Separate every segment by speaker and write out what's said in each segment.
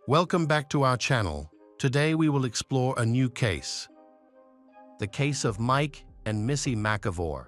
Speaker 1: Welcome back to our channel. Today we will explore a new case. The case of Mike and Missy Makavores.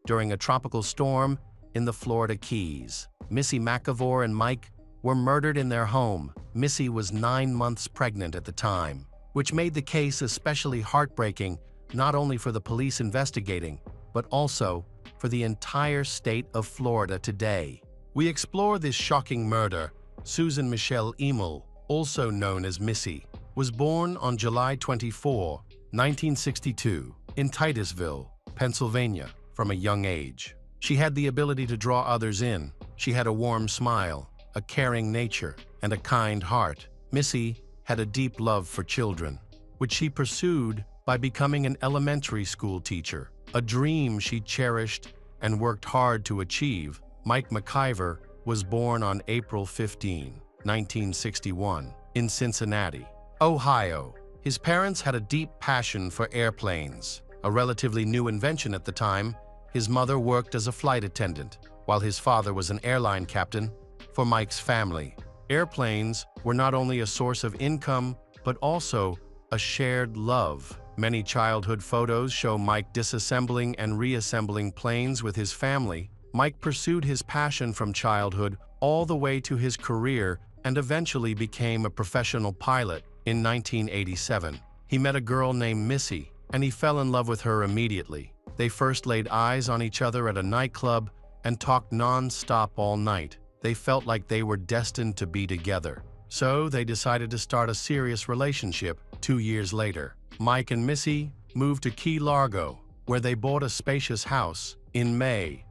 Speaker 1: During a tropical storm in the Florida Keys, Missy Makavores and Mike were murdered in their home. Missy was 9 months pregnant at the time, which made the case especially heartbreaking, not only for the police investigating, but also for the entire state of Florida today. We explore this shocking murder. Susan Michelle Emil, also known as Missy, was born on July 24, 1962, in Titusville, Pennsylvania, from a young age. She had the ability to draw others in. She had a warm smile, a caring nature, and a kind heart. Missy had a deep love for children, which she pursued by becoming an elementary school teacher, a dream she cherished and worked hard to achieve. Mike Makavores was born on April 15, 1961, in Cincinnati, Ohio. His parents had a deep passion for airplanes, a relatively new invention at the time. His mother worked as a flight attendant, while his father was an airline captain for Mike's family. Airplanes were not only a source of income, but also a shared love. Many childhood photos show Mike disassembling and reassembling planes with his family. Mike pursued his passion from childhood all the way to his career and eventually became a professional pilot. In 1987, he met a girl named Missy, and he fell in love with her immediately. They first laid eyes on each other at a nightclub and talked non-stop all night. They felt like they were destined to be together. So they decided to start a serious relationship. 2 years later, Mike and Missy moved to Key Largo, where they bought a spacious house in May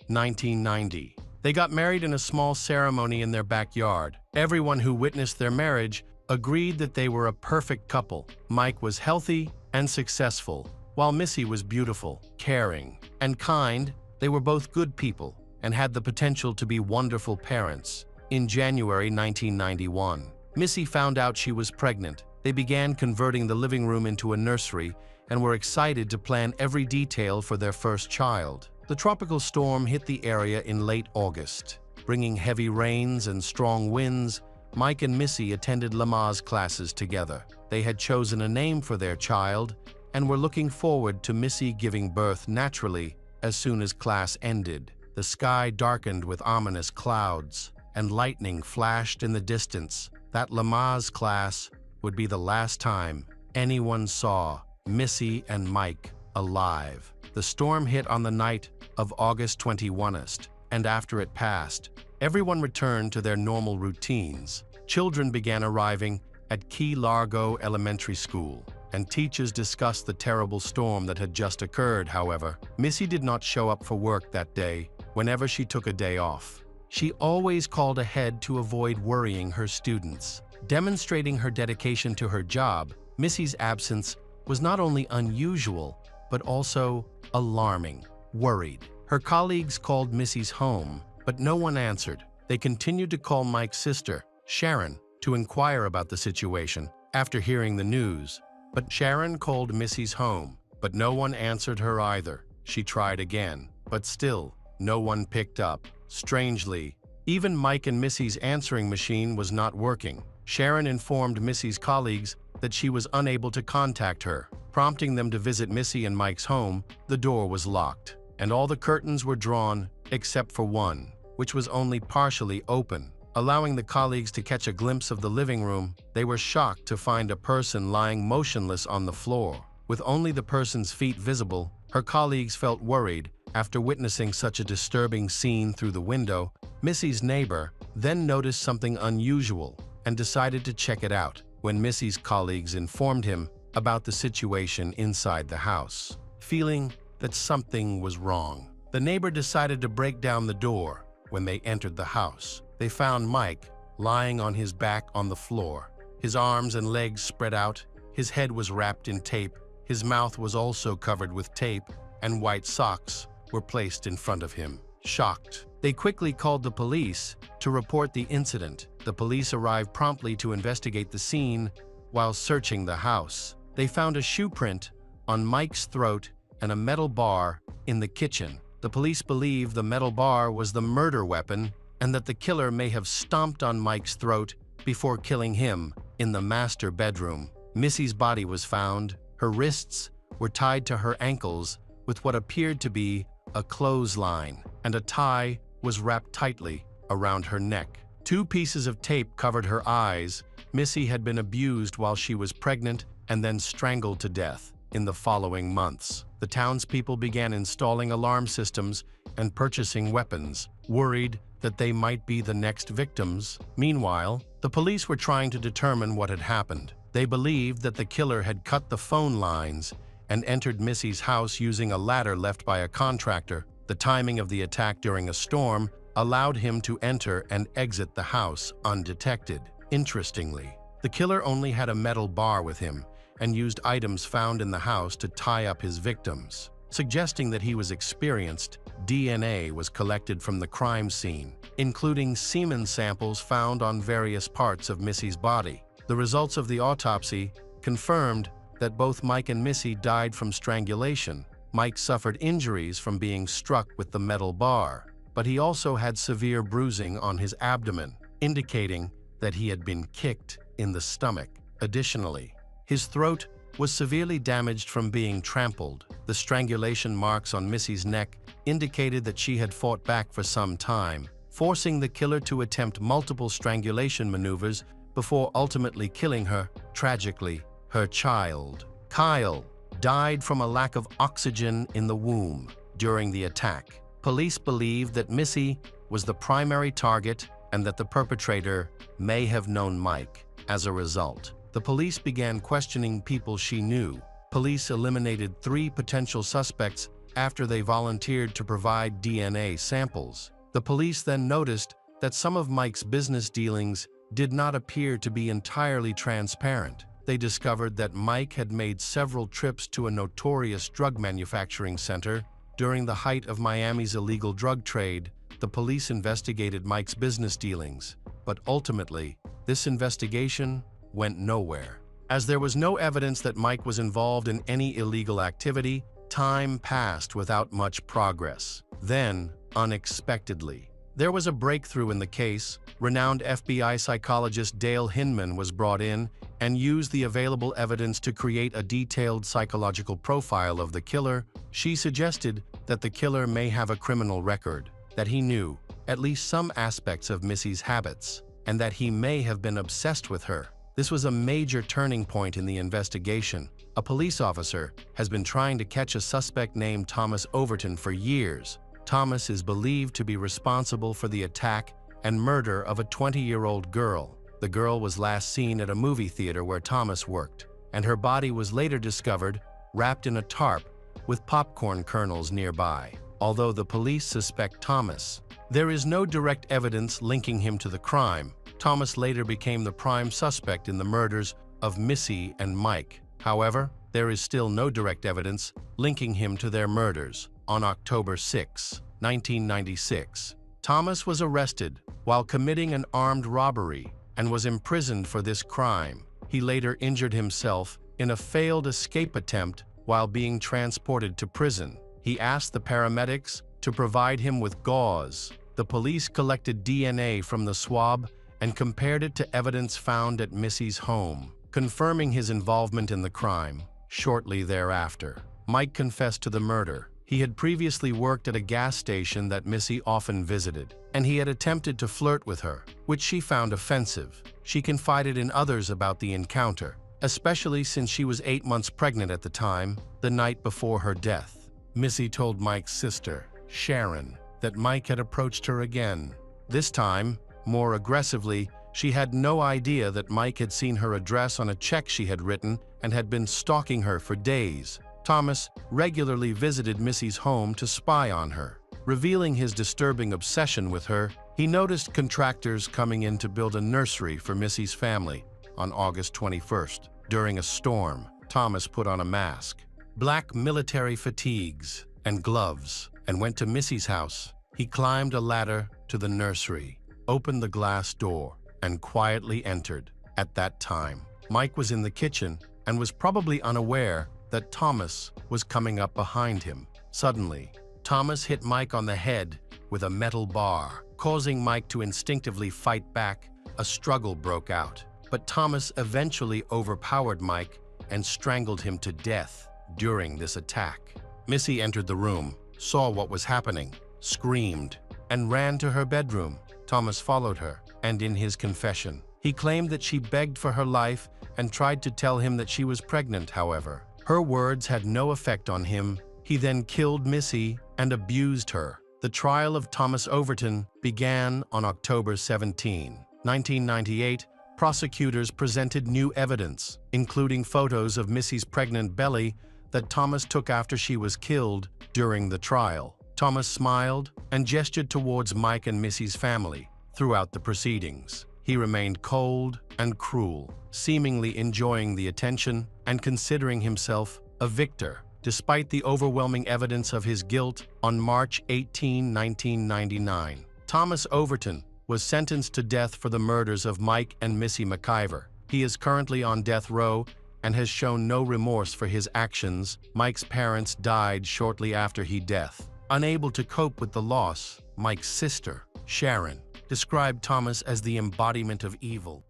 Speaker 1: 1990. They got married in a small ceremony in their backyard. Everyone who witnessed their marriage agreed that they were a perfect couple. Mike was healthy and successful, while Missy was beautiful, caring, and kind. They were both good people and had the potential to be wonderful parents. In January 1991, Missy found out she was pregnant. They began converting the living room into a nursery and were excited to plan every detail for their first child. The tropical storm hit the area in late August, bringing heavy rains and strong winds. Mike and Missy attended Lamaze classes together. They had chosen a name for their child and were looking forward to Missy giving birth naturally as soon as class ended. The sky darkened with ominous clouds, and lightning flashed in the distance. That Lamaze class would be the last time anyone saw Missy and Mike alive. The storm hit on the night of August 21st, and after it passed, everyone returned to their normal routines. Children began arriving at Key Largo Elementary School, and teachers discussed the terrible storm that had just occurred. However, Missy did not show up for work that day. Whenever she took a day off, she always called ahead to avoid worrying her students. Demonstrating her dedication to her job, Missy's absence was not only unusual, but also alarming. Worried, her colleagues called Missy's home, but no one answered. They continued to call Mike's sister, Sharon, to inquire about the situation after hearing the news. But Sharon called Missy's home, but no one answered her either. She tried again, but still, no one picked up. Strangely, even Mike and Missy's answering machine was not working. Sharon informed Missy's colleagues that she was unable to contact her, prompting them to visit Missy and Mike's home. The door was locked, and all the curtains were drawn except for one, which was only partially open, allowing the colleagues to catch a glimpse of the living room. They were shocked to find a person lying motionless on the floor, with only the person's feet visible. Her colleagues felt worried after witnessing such a disturbing scene through the window. Missy's neighbor then noticed something unusual and decided to check it out. When Missy's colleagues informed him about the situation inside the house, feeling that something was wrong, the neighbor decided to break down the door. When they entered the house, they found Mike lying on his back on the floor, his arms and legs spread out. His head was wrapped in tape. His mouth was also covered with tape, and white socks were placed in front of him. Shocked, they quickly called the police to report the incident. The police arrived promptly to investigate the scene. While searching the house, they found a shoe print on Mike's throat and a metal bar in the kitchen. The police believe the metal bar was the murder weapon and that the killer may have stomped on Mike's throat before killing him in the master bedroom. Missy's body was found. Her wrists were tied to her ankles with what appeared to be a clothesline, and a tie was wrapped tightly around her neck. 2 pieces of tape covered her eyes. Missy had been abused while she was pregnant and then strangled to death. In the following months, the townspeople began installing alarm systems and purchasing weapons, worried that they might be the next victims. Meanwhile, the police were trying to determine what had happened. They believed that the killer had cut the phone lines and entered Missy's house using a ladder left by a contractor. The timing of the attack during a storm allowed him to enter and exit the house undetected. Interestingly, the killer only had a metal bar with him and used items found in the house to tie up his victims. Suggesting that he was experienced, DNA was collected from the crime scene, including semen samples found on various parts of Missy's body. The results of the autopsy confirmed that both Mike and Missy died from strangulation. Mike suffered injuries from being struck with the metal bar, but he also had severe bruising on his abdomen, indicating that he had been kicked in the stomach. Additionally, his throat was severely damaged from being trampled. The strangulation marks on Missy's neck indicated that she had fought back for some time, forcing the killer to attempt multiple strangulation maneuvers before ultimately killing her. Tragically, her child, Kyle, died from a lack of oxygen in the womb during the attack. Police believe that Missy was the primary target and that the perpetrator may have known Mike. As a result, the police began questioning people she knew. Police eliminated 3 potential suspects after they volunteered to provide DNA samples. The police then noticed that some of Mike's business dealings did not appear to be entirely transparent. They discovered that Mike had made several trips to a notorious drug manufacturing center during the height of Miami's illegal drug trade. The police investigated Mike's business dealings, but ultimately, this investigation went nowhere. As there was no evidence that Mike was involved in any illegal activity, time passed without much progress. Then, unexpectedly, there was a breakthrough in the case. Renowned FBI psychologist Dale Hinman was brought in and used the available evidence to create a detailed psychological profile of the killer. She suggested that the killer may have a criminal record, that he knew at least some aspects of Missy's habits, and that he may have been obsessed with her. This was a major turning point in the investigation. A police officer has been trying to catch a suspect named Thomas Overton for years. Thomas is believed to be responsible for the attack and murder of a 20-year-old girl. The girl was last seen at a movie theater where Thomas worked, and her body was later discovered wrapped in a tarp with popcorn kernels nearby. Although the police suspect Thomas, there is no direct evidence linking him to the crime. Thomas later became the prime suspect in the murders of Missy and Mike. However, there is still no direct evidence linking him to their murders. On October 6, 1996, Thomas was arrested while committing an armed robbery and was imprisoned for this crime. He later injured himself in a failed escape attempt while being transported to prison. He asked the paramedics to provide him with gauze. The police collected DNA from the swab and compared it to evidence found at Missy's home, confirming his involvement in the crime. Shortly thereafter, Mike confessed to the murder. He had previously worked at a gas station that Missy often visited, and he had attempted to flirt with her, which she found offensive. She confided in others about the encounter, especially since she was 8 months pregnant at the time, the night before her death. Missy told Mike's sister, Sharon, that Mike had approached her again. This time, more aggressively. She had no idea that Mike had seen her address on a check she had written and had been stalking her for days. Thomas regularly visited Missy's home to spy on her. Revealing his disturbing obsession with her, he noticed contractors coming in to build a nursery for Missy's family on August 21st. During a storm, Thomas put on a mask, black military fatigues, and gloves, and went to Missy's house. He climbed a ladder to the nursery, opened the glass door, and quietly entered. At that time, Mike was in the kitchen and was probably unaware that Thomas was coming up behind him. Suddenly, Thomas hit Mike on the head with a metal bar, causing Mike to instinctively fight back a struggle broke out, but Thomas eventually overpowered Mike and strangled him to death during this attack. Missy entered the room, saw what was happening, screamed, and ran to her bedroom. Thomas followed her, and in his confession, he claimed that she begged for her life and tried to tell him that she was pregnant. However, her words had no effect on him. He then killed Missy and abused her. The trial of Thomas Overton began on October 17, 1998. Prosecutors presented new evidence, including photos of Missy's pregnant belly that Thomas took after she was killed during the trial. Thomas smiled and gestured towards Mike and Missy's family throughout the proceedings. He remained cold and cruel, seemingly enjoying the attention and considering himself a victor. Despite the overwhelming evidence of his guilt, on March 18, 1999, Thomas Overton was sentenced to death for the murders of Mike and Missy Makavores. He is currently on death row and has shown no remorse for his actions. Mike's parents died shortly after his death. Unable to cope with the loss, Mike's sister, Sharon, described Thomas as the embodiment of evil.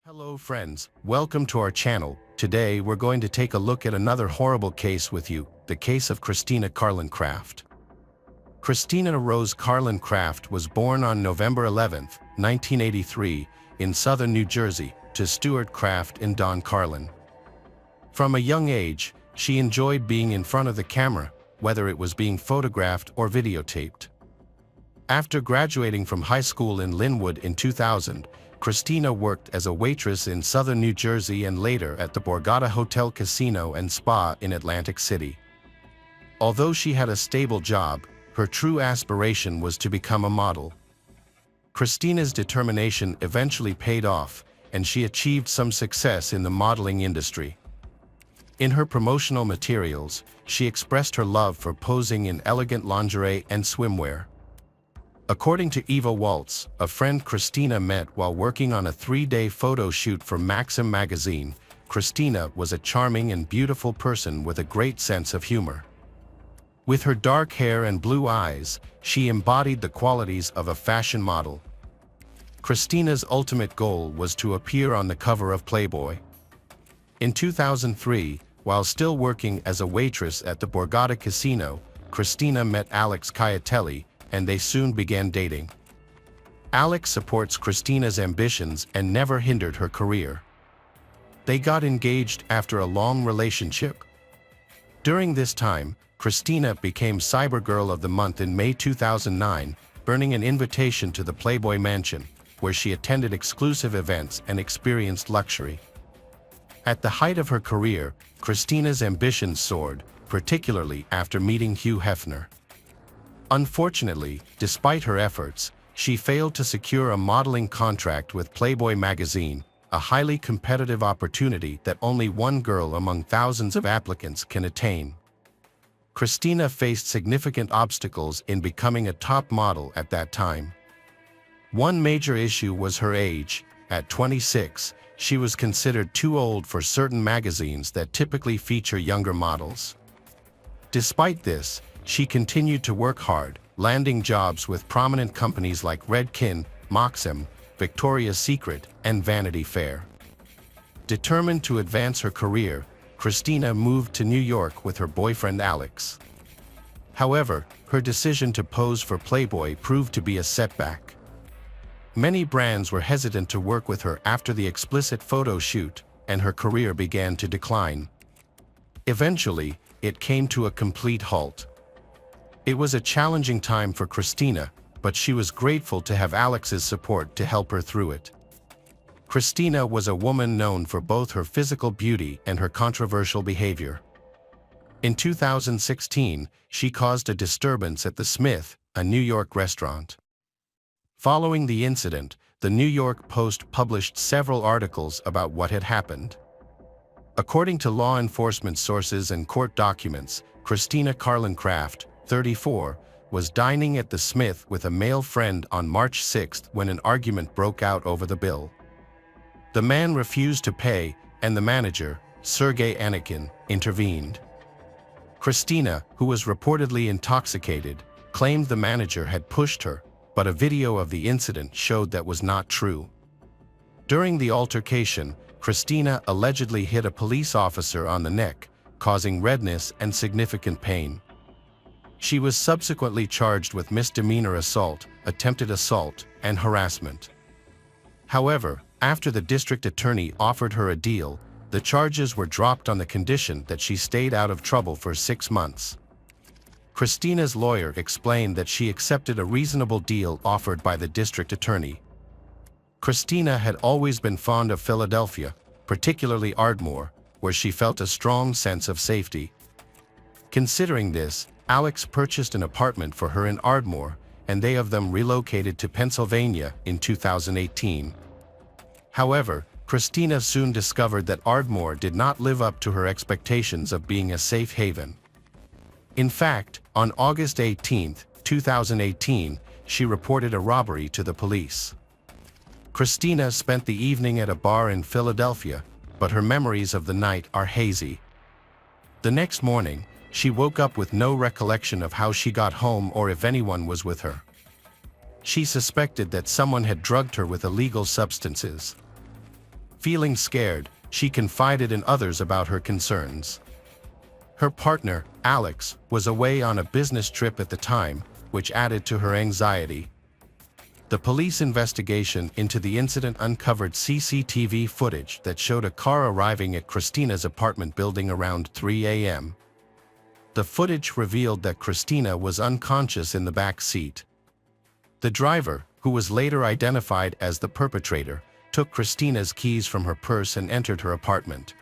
Speaker 1: Hello friends, welcome to our channel. Today we're going to take a look at another horrible case with you, the case of Christina Craft. Christina Rose Craft was born on November 11, 1983, in southern New Jersey, to Stuart Craft and Dawn Carlin. From a young age, she enjoyed being in front of the camera, whether it was being photographed or videotaped. After graduating from high school in Linwood in 2000, Christina worked as a waitress in southern New Jersey and later at the Borgata Hotel Casino and Spa in Atlantic City. Although she had a stable job, her true aspiration was to become a model. Christina's determination eventually paid off, and she achieved some success in the modeling industry. In her promotional materials, she expressed her love for posing in elegant lingerie and swimwear. According to Eva Waltz, a friend Christina met while working on a 3-day photo shoot for Maxim magazine, Christina was a charming and beautiful person with a great sense of humor. With her dark hair and blue eyes, she embodied the qualities of a fashion model. Christina's ultimate goal was to appear on the cover of Playboy. In 2003, while still working as a waitress at the Borgata Casino, Christina met Alex Cayatelli, and they soon began dating. Alex supports Christina's ambitions and never hindered her career. They got engaged after a long relationship. During this time, Christina became Cyber Girl of the Month in May 2009, earning an invitation to the Playboy Mansion, where she attended exclusive events and experienced luxury. At the height of her career, Christina's ambitions soared, particularly after meeting Hugh Hefner. Unfortunately, despite her efforts, she failed to secure a modeling contract with Playboy magazine, a highly competitive opportunity that only one girl among thousands of applicants can attain. Christina faced significant obstacles in becoming a top model at that time. One major issue was her age. At 26, she was considered too old for certain magazines that typically feature younger models. Despite this, she continued to work hard, landing jobs with prominent companies like Redken, Maxim, Victoria's Secret, and Vanity Fair. Determined to advance her career, Christina moved to New York with her boyfriend Alex. However, her decision to pose for Playboy proved to be a setback. Many brands were hesitant to work with her after the explicit photo shoot, and her career began to decline. Eventually, it came to a complete halt. It was a challenging time for Christina, but she was grateful to have Alex's support to help her through it. Christina was a woman known for both her physical beauty and her controversial behavior. In 2016, she caused a disturbance at the Smith, a New York restaurant. Following the incident, the New York Post published several articles about what had happened. According to law enforcement sources and court documents, Christina Craft, 34, was dining at the Smith with a male friend on March 6 when an argument broke out over the bill. The man refused to pay, and the manager, Sergei Anikin, intervened. Christina, who was reportedly intoxicated, claimed the manager had pushed her, but a video of the incident showed that was not true. During the altercation, Christina allegedly hit a police officer on the neck, causing redness and significant pain. She was subsequently charged with misdemeanor assault, attempted assault, and harassment. However, after the district attorney offered her a deal, the charges were dropped on the condition that she stayed out of trouble for 6 months. Christina's lawyer explained that she accepted a reasonable deal offered by the district attorney. Christina had always been fond of Philadelphia, particularly Ardmore, where she felt a strong sense of safety. Considering this, Alex purchased an apartment for her in Ardmore, and they of them relocated to Pennsylvania in 2018. However, Christina soon discovered that Ardmore did not live up to her expectations of being a safe haven. In fact, on August 18, 2018, she reported a robbery to the police. Christina spent the evening at a bar in Philadelphia, but her memories of the night are hazy. The next morning, she woke up with no recollection of how she got home or if anyone was with her. She suspected that someone had drugged her with illegal substances. Feeling scared, she confided in others about her concerns. Her partner, Alex, was away on a business trip at the time, which added to her anxiety. The police investigation into the incident uncovered CCTV footage that showed a car arriving at Christina's apartment building around 3 a.m. The footage revealed that Christina was unconscious in the back seat. The driver, who was later identified as the perpetrator, took Christina's keys from her purse and entered her apartment.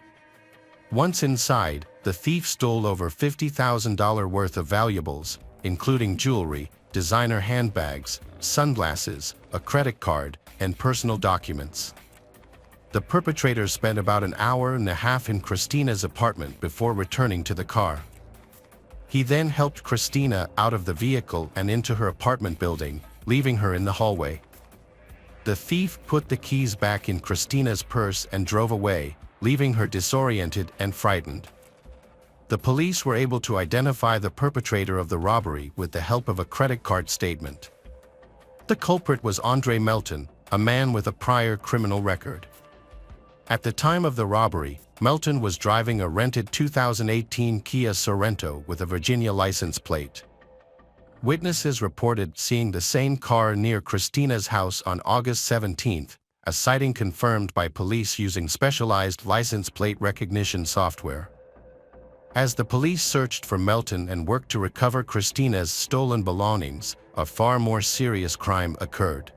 Speaker 1: Once inside, the thief stole over $50,000 worth of valuables, including jewelry, designer handbags, sunglasses, a credit card, and personal documents. The perpetrator spent about an hour and a half in Christina's apartment before returning to the car. He then helped Christina out of the vehicle and into her apartment building, leaving her in the hallway. The thief put the keys back in Christina's purse and drove away, leaving her disoriented and frightened. The police were able to identify the perpetrator of the robbery with the help of a credit card statement. The culprit was Andre Melton, a man with a prior criminal record. At the time of the robbery, Melton was driving a rented 2018 Kia Sorento with a Virginia license plate. Witnesses reported seeing the same car near Christina's house on August 17, a sighting confirmed by police using specialized license plate recognition software. As the police searched for Melton and worked to recover Christina's stolen belongings, a far more serious crime occurred.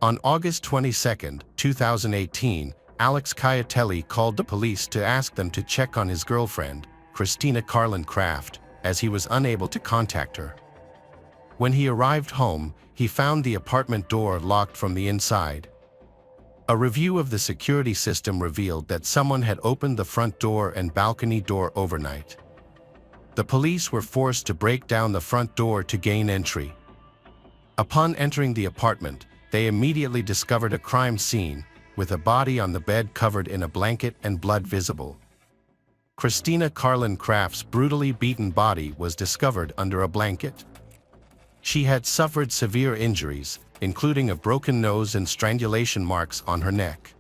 Speaker 1: On August 22, 2018, Alex Cayatelli called the police to ask them to check on his girlfriend, Christina Craft, as he was unable to contact her. When he arrived home, he found the apartment door locked from the inside. A review of the security system revealed that someone had opened the front door and balcony door overnight. The police were forced to break down the front door to gain entry. Upon entering the apartment, they immediately discovered a crime scene, with a body on the bed covered in a blanket and blood visible. Christina Craft's brutally beaten body was discovered under a blanket. She had suffered severe injuries, including a broken nose and strangulation marks on her neck.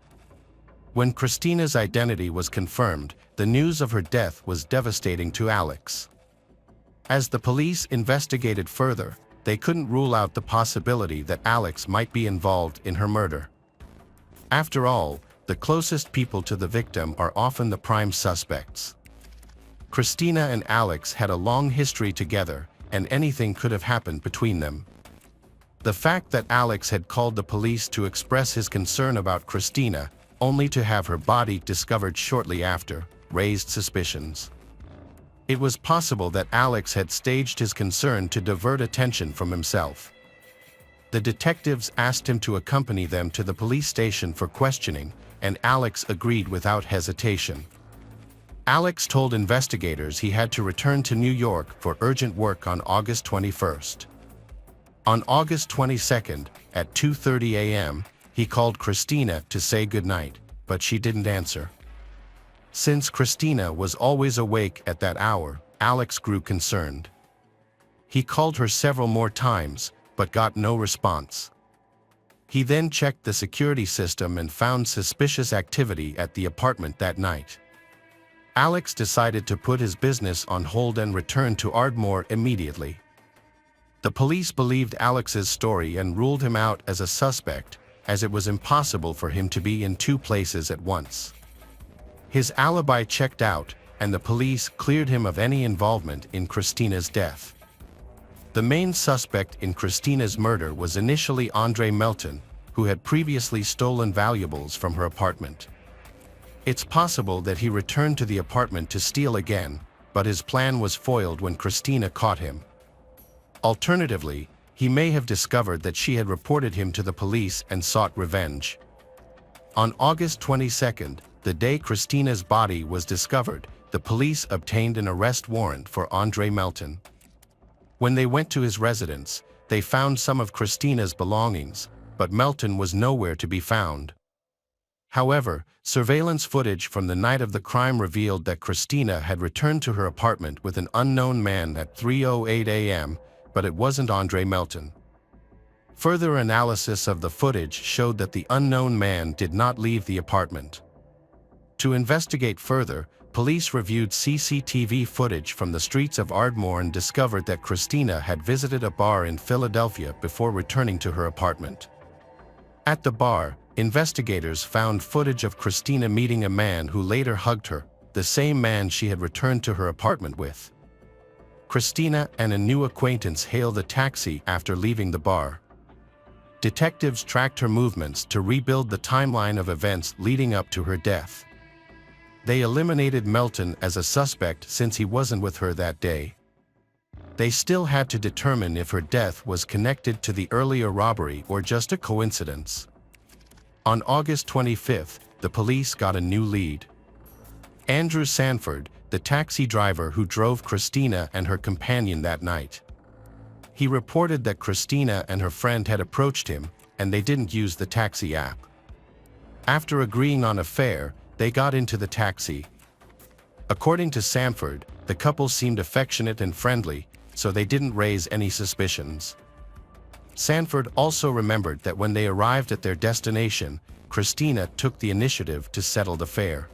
Speaker 1: When Christina's identity was confirmed, the news of her death was devastating to Alex. As the police investigated further, they couldn't rule out the possibility that Alex might be involved in her murder. After all, the closest people to the victim are often the prime suspects. Christina and Alex had a long history together, and anything could have happened between them. The fact that Alex had called the police to express his concern about Christina, only to have her body discovered shortly after, raised suspicions. It was possible that Alex had staged his concern to divert attention from himself. The detectives asked him to accompany them to the police station for questioning, and Alex agreed without hesitation. Alex told investigators he had to return to New York for urgent work on August 21. On August 22, at 2:30 a.m., he called Christina to say goodnight, but she didn't answer. Since Christina was always awake at that hour, Alex grew concerned. He called her several more times, but got no response. He then checked the security system and found suspicious activity at the apartment that night. Alex decided to put his business on hold and return to Ardmore immediately. The police believed Alex's story and ruled him out as a suspect, as it was impossible for him to be in two places at once. His alibi checked out, and the police cleared him of any involvement in Christina's death. The main suspect in Christina's murder was initially Andre Melton, who had previously stolen valuables from her apartment. It's possible that he returned to the apartment to steal again, but his plan was foiled when Christina caught him. Alternatively, he may have discovered that she had reported him to the police and sought revenge. On August 22nd, the day Christina's body was discovered, the police obtained an arrest warrant for Andre Melton. When they went to his residence, they found some of Christina's belongings, but Melton was nowhere to be found. However, surveillance footage from the night of the crime revealed that Christina had returned to her apartment with an unknown man at 3:08 a.m., but it wasn't Andre Melton. Further analysis of the footage showed that the unknown man did not leave the apartment. To investigate further, police reviewed CCTV footage from the streets of Ardmore and discovered that Christina had visited a bar in Philadelphia before returning to her apartment. At the bar, investigators found footage of Christina meeting a man who later hugged her, the same man she had returned to her apartment with. Christina and a new acquaintance hailed a taxi after leaving the bar. Detectives tracked her movements to rebuild the timeline of events leading up to her death. They eliminated Melton as a suspect since he wasn't with her that day. They still had to determine if her death was connected to the earlier robbery or just a coincidence. On August 25th, the police got a new lead. Andrew Sanford, the taxi driver who drove Christina and her companion that night. He reported that Christina and her friend had approached him, and they didn't use the taxi app. After agreeing on a fare, they got into the taxi. According to Sanford, the couple seemed affectionate and friendly, so they didn't raise any suspicions. Sanford also remembered that when they arrived at their destination, Christina took the initiative to settle the fare.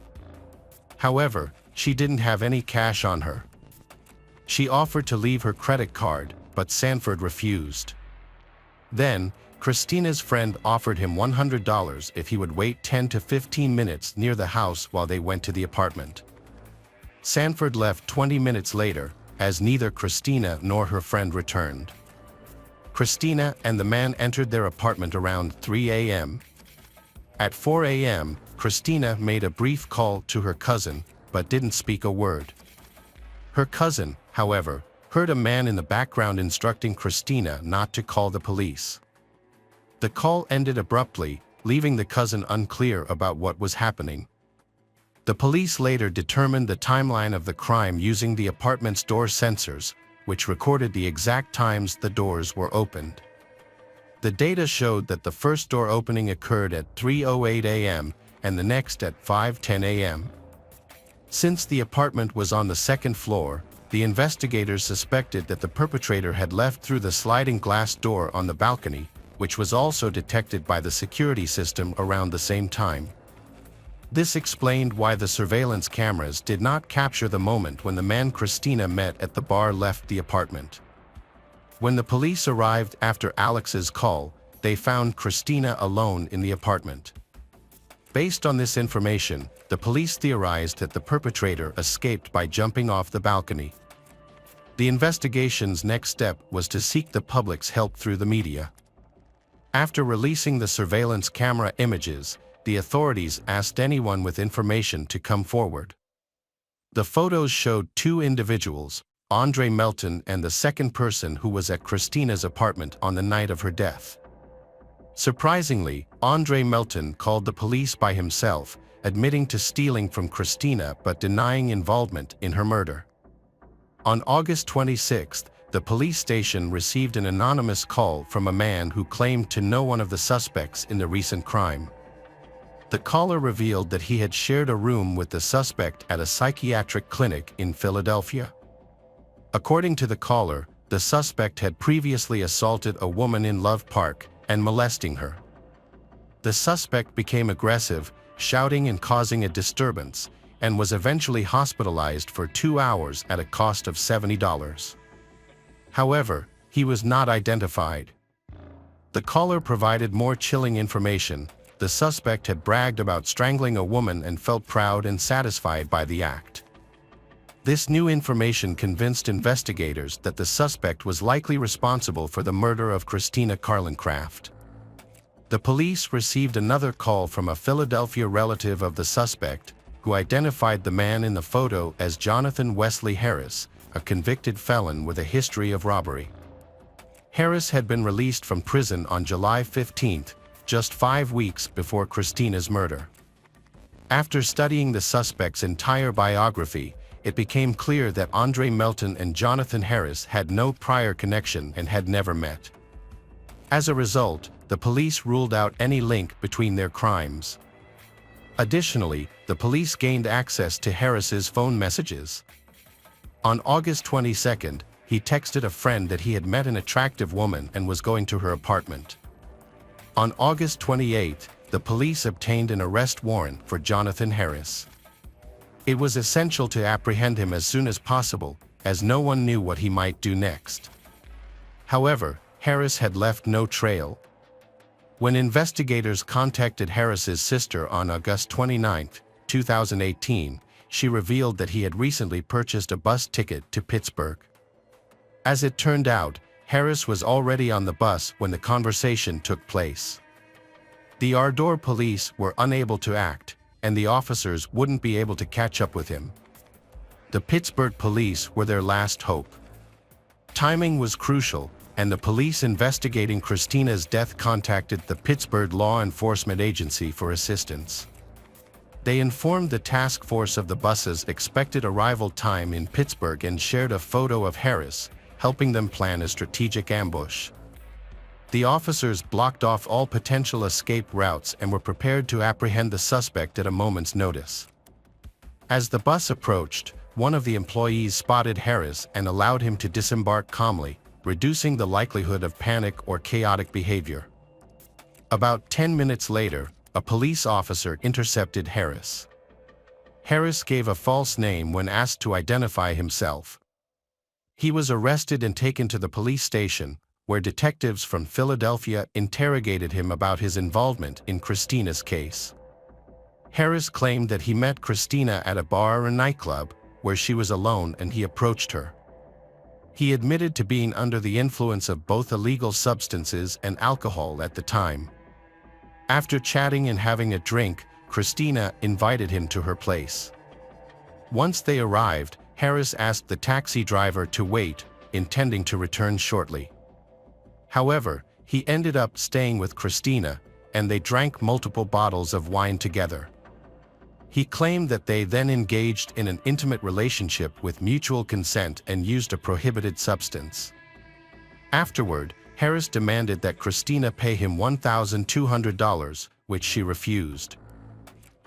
Speaker 1: However, she didn't have any cash on her. She offered to leave her credit card, but Sanford refused. Then, Christina's friend offered him $100 if he would wait 10 to 15 minutes near the house while they went to the apartment. Sanford left 20 minutes later, as neither Christina nor her friend returned. Christina and the man entered their apartment around 3 a.m. At 4 a.m., Christina made a brief call to her cousin, but didn't speak a word. Her cousin, however, heard a man in the background instructing Christina not to call the police. The call ended abruptly, leaving the cousin unclear about what was happening. The police later determined the timeline of the crime using the apartment's door sensors, which recorded the exact times the doors were opened. The data showed that the first door opening occurred at 3:08 a.m. and the next at 5:10 a.m. Since the apartment was on the second floor, the investigators suspected that the perpetrator had left through the sliding glass door on the balcony, which was also detected by the security system around the same time. This explained why the surveillance cameras did not capture the moment when the man Christina met at the bar left the apartment. When the police arrived after Alex's call, they found Christina alone in the apartment. Based on this information, the police theorized that the perpetrator escaped by jumping off the balcony. The investigation's next step was to seek the public's help through the media. After releasing the surveillance camera images, the authorities asked anyone with information to come forward. The photos showed two individuals, Andre Melton and the second person who was at Christina's apartment on the night of her death. Surprisingly, Andre Melton called the police by himself, admitting to stealing from Christina but denying involvement in her murder. On August 26th, the police station received an anonymous call from a man who claimed to know one of the suspects in the recent crime. The caller revealed that he had shared a room with the suspect at a psychiatric clinic in Philadelphia. According to the caller, the suspect had previously assaulted a woman in Love Park and molesting her. The suspect became aggressive, shouting and causing a disturbance, and was eventually hospitalized for 2 hours at a cost of $70. However, he was not identified. The caller provided more chilling information. The suspect had bragged about strangling a woman and felt proud and satisfied by the act. This new information convinced investigators that the suspect was likely responsible for the murder of Christina Craft. The police received another call from a Philadelphia relative of the suspect, who identified the man in the photo as Jonathan Wesley Harris, a convicted felon with a history of robbery. Harris had been released from prison on July 15, just 5 weeks before Christina's murder. After studying the suspect's entire biography, it became clear that Andre Melton and Jonathan Harris had no prior connection and had never met. As a result, the police ruled out any link between their crimes. Additionally, the police gained access to Harris's phone messages. On August 22, he texted a friend that he had met an attractive woman and was going to her apartment. On August 28, the police obtained an arrest warrant for Jonathan Harris. It was essential to apprehend him as soon as possible, as no one knew what he might do next. However, Harris had left no trail. When investigators contacted Harris's sister on August 29, 2018, she revealed that he had recently purchased a bus ticket to Pittsburgh. As it turned out, Harris was already on the bus when the conversation took place. The Ardor police were unable to act, and the officers wouldn't be able to catch up with him. The Pittsburgh police were their last hope. Timing was crucial, and the police investigating Christina's death contacted the Pittsburgh Law Enforcement Agency for assistance. They informed the task force of the bus's expected arrival time in Pittsburgh and shared a photo of Harris, helping them plan a strategic ambush. The officers blocked off all potential escape routes and were prepared to apprehend the suspect at a moment's notice. As the bus approached, one of the employees spotted Harris and allowed him to disembark calmly, reducing the likelihood of panic or chaotic behavior. About 10 minutes later, a police officer intercepted Harris. Harris gave a false name when asked to identify himself. He was arrested and taken to the police station, where detectives from Philadelphia interrogated him about his involvement in Christina's case. Harris claimed that he met Christina at a bar or nightclub, where she was alone and he approached her. He admitted to being under the influence of both illegal substances and alcohol at the time. After chatting and having a drink, Christina invited him to her place. Once they arrived, Harris asked the taxi driver to wait, intending to return shortly. However, he ended up staying with Christina, and they drank multiple bottles of wine together. He claimed that they then engaged in an intimate relationship with mutual consent and used a prohibited substance. Afterward, Harris demanded that Christina pay him $1,200, which she refused.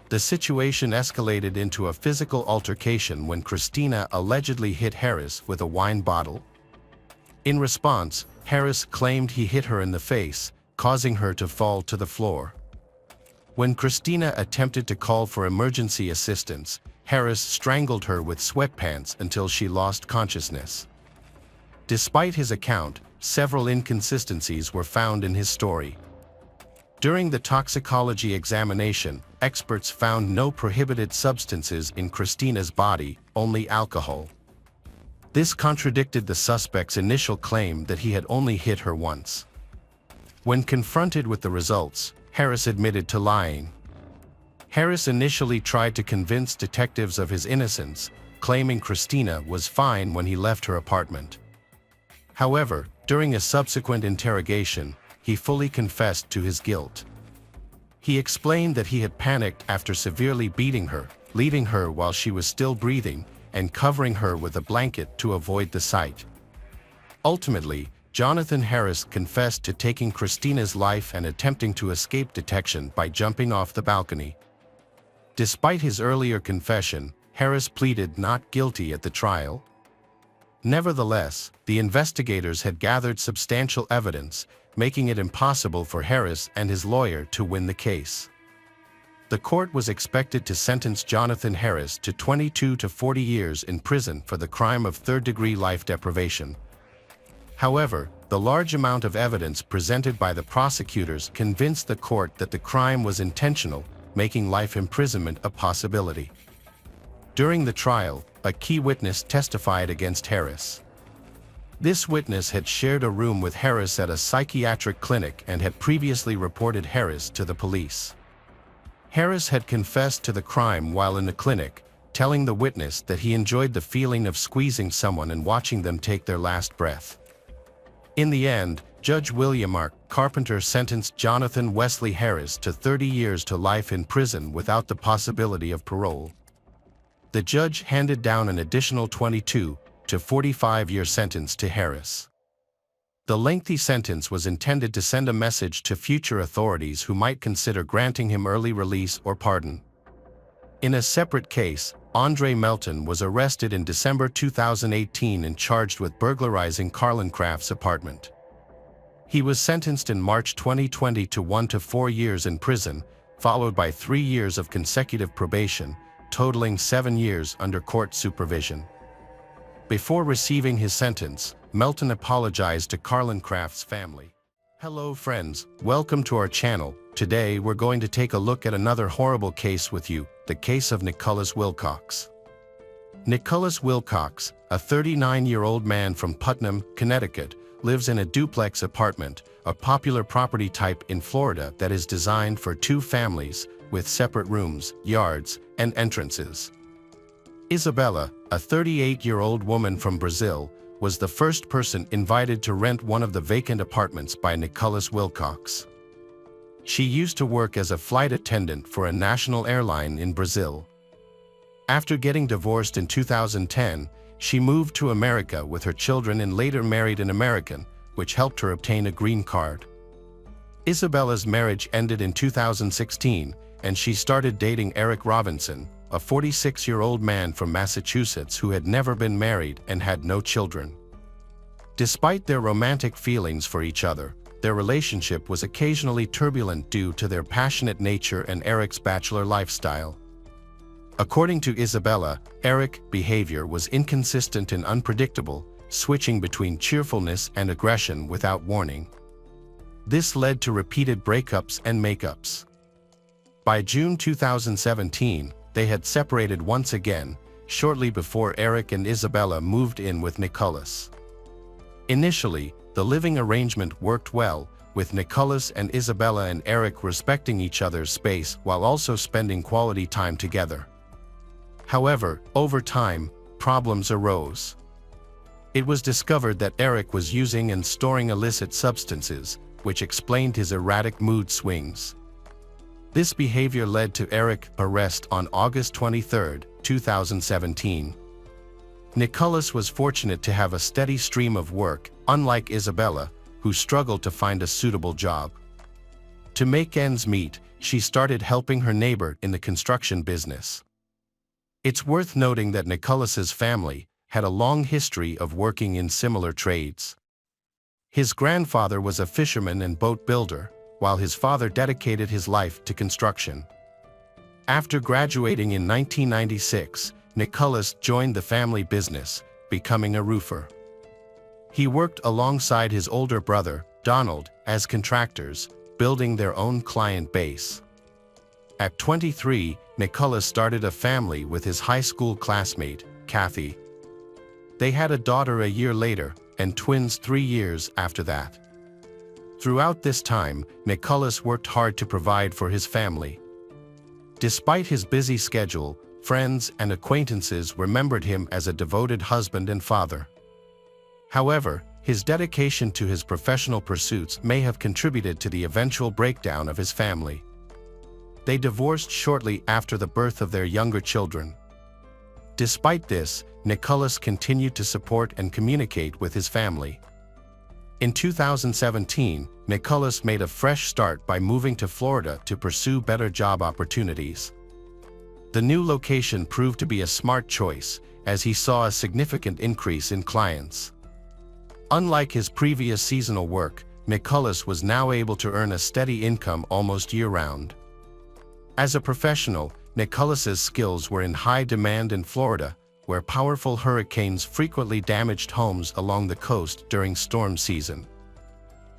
Speaker 1: The situation escalated into a physical altercation when Christina allegedly hit Harris with a wine bottle. In response, Harris claimed he hit her in the face, causing her to fall to the floor. When Christina attempted to call for emergency assistance, Harris strangled her with sweatpants until she lost consciousness. Despite his account, several inconsistencies were found in his story. During the toxicology examination, experts found no prohibited substances in Christina's body, only alcohol. This contradicted the suspect's initial claim that he had only hit her once. When confronted with the results, Harris admitted to lying. Harris initially tried to convince detectives of his innocence, claiming Christina was fine when he left her apartment. However, during a subsequent interrogation, he fully confessed to his guilt. He explained that he had panicked after severely beating her, leaving her while she was still breathing, and covering her with a blanket to avoid the sight. Ultimately, Jonathan Harris confessed to taking Christina's life and attempting to escape detection by jumping off the balcony. Despite his earlier confession, Harris pleaded not guilty at the trial. Nevertheless, the investigators had gathered substantial evidence, making it impossible for Harris and his lawyer to win the case. The court was expected to sentence Jonathan Harris to 22 to 40 years in prison for the crime of third-degree life deprivation. However, the large amount of evidence presented by the prosecutors convinced the court that the crime was intentional, making life imprisonment a possibility. During the trial, a key witness testified against Harris. This witness had shared a room with Harris at a psychiatric clinic and had previously reported Harris to the police. Harris had confessed to the crime while in the clinic, telling the witness that he enjoyed the feeling of squeezing someone and watching them take their last breath. In the end, Judge William R. Carpenter sentenced Jonathan Wesley Harris to 30 years to life in prison without the possibility of parole. The judge handed down an additional 22 to 45-year sentence to Harris. The lengthy sentence was intended to send a message to future authorities who might consider granting him early release or pardon. In a separate case, Andre Melton was arrested in December 2018 and charged with burglarizing Carlin Craft's apartment. He was sentenced in March 2020 to 1 to 4 years in prison, followed by 3 years of consecutive probation, totaling 7 years under court supervision. Before receiving his sentence, Melton apologized to Carlin Craft's family. Hello friends, welcome to our channel. Today we're going to take a look at another horrible case with you, the case of Nicholas Wilcox. Nicholas Wilcox, a 39-year-old man from Putnam, Connecticut, lives in a duplex apartment, a popular property type in Florida that is designed for 2 families, with separate rooms, yards, and entrances. Isabella, a 38-year-old woman from Brazil, was the first person invited to rent one of the vacant apartments by Nicholas Wilcox. She used to work as a flight attendant for a national airline in Brazil. After getting divorced in 2010, she moved to America with her children and later married an American, which helped her obtain a green card. Isabella's marriage ended in 2016, and she started dating Eric Robinson, a 46-year-old man from Massachusetts who had never been married and had no children. Despite their romantic feelings for each other, their relationship was occasionally turbulent due to their passionate nature and Eric's bachelor lifestyle. According to Isabella, Eric's behavior was inconsistent and unpredictable, switching between cheerfulness and aggression without warning. This led to repeated breakups and makeups. By June 2017, they had separated once again, shortly before Eric and Isabella moved in with Nicholas. Initially, the living arrangement worked well, with Nicholas and Isabella and Eric respecting each other's space while also spending quality time together. However, over time, problems arose. It was discovered that Eric was using and storing illicit substances, which explained his erratic mood swings. This behavior led to Eric's arrest on August 23, 2017. Nicholas was fortunate to have a steady stream of work, unlike Isabella, who struggled to find a suitable job. To make ends meet, she started helping her neighbor in the construction business. It's worth noting that Nicholas's family had a long history of working in similar trades. His grandfather was a fisherman and boat builder, while his father dedicated his life to construction. After graduating in 1996, Nicholas joined the family business, becoming a roofer. He worked alongside his older brother, Donald, as contractors, building their own client base. At 23, Nicholas started a family with his high school classmate, Kathy. They had a daughter a year later, and twins 3 years after that. Throughout this time, Nicholas worked hard to provide for his family. Despite his busy schedule, friends and acquaintances remembered him as a devoted husband and father. However, his dedication to his professional pursuits may have contributed to the eventual breakdown of his family. They divorced shortly after the birth of their younger children. Despite this, Nicholas continued to support and communicate with his family. In 2017, Nicholas made a fresh start by moving to Florida to pursue better job opportunities. The new location proved to be a smart choice, as he saw a significant increase in clients. Unlike his previous seasonal work, Nicholas was now able to earn a steady income almost year-round. As a professional, Nicholas's skills were in high demand in Florida, where powerful hurricanes frequently damaged homes along the coast during storm season.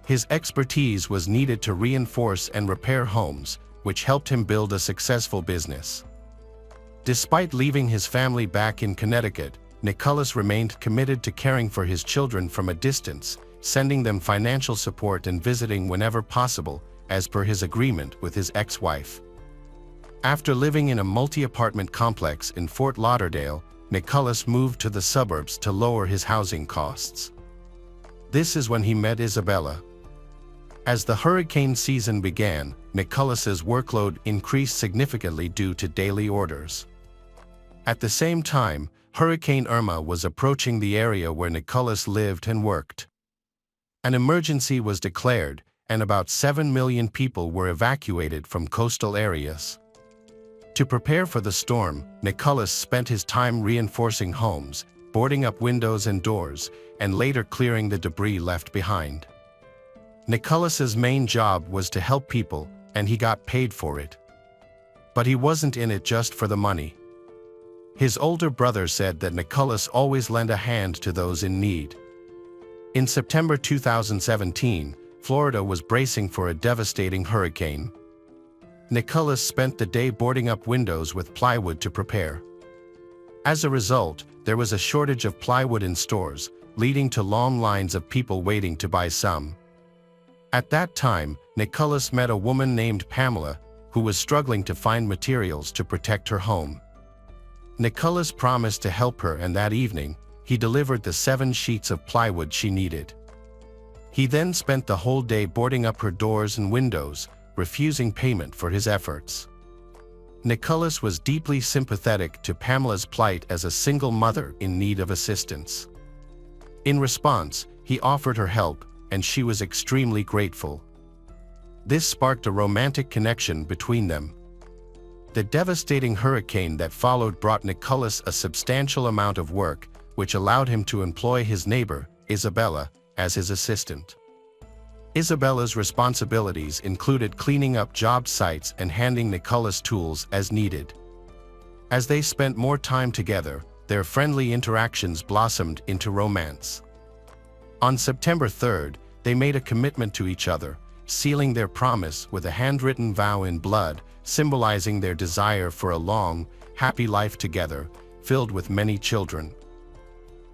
Speaker 1: His expertise was needed to reinforce and repair homes, which helped him build a successful business. Despite leaving his family back in Connecticut, Nicholas remained committed to caring for his children from a distance, sending them financial support and visiting whenever possible, as per his agreement with his ex-wife. After living in a multi-apartment complex in Fort Lauderdale, Nicholas moved to the suburbs to lower his housing costs. This is when he met Isabella. As the hurricane season began, Nicholas's workload increased significantly due to daily orders. At the same time, Hurricane Irma was approaching the area where Nicholas lived and worked. An emergency was declared, and about 7 million people were evacuated from coastal areas. To prepare for the storm, Nicholas spent his time reinforcing homes, boarding up windows and doors, and later clearing the debris left behind. Nicholas's main job was to help people, and he got paid for it. But he wasn't in it just for the money. His older brother said that Nicholas always lent a hand to those in need. In September 2017, Florida was bracing for a devastating hurricane. Nicholas spent the day boarding up windows with plywood to prepare. As a result, there was a shortage of plywood in stores, leading to long lines of people waiting to buy some. At that time, Nicholas met a woman named Pamela, who was struggling to find materials to protect her home. Nicholas promised to help her, and that evening, he delivered the 7 sheets of plywood she needed. He then spent the whole day boarding up her doors and windows, refusing payment for his efforts. Nicholas was deeply sympathetic to Pamela's plight as a single mother in need of assistance. In response, he offered her help, and she was extremely grateful. This sparked a romantic connection between them. The devastating hurricane that followed brought Nicholas a substantial amount of work, which allowed him to employ his neighbor, Isabella, as his assistant. Isabella's responsibilities included cleaning up job sites and handing Nicholas tools as needed. As they spent more time together, their friendly interactions blossomed into romance. On September 3rd, they made a commitment to each other, sealing their promise with a handwritten vow in blood, symbolizing their desire for a long, happy life together, filled with many children.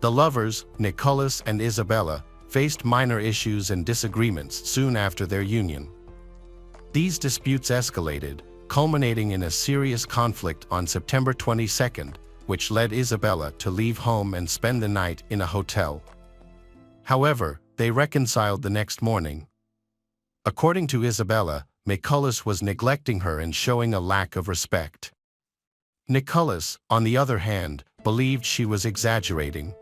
Speaker 1: The lovers, Nicholas and Isabella, faced minor issues and disagreements soon after their union. These disputes escalated, culminating in a serious conflict on September 22nd, which led Isabella to leave home and spend the night in a hotel. However, they reconciled the next morning. According to Isabella, Nicholas was neglecting her and showing a lack of respect. Nicholas, on the other hand, believed she was exaggerating.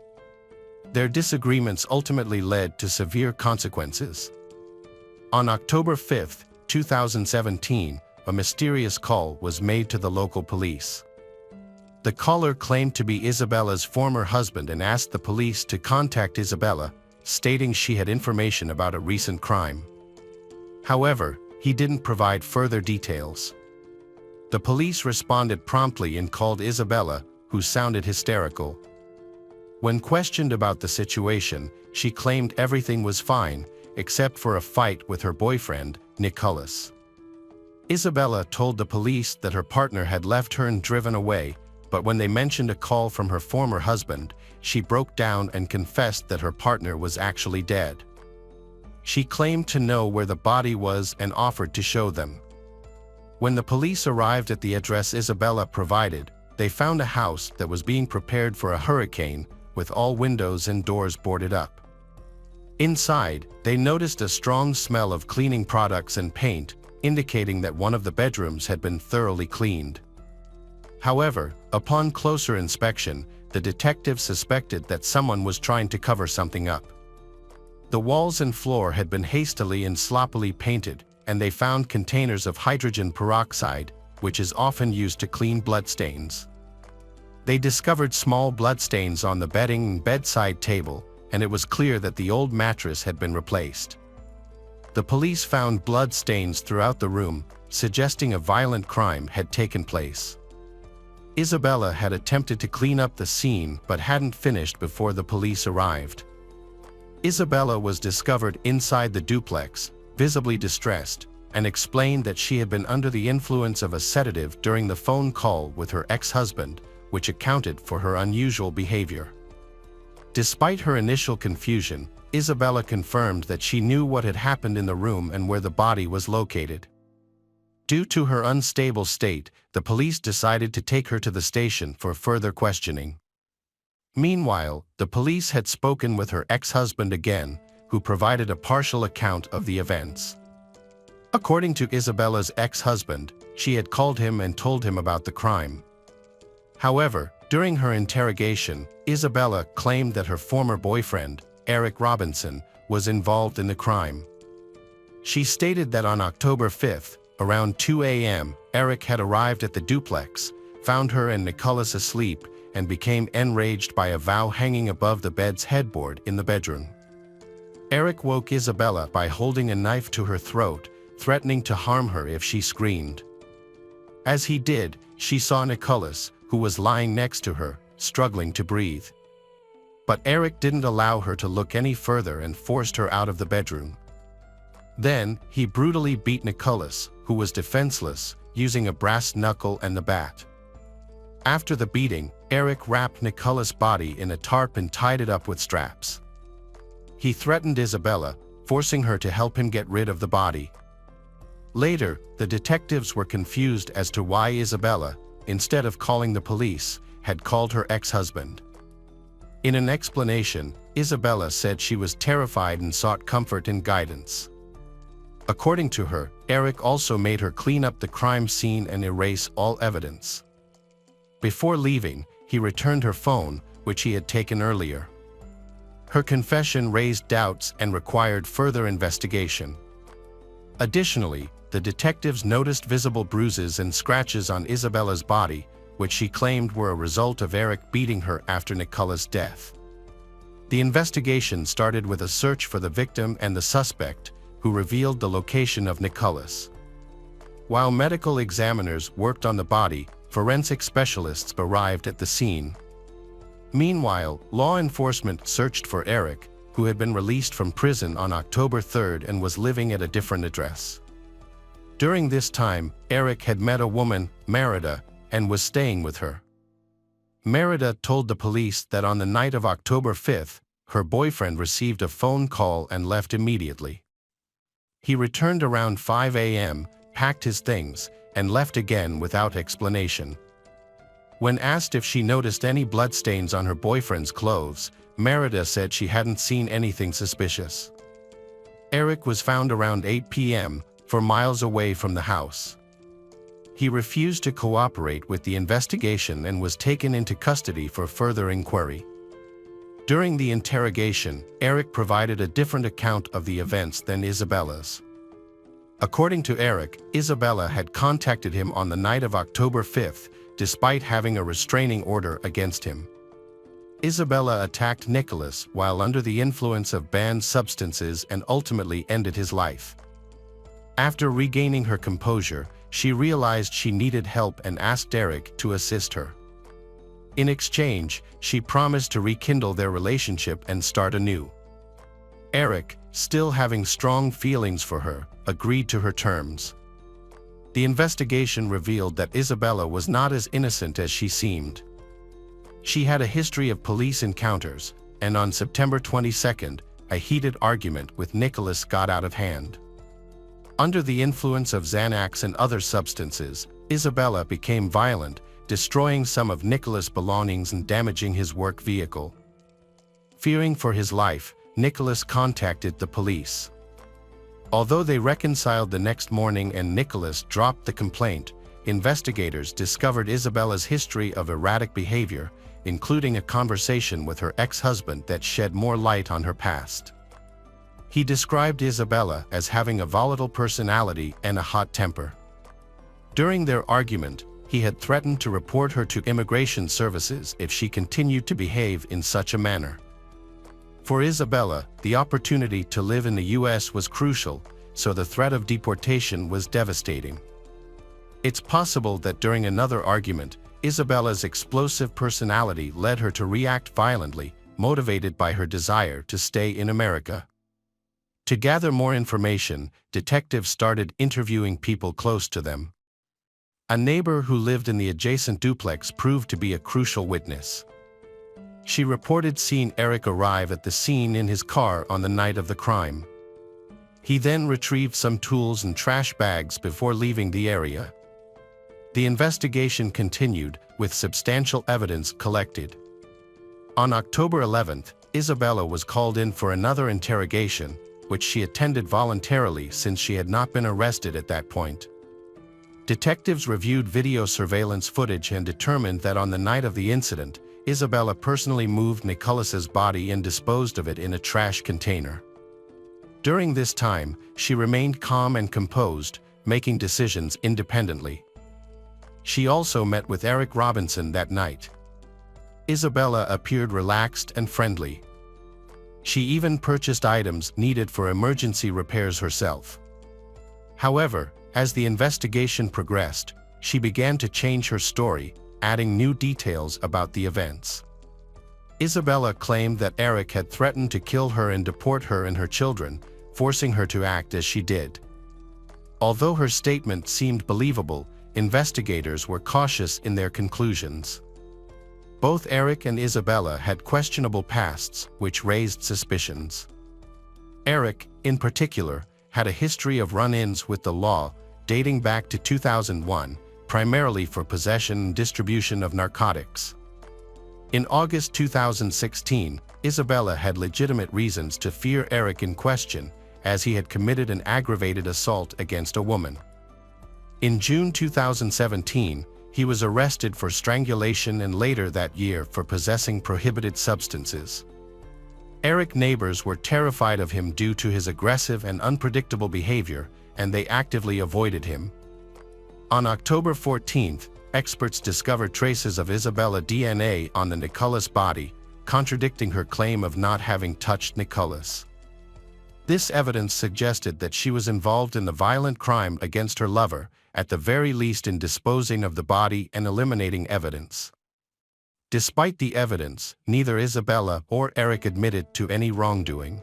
Speaker 1: Their disagreements ultimately led to severe consequences. On October 5, 2017, a mysterious call was made to the local police. The caller claimed to be Isabella's former husband and asked the police to contact Isabella, stating she had information about a recent crime. However, he didn't provide further details. The police responded promptly and called Isabella, who sounded hysterical. When questioned about the situation, she claimed everything was fine, except for a fight with her boyfriend, Nicholas. Isabella told the police that her partner had left her and driven away, but when they mentioned a call from her former husband, she broke down and confessed that her partner was actually dead. She claimed to know where the body was and offered to show them. When the police arrived at the address Isabella provided, they found a house that was being prepared for a hurricane, with all windows and doors boarded up. Inside, they noticed a strong smell of cleaning products and paint, indicating that one of the bedrooms had been thoroughly cleaned. However, upon closer inspection, the detective suspected that someone was trying to cover something up. The walls and floor had been hastily and sloppily painted, and they found containers of hydrogen peroxide, which is often used to clean bloodstains. They discovered small bloodstains on the bedding and bedside table, and it was clear that the old mattress had been replaced. the police found blood stains throughout the room, suggesting a violent crime had taken place. Isabella had attempted to clean up the scene but hadn't finished before the police arrived. Isabella was discovered inside the duplex, visibly distressed, and explained that she had been under the influence of a sedative during the phone call with her ex-husband, which accounted for her unusual behavior. Despite her initial confusion, Isabella confirmed that she knew what had happened in the room and where the body was located. Due to her unstable state, the police decided to take her to the station for further questioning. Meanwhile, the police had spoken with her ex-husband again, who provided a partial account of the events. According to Isabella's ex-husband, she had called him and told him about the crime. However, during her interrogation, Isabella claimed that her former boyfriend, Eric Robinson, was involved in the crime. She stated that on October 5th, around 2 a.m., Eric had arrived at the duplex, found her and Nicholas asleep, and became enraged by a vow hanging above the bed's headboard in the bedroom. Eric woke Isabella by holding a knife to her throat, threatening to harm her if she screamed. As he did, she saw Nicholas, who was lying next to her, struggling to breathe. But Eric didn't allow her to look any further and forced her out of the bedroom. Then, he brutally beat Nicholas, who was defenseless, using a brass knuckle and the bat. After the beating, Eric wrapped Nicholas' body in a tarp and tied it up with straps. He threatened Isabella, forcing her to help him get rid of the body. Later, the detectives were confused as to why Isabella, instead of calling the police, had called her ex-husband. In an explanation, Isabella said she was terrified and sought comfort and guidance. According to her, Eric also made her clean up the crime scene and erase all evidence. Before leaving, he returned her phone, which he had taken earlier. Her confession raised doubts and required further investigation. Additionally, the detectives noticed visible bruises and scratches on Isabella's body, which she claimed were a result of Eric beating her after Nicholas' death. The investigation started with a search for the victim and the suspect, who revealed the location of Nicholas. While medical examiners worked on the body, forensic specialists arrived at the scene. Meanwhile, law enforcement searched for Eric, who had been released from prison on October 3rd and was living at a different address. During this time, Eric had met a woman, Merida, and was staying with her. Merida told the police that on the night of October 5th, her boyfriend received a phone call and left immediately. He returned around 5 a.m., packed his things, and left again without explanation. When asked if she noticed any bloodstains on her boyfriend's clothes, Merida said she hadn't seen anything suspicious. Eric was found around 8 p.m., 4 miles away from the house. He refused to cooperate with the investigation and was taken into custody for further inquiry. During the interrogation, Eric provided a different account of the events than Isabella's. According to Eric, Isabella had contacted him on the night of October 5th, despite having a restraining order against him. Isabella attacked Nicholas while under the influence of banned substances and ultimately ended his life. After regaining her composure, she realized she needed help and asked Eric to assist her. In exchange, she promised to rekindle their relationship and start anew. Eric, still having strong feelings for her, agreed to her terms. The investigation revealed that Isabella was not as innocent as she seemed. She had a history of police encounters, and on September 22nd, a heated argument with Nicholas got out of hand. Under the influence of Xanax and other substances, Isabella became violent, destroying some of Nicholas' belongings and damaging his work vehicle. Fearing for his life, Nicholas contacted the police. Although they reconciled the next morning and Nicholas dropped the complaint, investigators discovered Isabella's history of erratic behavior, including a conversation with her ex-husband that shed more light on her past. He described Isabella as having a volatile personality and a hot temper. During their argument, he had threatened to report her to immigration services if she continued to behave in such a manner. For Isabella, the opportunity to live in the U.S. was crucial, so the threat of deportation was devastating. It's possible that during another argument, Isabella's explosive personality led her to react violently, motivated by her desire to stay in America. To gather more information, detectives started interviewing people close to them. A neighbor who lived in the adjacent duplex proved to be a crucial witness. She reported seeing Eric arrive at the scene in his car on the night of the crime. He then retrieved some tools and trash bags before leaving the area. The investigation continued, with substantial evidence collected. On October 11th, Isabella was called in for another interrogation, which she attended voluntarily since she had not been arrested at that point. Detectives reviewed video surveillance footage and determined that on the night of the incident, Isabella personally moved Nicholas's body and disposed of it in a trash container. During this time, she remained calm and composed, making decisions independently. She also met with Eric Robinson that night. Isabella appeared relaxed and friendly. She even purchased items needed for emergency repairs herself. However, as the investigation progressed, she began to change her story, adding new details about the events. Isabella claimed that Eric had threatened to kill her and deport her and her children, forcing her to act as she did. Although her statement seemed believable, investigators were cautious in their conclusions. Both Eric and Isabella had questionable pasts, which raised suspicions. Eric, in particular, had a history of run-ins with the law, dating back to 2001, primarily for possession and distribution of narcotics. In August 2016, Isabella had legitimate reasons to fear Eric in question, as he had committed an aggravated assault against a woman. In June 2017, he was arrested for strangulation and later that year for possessing prohibited substances. Eric's neighbors were terrified of him due to his aggressive and unpredictable behavior, and they actively avoided him. On October 14th, experts discovered traces of Isabella's DNA on the Nicholas body, contradicting her claim of not having touched Nicholas. This evidence suggested that she was involved in the violent crime against her lover, at the very least in disposing of the body and eliminating evidence. Despite the evidence, neither Isabella or Eric admitted to any wrongdoing.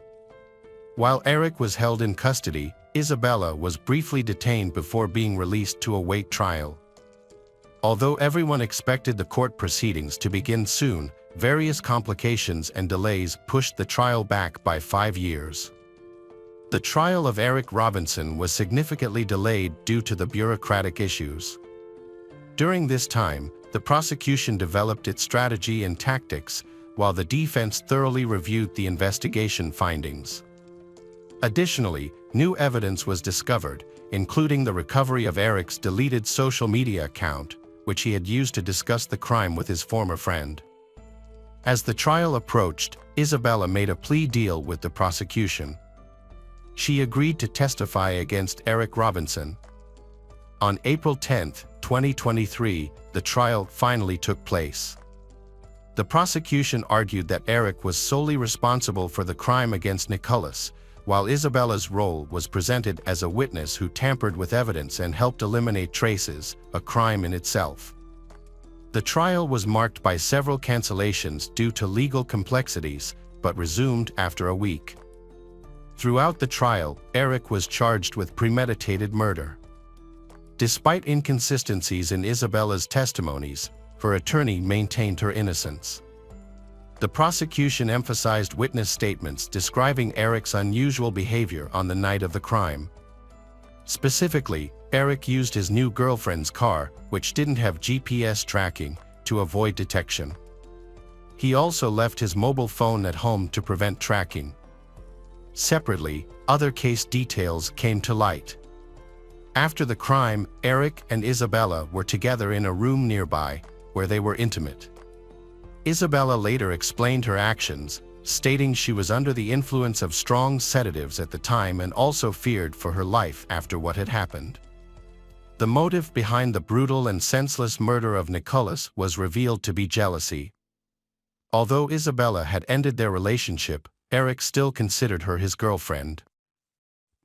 Speaker 1: While Eric was held in custody, Isabella was briefly detained before being released to await trial. Although everyone expected the court proceedings to begin soon, various complications and delays pushed the trial back by 5 years. The trial of Eric Robinson was significantly delayed due to the bureaucratic issues. During this time, the prosecution developed its strategy and tactics, while the defense thoroughly reviewed the investigation findings. Additionally, new evidence was discovered, including the recovery of Eric's deleted social media account, which he had used to discuss the crime with his former friend. As the trial approached, Isabella made a plea deal with the prosecution. She agreed to testify against Eric Robinson. On April 10, 2023, the trial finally took place. The prosecution argued that Eric was solely responsible for the crime against Nicholas, while Isabella's role was presented as a witness who tampered with evidence and helped eliminate traces, a crime in itself. The trial was marked by several cancellations due to legal complexities, but resumed after a week. Throughout the trial, Eric was charged with premeditated murder. Despite inconsistencies in Isabella's testimonies, her attorney maintained her innocence. The prosecution emphasized witness statements describing Eric's unusual behavior on the night of the crime. Specifically, Eric used his new girlfriend's car, which didn't have GPS tracking, to avoid detection. He also left his mobile phone at home to prevent tracking. Separately, other case details came to light. After the crime, Eric and Isabella were together in a room nearby, where they were intimate. Isabella later explained her actions, stating she was under the influence of strong sedatives at the time and also feared for her life after what had happened. The motive behind the brutal and senseless murder of Nicholas was revealed to be jealousy. Although Isabella had ended their relationship, Eric still considered her his girlfriend.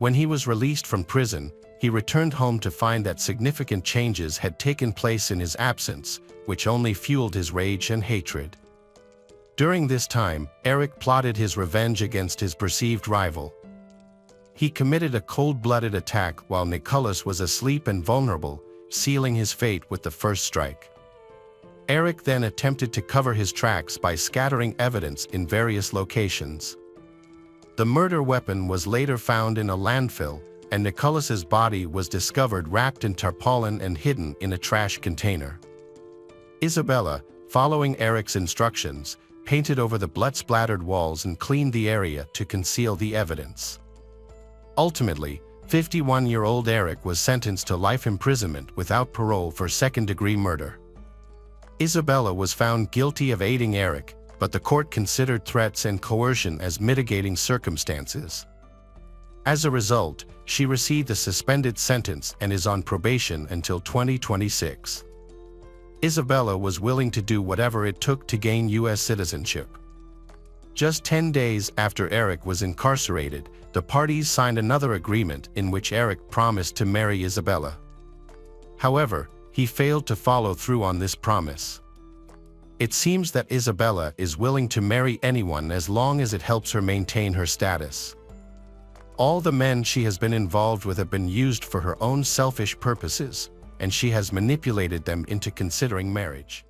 Speaker 1: When he was released from prison, he returned home to find that significant changes had taken place in his absence, which only fueled his rage and hatred. During this time, Eric plotted his revenge against his perceived rival. He committed a cold-blooded attack while Nicholas was asleep and vulnerable, sealing his fate with the first strike. Eric then attempted to cover his tracks by scattering evidence in various locations. The murder weapon was later found in a landfill, and Nicholas's body was discovered wrapped in tarpaulin and hidden in a trash container. Isabella, following Eric's instructions, painted over the blood-splattered walls and cleaned the area to conceal the evidence. Ultimately, 51-year-old Eric was sentenced to life imprisonment without parole for second-degree murder. Isabella was found guilty of aiding Eric, but the court considered threats and coercion as mitigating circumstances. As a result, she received a suspended sentence and is on probation until 2026. Isabella was willing to do whatever it took to gain U.S. citizenship. Just 10 days after Eric was incarcerated, the parties signed another agreement in which Eric promised to marry Isabella. However, he failed to follow through on this promise. It seems that Isabella is willing to marry anyone as long as it helps her maintain her status. All the men she has been involved with have been used for her own selfish purposes, and she has manipulated them into considering marriage.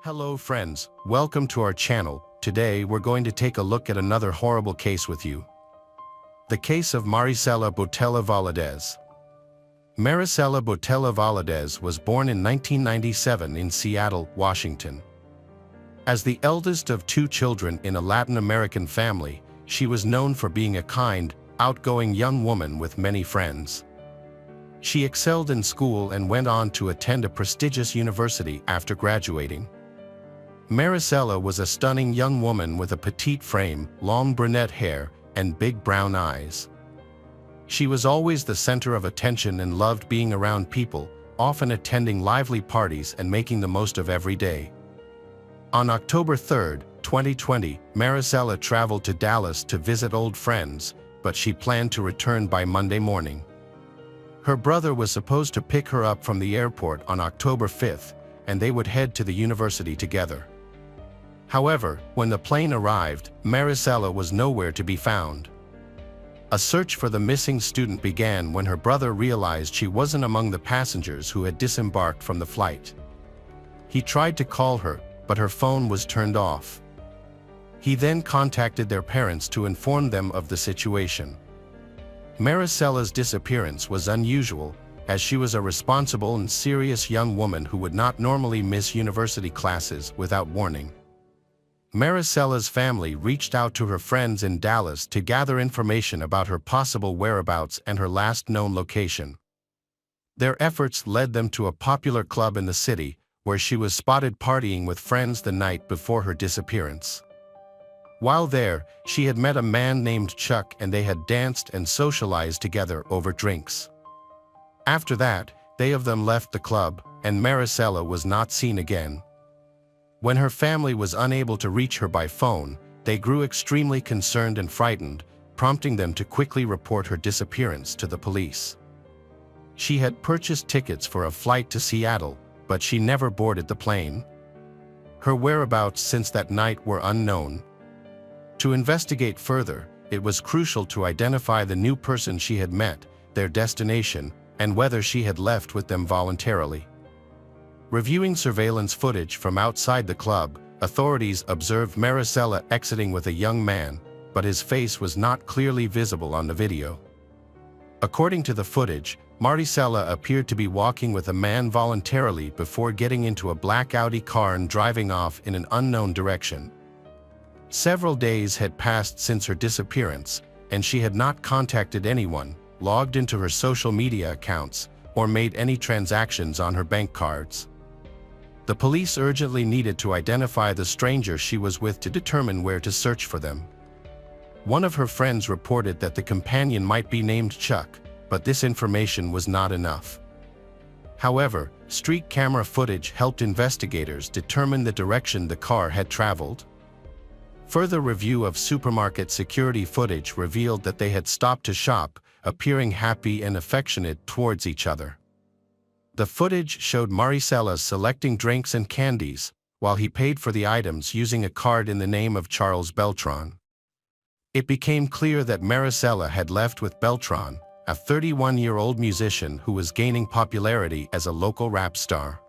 Speaker 1: Hello friends, welcome to our channel. Today we're going to take a look at another horrible case with you. The case of Marisella Valadez. Marisella Valadez was born in 1997 in Seattle, Washington. As the eldest of two children in a Latin American family, she was known for being a kind, outgoing young woman with many friends. She excelled in school and went on to attend a prestigious university after graduating. Marisella was a stunning young woman with a petite frame, long brunette hair, and big brown eyes. She was always the center of attention and loved being around people, often attending lively parties and making the most of every day. On October 3, 2020, Marisella traveled to Dallas to visit old friends, but she planned to return by Monday morning. Her brother was supposed to pick her up from the airport on October 5th, and they would head to the university together. However, when the plane arrived, Marisella was nowhere to be found. A search for the missing student began when her brother realized she wasn't among the passengers who had disembarked from the flight. He tried to call her, but her phone was turned off. He then contacted their parents to inform them of the situation. Marisella's disappearance was unusual, as she was a responsible and serious young woman who would not normally miss university classes without warning. Marisella's family reached out to her friends in Dallas to gather information about her possible whereabouts and her last known location. Their efforts led them to a popular club in the city, where she was spotted partying with friends the night before her disappearance. While there, she had met a man named Chuck and they had danced and socialized together over drinks. After that, they of them left the club, and Marisella was not seen again. When her family was unable to reach her by phone, they grew extremely concerned and frightened, prompting them to quickly report her disappearance to the police. She had purchased tickets for a flight to Seattle, but she never boarded the plane. Her whereabouts since that night were unknown. To investigate further, it was crucial to identify the new person she had met, their destination, and whether she had left with them voluntarily. Reviewing surveillance footage from outside the club, authorities observed Marisella exiting with a young man, but his face was not clearly visible on the video. According to the footage, Marisella appeared to be walking with a man voluntarily before getting into a black Audi car and driving off in an unknown direction. Several days had passed since her disappearance, and she had not contacted anyone, logged into her social media accounts, or made any transactions on her bank cards. The police urgently needed to identify the stranger she was with to determine where to search for them. One of her friends reported that the companion might be named Chuck, but this information was not enough. However, street camera footage helped investigators determine the direction the car had traveled. Further review of supermarket security footage revealed that they had stopped to shop, appearing happy and affectionate towards each other. The footage showed Marisella selecting drinks and candies, while he paid for the items using a card in the name of Charles Beltran. It became clear that Marisella had left with Beltran, a 31-year-old musician who was gaining popularity as a local rap star.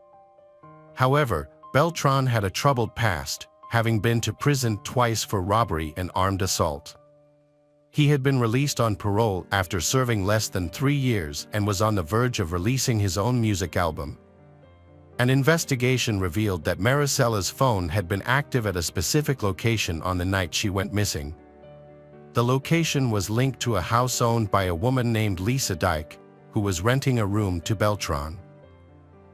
Speaker 1: However, Beltran had a troubled past, having been to prison twice for robbery and armed assault. He had been released on parole after serving less than 3 years and was on the verge of releasing his own music album. An investigation revealed that Marisella's phone had been active at a specific location on the night she went missing. The location was linked to a house owned by a woman named Lisa Dyke, who was renting a room to Beltran.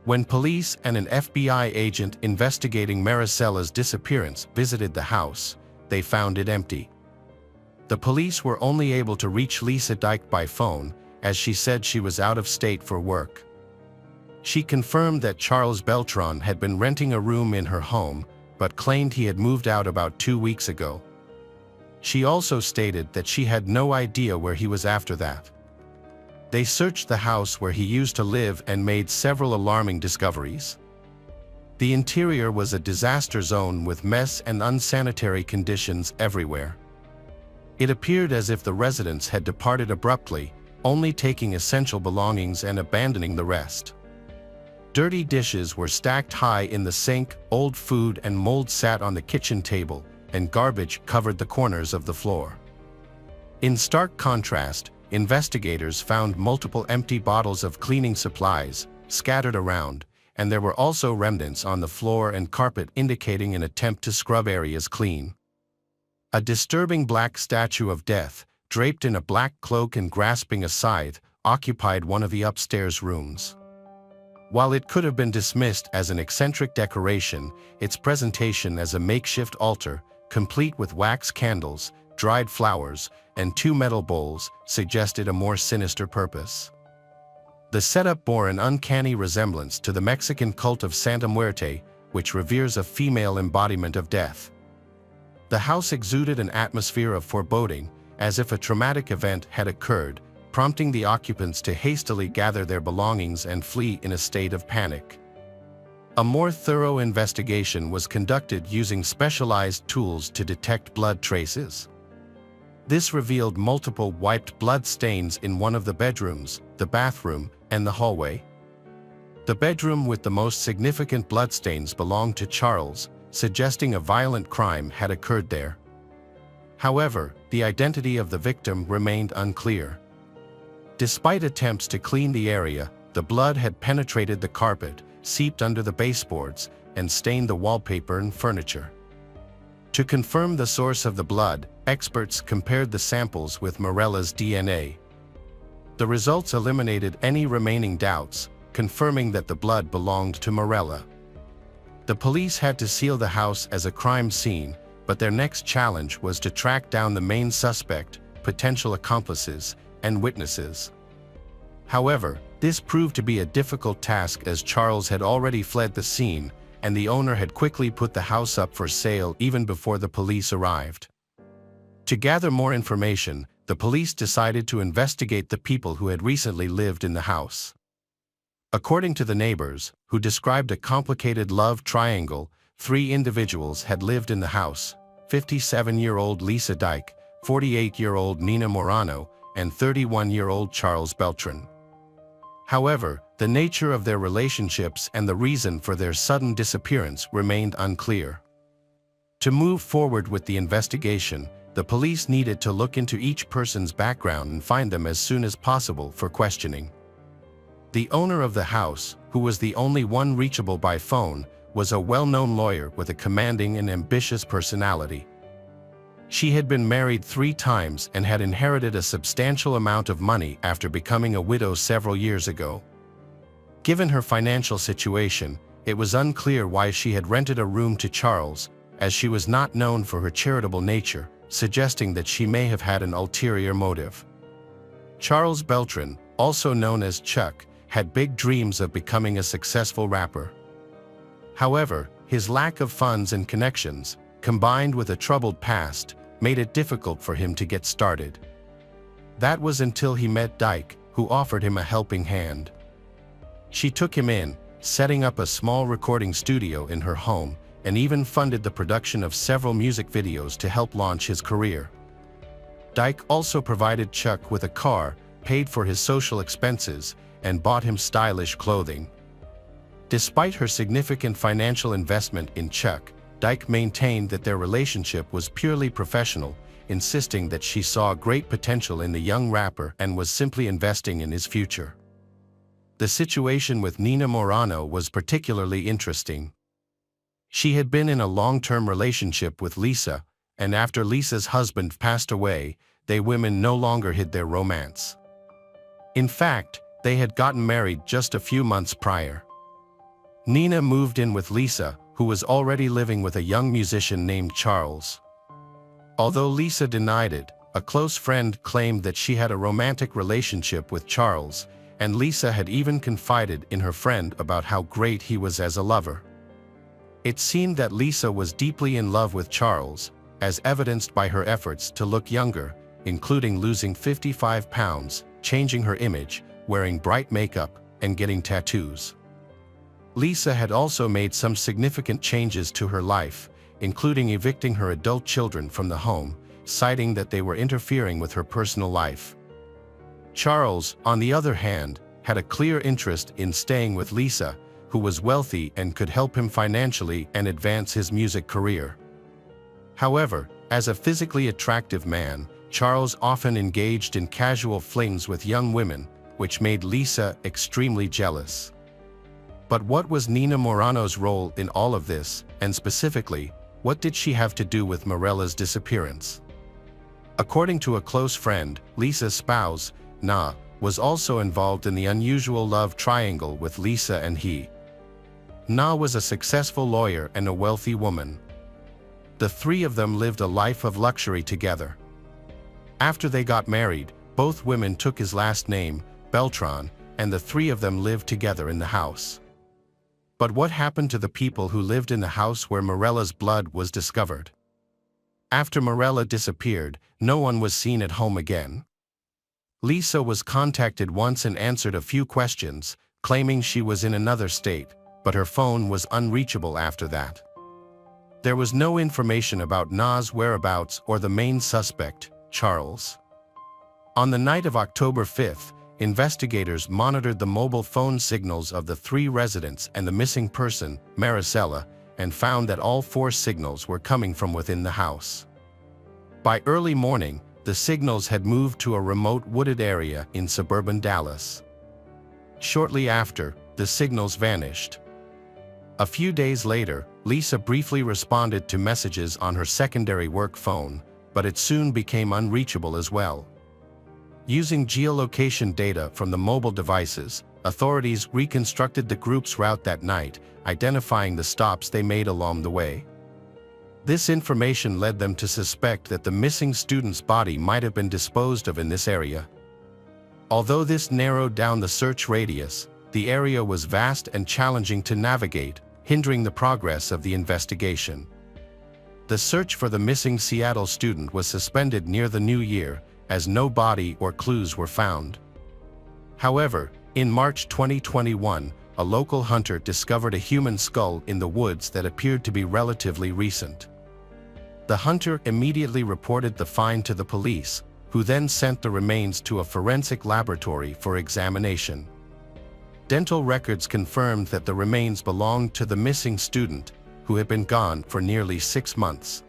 Speaker 1: When police and an FBI agent investigating Marisella's disappearance visited the house, they found it empty. The police were only able to reach Lisa Dyke by phone, as she said she was out of state for work. She confirmed that Charles Beltran had been renting a room in her home, but claimed he had moved out about 2 weeks ago. She also stated that she had no idea where he was after that. They searched the house where he used to live and made several alarming discoveries. The interior was a disaster zone with mess and unsanitary conditions everywhere. It appeared as if the residents had departed abruptly, only taking essential belongings and abandoning the rest. Dirty dishes were stacked high in the sink, old food and mold sat on the kitchen table, and garbage covered the corners of the floor. In stark contrast, investigators found multiple empty bottles of cleaning supplies scattered around, and there were also remnants on the floor and carpet indicating an attempt to scrub areas clean. A disturbing black statue of death, draped in a black cloak and grasping a scythe, occupied one of the upstairs rooms. While it could have been dismissed as an eccentric decoration, its presentation as a makeshift altar, complete with wax candles, dried flowers, and 2 metal bowls, suggested a more sinister purpose. The setup bore an uncanny resemblance to the Mexican cult of Santa Muerte, which reveres a female embodiment of death. The house exuded an atmosphere of foreboding, as if a traumatic event had occurred, prompting the occupants to hastily gather their belongings and flee in a state of panic. A more thorough investigation was conducted using specialized tools to detect blood traces. This revealed multiple wiped blood stains in one of the bedrooms, the bathroom, and the hallway. The bedroom with the most significant bloodstains belonged to Charles, suggesting a violent crime had occurred there. However, the identity of the victim remained unclear. Despite attempts to clean the area, the blood had penetrated the carpet, seeped under the baseboards, and stained the wallpaper and furniture. To confirm the source of the blood, experts compared the samples with Marisella's DNA. The results eliminated any remaining doubts, confirming that the blood belonged to Marisella. The police had to seal the house as a crime scene, but their next challenge was to track down the main suspect, potential accomplices, and witnesses. However, this proved to be a difficult task as Charles had already fled the scene, and the owner had quickly put the house up for sale even before the police arrived. To gather more information, the police decided to investigate the people who had recently lived in the house. According to the neighbors, who described a complicated love triangle, 3 individuals had lived in the house: 57-year-old Lisa Dyke, 48-year-old Nina Morano, and 31-year-old Charles Beltran. However, the nature of their relationships and the reason for their sudden disappearance remained unclear. To move forward with the investigation, the police needed to look into each person's background and find them as soon as possible for questioning. The owner of the house, who was the only one reachable by phone, was a well-known lawyer with a commanding and ambitious personality. She had been married 3 times and had inherited a substantial amount of money after becoming a widow several years ago. Given her financial situation, it was unclear why she had rented a room to Charles, as she was not known for her charitable nature, suggesting that she may have had an ulterior motive. Charles Beltran, also known as Chuck, had big dreams of becoming a successful rapper. However, his lack of funds and connections, combined with a troubled past, made it difficult for him to get started. That was until he met Dyke, who offered him a helping hand. She took him in, setting up a small recording studio in her home, and even funded the production of several music videos to help launch his career. Dyke also provided Chuck with a car, paid for his social expenses, and bought him stylish clothing. Despite her significant financial investment in Chuck, Dyke maintained that their relationship was purely professional, insisting that she saw great potential in the young rapper and was simply investing in his future. The situation with Nina Morano was particularly interesting. She had been in a long-term relationship with Lisa, and after Lisa's husband passed away, they women no longer hid their romance. In fact, they had gotten married just a few months prior. Nina moved in with Lisa, who was already living with a young musician named Charles. Although Lisa denied it, a close friend claimed that she had a romantic relationship with Charles, and Lisa had even confided in her friend about how great he was as a lover. It seemed that Lisa was deeply in love with Charles, as evidenced by her efforts to look younger, including losing 55 pounds, changing her image, wearing bright makeup, and getting tattoos. Lisa had also made some significant changes to her life, including evicting her adult children from the home, citing that they were interfering with her personal life. Charles, on the other hand, had a clear interest in staying with Lisa, who was wealthy and could help him financially and advance his music career. However, as a physically attractive man, Charles often engaged in casual flings with young women, which made Lisa extremely jealous. But what was Nina Morano's role in all of this, and specifically, what did she have to do with Marisella's disappearance? According to a close friend, Lisa's spouse, Na, was also involved in the unusual love triangle with Lisa and he. Na was a successful lawyer and a wealthy woman. The three of them lived a life of luxury together. After they got married, both women took his last name, Beltran, and the three of them lived together in the house. But what happened to the people who lived in the house where Marisella's blood was discovered? After Marisella disappeared, no one was seen at home again. Lisa was contacted once and answered a few questions, claiming she was in another state, but her phone was unreachable after that. There was no information about Na's whereabouts or the main suspect, Charles. On the night of October 5th, investigators monitored the mobile phone signals of the three residents and the missing person, Marisella, and found that all four signals were coming from within the house. By early morning, the signals had moved to a remote wooded area in suburban Dallas. Shortly after, the signals vanished. A few days later, Lisa briefly responded to messages on her secondary work phone, but it soon became unreachable as well. Using geolocation data from the mobile devices, authorities reconstructed the group's route that night, identifying the stops they made along the way. This information led them to suspect that the missing student's body might have been disposed of in this area. Although this narrowed down the search radius, the area was vast and challenging to navigate, hindering the progress of the investigation. The search for the missing Seattle student was suspended near the new year, as no body or clues were found. However, in March 2021, a local hunter discovered a human skull in the woods that appeared to be relatively recent. The hunter immediately reported the find to the police, who then sent the remains to a forensic laboratory for examination. Dental records confirmed that the remains belonged to the missing student, who had been gone for nearly 6 months.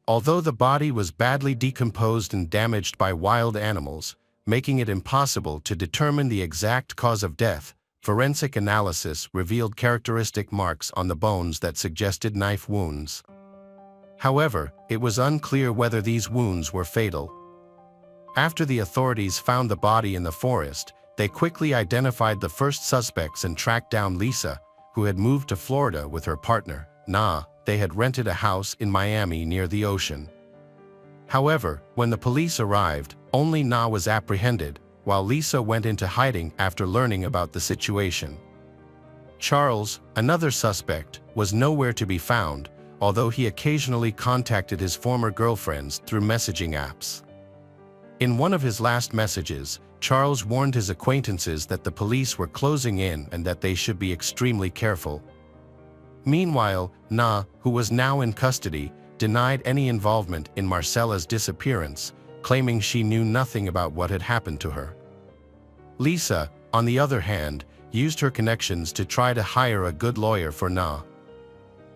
Speaker 1: Although the body was badly decomposed and damaged by wild animals, making it impossible to determine the exact cause of death, forensic analysis revealed characteristic marks on the bones that suggested knife wounds. However, it was unclear whether these wounds were fatal. After the authorities found the body in the forest, they quickly identified the first suspects and tracked down Lisa, who had moved to Florida with her partner, Na. They had rented a house in Miami near the ocean. However, when the police arrived, only Na was apprehended, while Lisa went into hiding after learning about the situation. Charles, another suspect, was nowhere to be found, although he occasionally contacted his former girlfriends through messaging apps. In one of his last messages, Charles warned his acquaintances that the police were closing in and that they should be extremely careful. Meanwhile, Na, who was now in custody, denied any involvement in Marisella's disappearance, claiming she knew nothing about what had happened to her. Lisa, on the other hand, used her connections to try to hire a good lawyer for Na.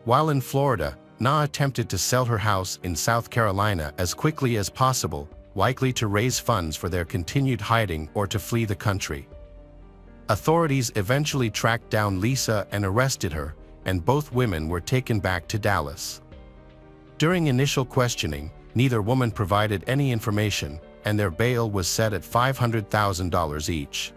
Speaker 1: While in Florida, Na attempted to sell her house in South Carolina as quickly as possible, likely to raise funds for their continued hiding or to flee the country. Authorities eventually tracked down Lisa and arrested her, and both women were taken back to Dallas. During initial questioning, neither woman provided any information, and their bail was set at $500,000 each.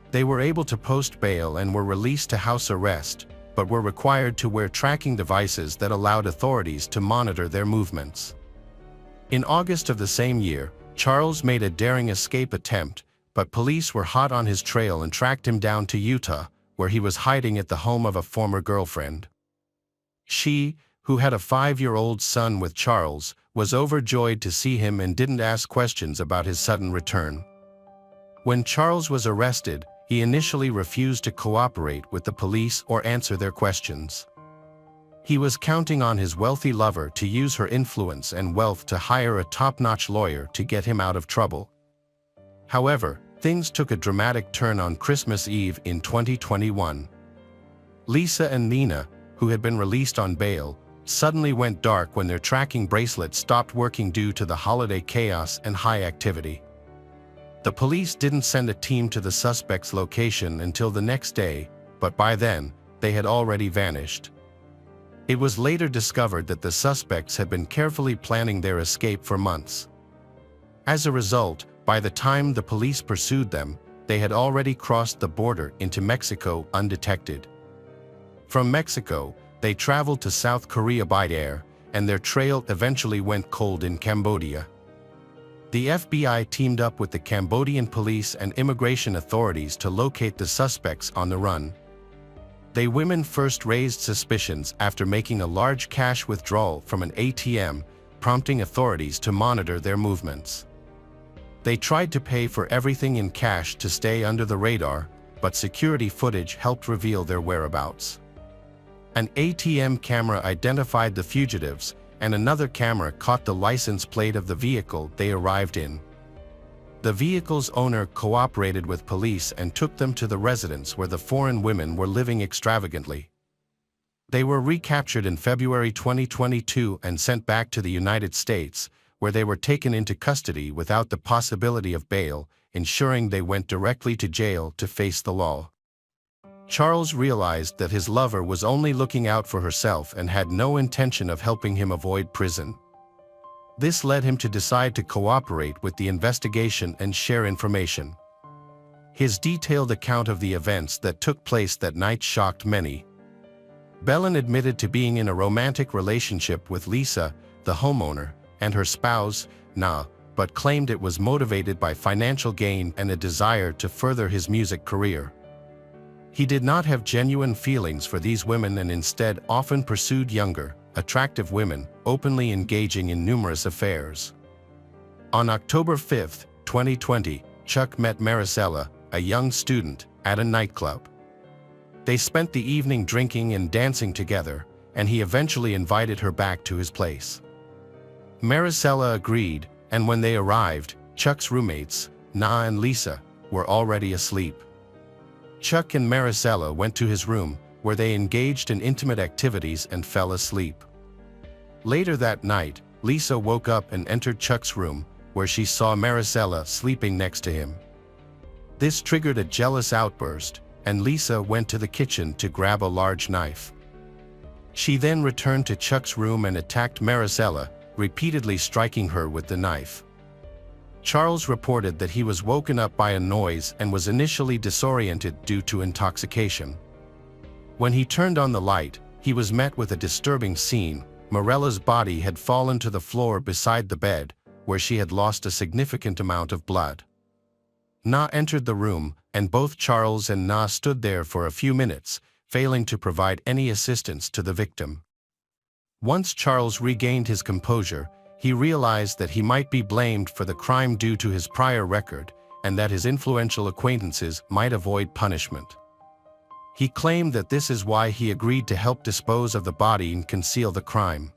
Speaker 1: They were able to post bail and were released to house arrest, but were required to wear tracking devices that allowed authorities to monitor their movements. In August of the same year, Charles made a daring escape attempt, but police were hot on his trail and tracked him down to Utah, where he was hiding at the home of a former girlfriend. She, who had a 5-year-old son with Charles, was overjoyed to see him and didn't ask questions about his sudden return. When Charles was arrested, he initially refused to cooperate with the police or answer their questions. He was counting on his wealthy lover to use her influence and wealth to hire a top-notch lawyer to get him out of trouble. However, things took a dramatic turn on Christmas Eve in 2021. Lisa and Nina, who had been released on bail, suddenly went dark when their tracking bracelet stopped working due to the holiday chaos and high activity. The police didn't send a team to the suspect's location until the next day, but by then, they had already vanished. It was later discovered that the suspects had been carefully planning their escape for months. As a result, by the time the police pursued them, they had already crossed the border into Mexico undetected. From Mexico, they traveled to South Korea by air, and their trail eventually went cold in Cambodia. The FBI teamed up with the Cambodian police and immigration authorities to locate the suspects on the run. They women first raised suspicions after making a large cash withdrawal from an ATM, prompting authorities to monitor their movements. They tried to pay for everything in cash to stay under the radar, but security footage helped reveal their whereabouts. An ATM camera identified the fugitives, and another camera caught the license plate of the vehicle they arrived in. The vehicle's owner cooperated with police and took them to the residence where the foreign women were living extravagantly. They were recaptured in February 2022 and sent back to the United States, where they were taken into custody without the possibility of bail, ensuring they went directly to jail to face the law. Charles realized that his lover was only looking out for herself and had no intention of helping him avoid prison. This led him to decide to cooperate with the investigation and share information. His detailed account of the events that took place that night shocked many. Bellin admitted to being in a romantic relationship with Lisa, the homeowner, and her spouse, Na, but claimed it was motivated by financial gain and a desire to further his music career. He did not have genuine feelings for these women and instead often pursued younger, attractive women, openly engaging in numerous affairs. On October 5, 2020, Chuck met Marisella, a young student, at a nightclub. They spent the evening drinking and dancing together, and he eventually invited her back to his place. Marisella agreed, and when they arrived, Chuck's roommates, Na and Lisa, were already asleep. Chuck and Marisella went to his room, where they engaged in intimate activities and fell asleep. Later that night, Lisa woke up and entered Chuck's room, where she saw Marisella sleeping next to him. This triggered a jealous outburst, and Lisa went to the kitchen to grab a large knife. She then returned to Chuck's room and attacked Marisella, repeatedly striking her with the knife. Charles reported that he was woken up by a noise and was initially disoriented due to intoxication. When he turned on the light, he was met with a disturbing scene. Marisella's body had fallen to the floor beside the bed, where she had lost a significant amount of blood. Na entered the room, and both Charles and Na stood there for a few minutes, failing to provide any assistance to the victim. Once Charles regained his composure, he realized that he might be blamed for the crime due to his prior record and that his influential acquaintances might avoid punishment. He claimed that this is why he agreed to help dispose of the body and conceal the crime.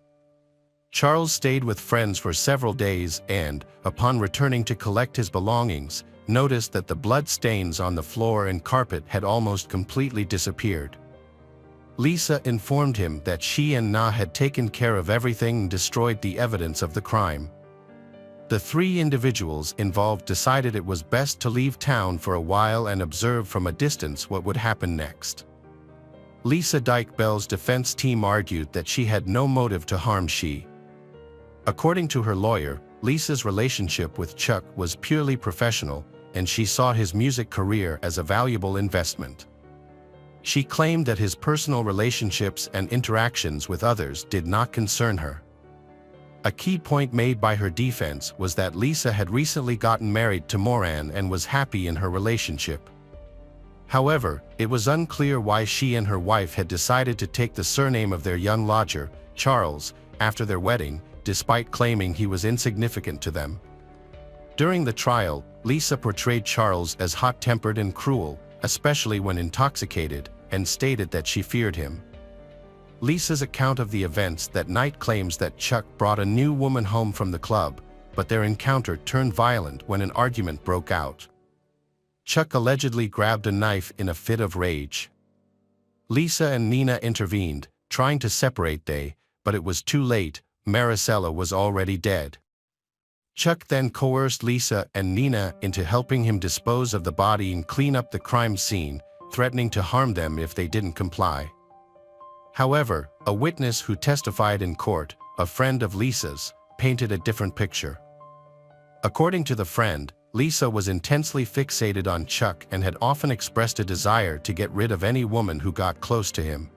Speaker 1: Charles stayed with friends for several days and, upon returning to collect his belongings, noticed that the blood stains on the floor and carpet had almost completely disappeared. Lisa informed him that she and Na had taken care of everything and destroyed the evidence of the crime. The three individuals involved decided it was best to leave town for a while and observe from a distance what would happen next. Lisa Dyke-Bell's defense team argued that she had no motive to harm she. According to her lawyer, Lisa's relationship with Chuck was purely professional, and she saw his music career as a valuable investment. She claimed that his personal relationships and interactions with others did not concern her. A key point made by her defense was that Lisa had recently gotten married to Moran and was happy in her relationship. However, it was unclear why she and her wife had decided to take the surname of their young lodger, Charles, after their wedding, despite claiming he was insignificant to them. During the trial, Lisa portrayed Charles as hot-tempered and cruel, especially when intoxicated, and stated that she feared him. Lisa's account of the events that night claims that Chuck brought a new woman home from the club, but their encounter turned violent when an argument broke out. Chuck allegedly grabbed a knife in a fit of rage. Lisa and Nina intervened, trying to separate they, but it was too late. Marisella was already dead. Chuck then coerced Lisa and Nina into helping him dispose of the body and clean up the crime scene, threatening to harm them if they didn't comply. However, a witness who testified in court, a friend of Lisa's, painted a different picture. According to the friend, Lisa was intensely fixated on Chuck and had often expressed a desire to get rid of any woman who got close to him.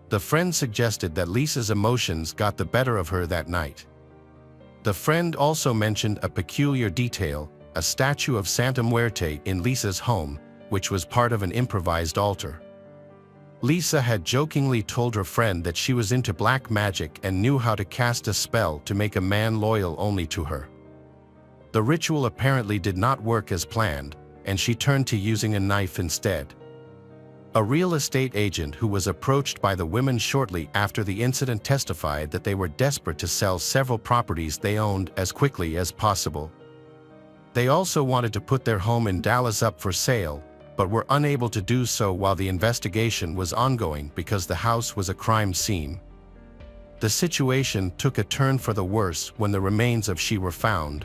Speaker 1: The friend suggested that Lisa's emotions got the better of her that night. The friend also mentioned a peculiar detail, a statue of Santa Muerte in Lisa's home, which was part of an improvised altar. Lisa had jokingly told her friend that she was into black magic and knew how to cast a spell to make a man loyal only to her. The ritual apparently did not work as planned, and she turned to using a knife instead. A real estate agent who was approached by the women shortly after the incident testified that they were desperate to sell several properties they owned as quickly as possible. They also wanted to put their home in Dallas up for sale, but were unable to do so while the investigation was ongoing because the house was a crime scene. The situation took a turn for the worse when the remains of she were found.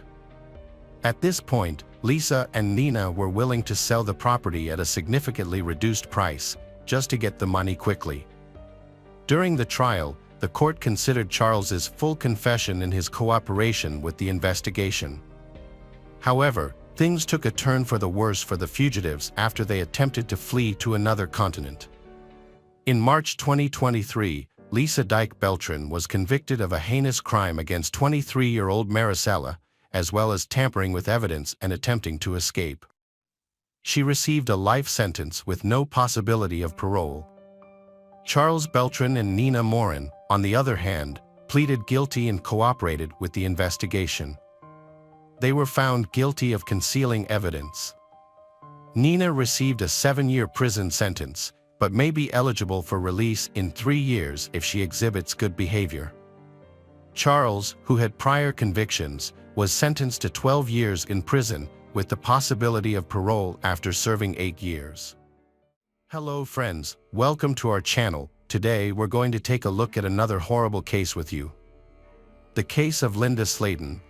Speaker 1: At this point, Lisa and Nina were willing to sell the property at a significantly reduced price, just to get the money quickly. During the trial, the court considered Charles's full confession and his cooperation with the investigation. However, things took a turn for the worse for the fugitives after they attempted to flee to another continent. In March 2023, Lisa Dyke-Beltran was convicted of a heinous crime against 23-year-old Marisella, as well as tampering with evidence and attempting to escape. She received a life sentence with no possibility of parole. Charles Beltran and Nina Moran, on the other hand, pleaded guilty and cooperated with the investigation. They were found guilty of concealing evidence. Nina received a 7-year prison sentence, but may be eligible for release in 3 years if she exhibits good behavior. Charles, who had prior convictions, was sentenced to 12 years in prison with the possibility of parole after serving 8 years. Hello friends, welcome to our channel. Today we're going to take a look at another horrible case with you. The case of Linda Slaton.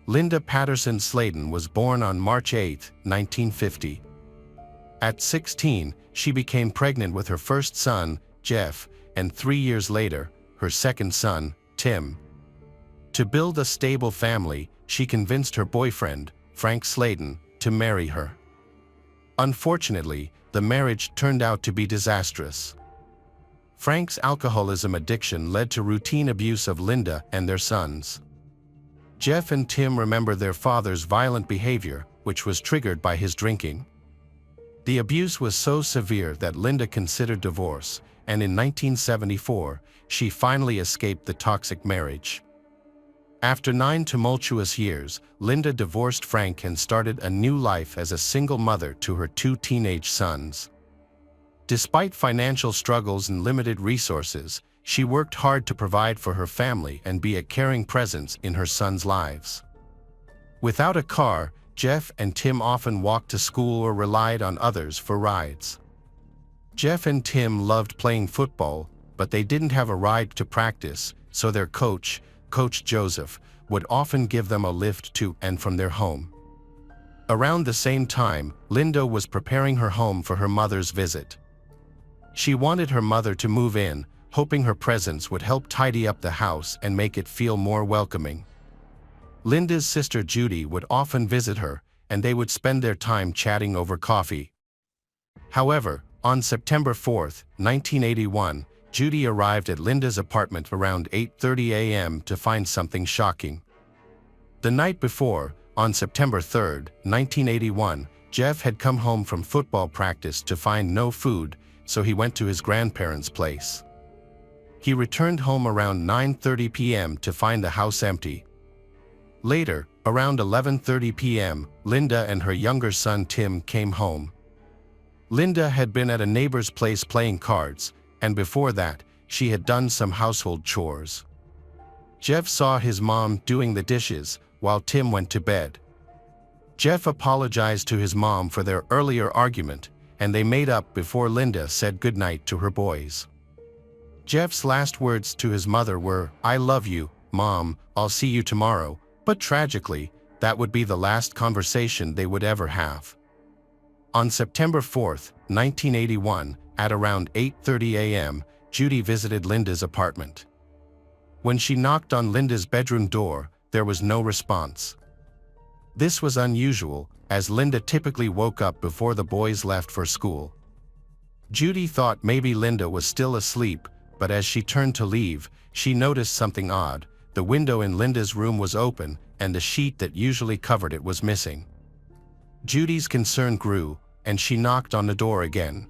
Speaker 1: Linda Patterson Slaton was born on March 8, 1950. At 16, she became pregnant with her first son, Jeff, and 3 years later, her second son, Tim. To build a stable family, she convinced her boyfriend, Frank Slaton, to marry her. Unfortunately, the marriage turned out to be disastrous. Frank's alcoholism addiction led to routine abuse of Linda and their sons. Jeff and Tim remember their father's violent behavior, which was triggered by his drinking. The abuse was so severe that Linda considered divorce, and in 1974, she finally escaped the toxic marriage. After 9 tumultuous years, Linda divorced Frank and started a new life as a single mother to her 2 teenage sons. Despite financial struggles and limited resources, she worked hard to provide for her family and be a caring presence in her sons' lives. Without a car, Jeff and Tim often walked to school or relied on others for rides. Jeff and Tim loved playing football, but they didn't have a ride to practice, so their coach, Coach Joseph, would often give them a lift to and from their home. Around the same time, Linda was preparing her home for her mother's visit. She wanted her mother to move in, hoping her presence would help tidy up the house and make it feel more welcoming. Linda's sister Judy would often visit her, and they would spend their time chatting over coffee. However, on September 4, 1981, Judy arrived at Linda's apartment around 8:30 a.m. to find something shocking. The night before, on September 3, 1981, Jeff had come home from football practice to find no food, so he went to his grandparents' place. He returned home around 9:30 p.m. to find the house empty. Later, around 11:30 p.m., Linda and her younger son Tim came home. Linda had been at a neighbor's place playing cards, and before that, she had done some household chores. Jeff saw his mom doing the dishes while Tim went to bed. Jeff apologized to his mom for their earlier argument, and they made up before Linda said goodnight to her boys. Jeff's last words to his mother were, "I love you, Mom, I'll see you tomorrow," but tragically, that would be the last conversation they would ever have. On September 4, 1981, at around 8:30 a.m., Judy visited Linda's apartment. When she knocked on Linda's bedroom door, there was no response. This was unusual, as Linda typically woke up before the boys left for school. Judy thought maybe Linda was still asleep, but as she turned to leave, she noticed something odd. The window in Linda's room was open, and the sheet that usually covered it was missing. Judy's concern grew, and she knocked on the door again.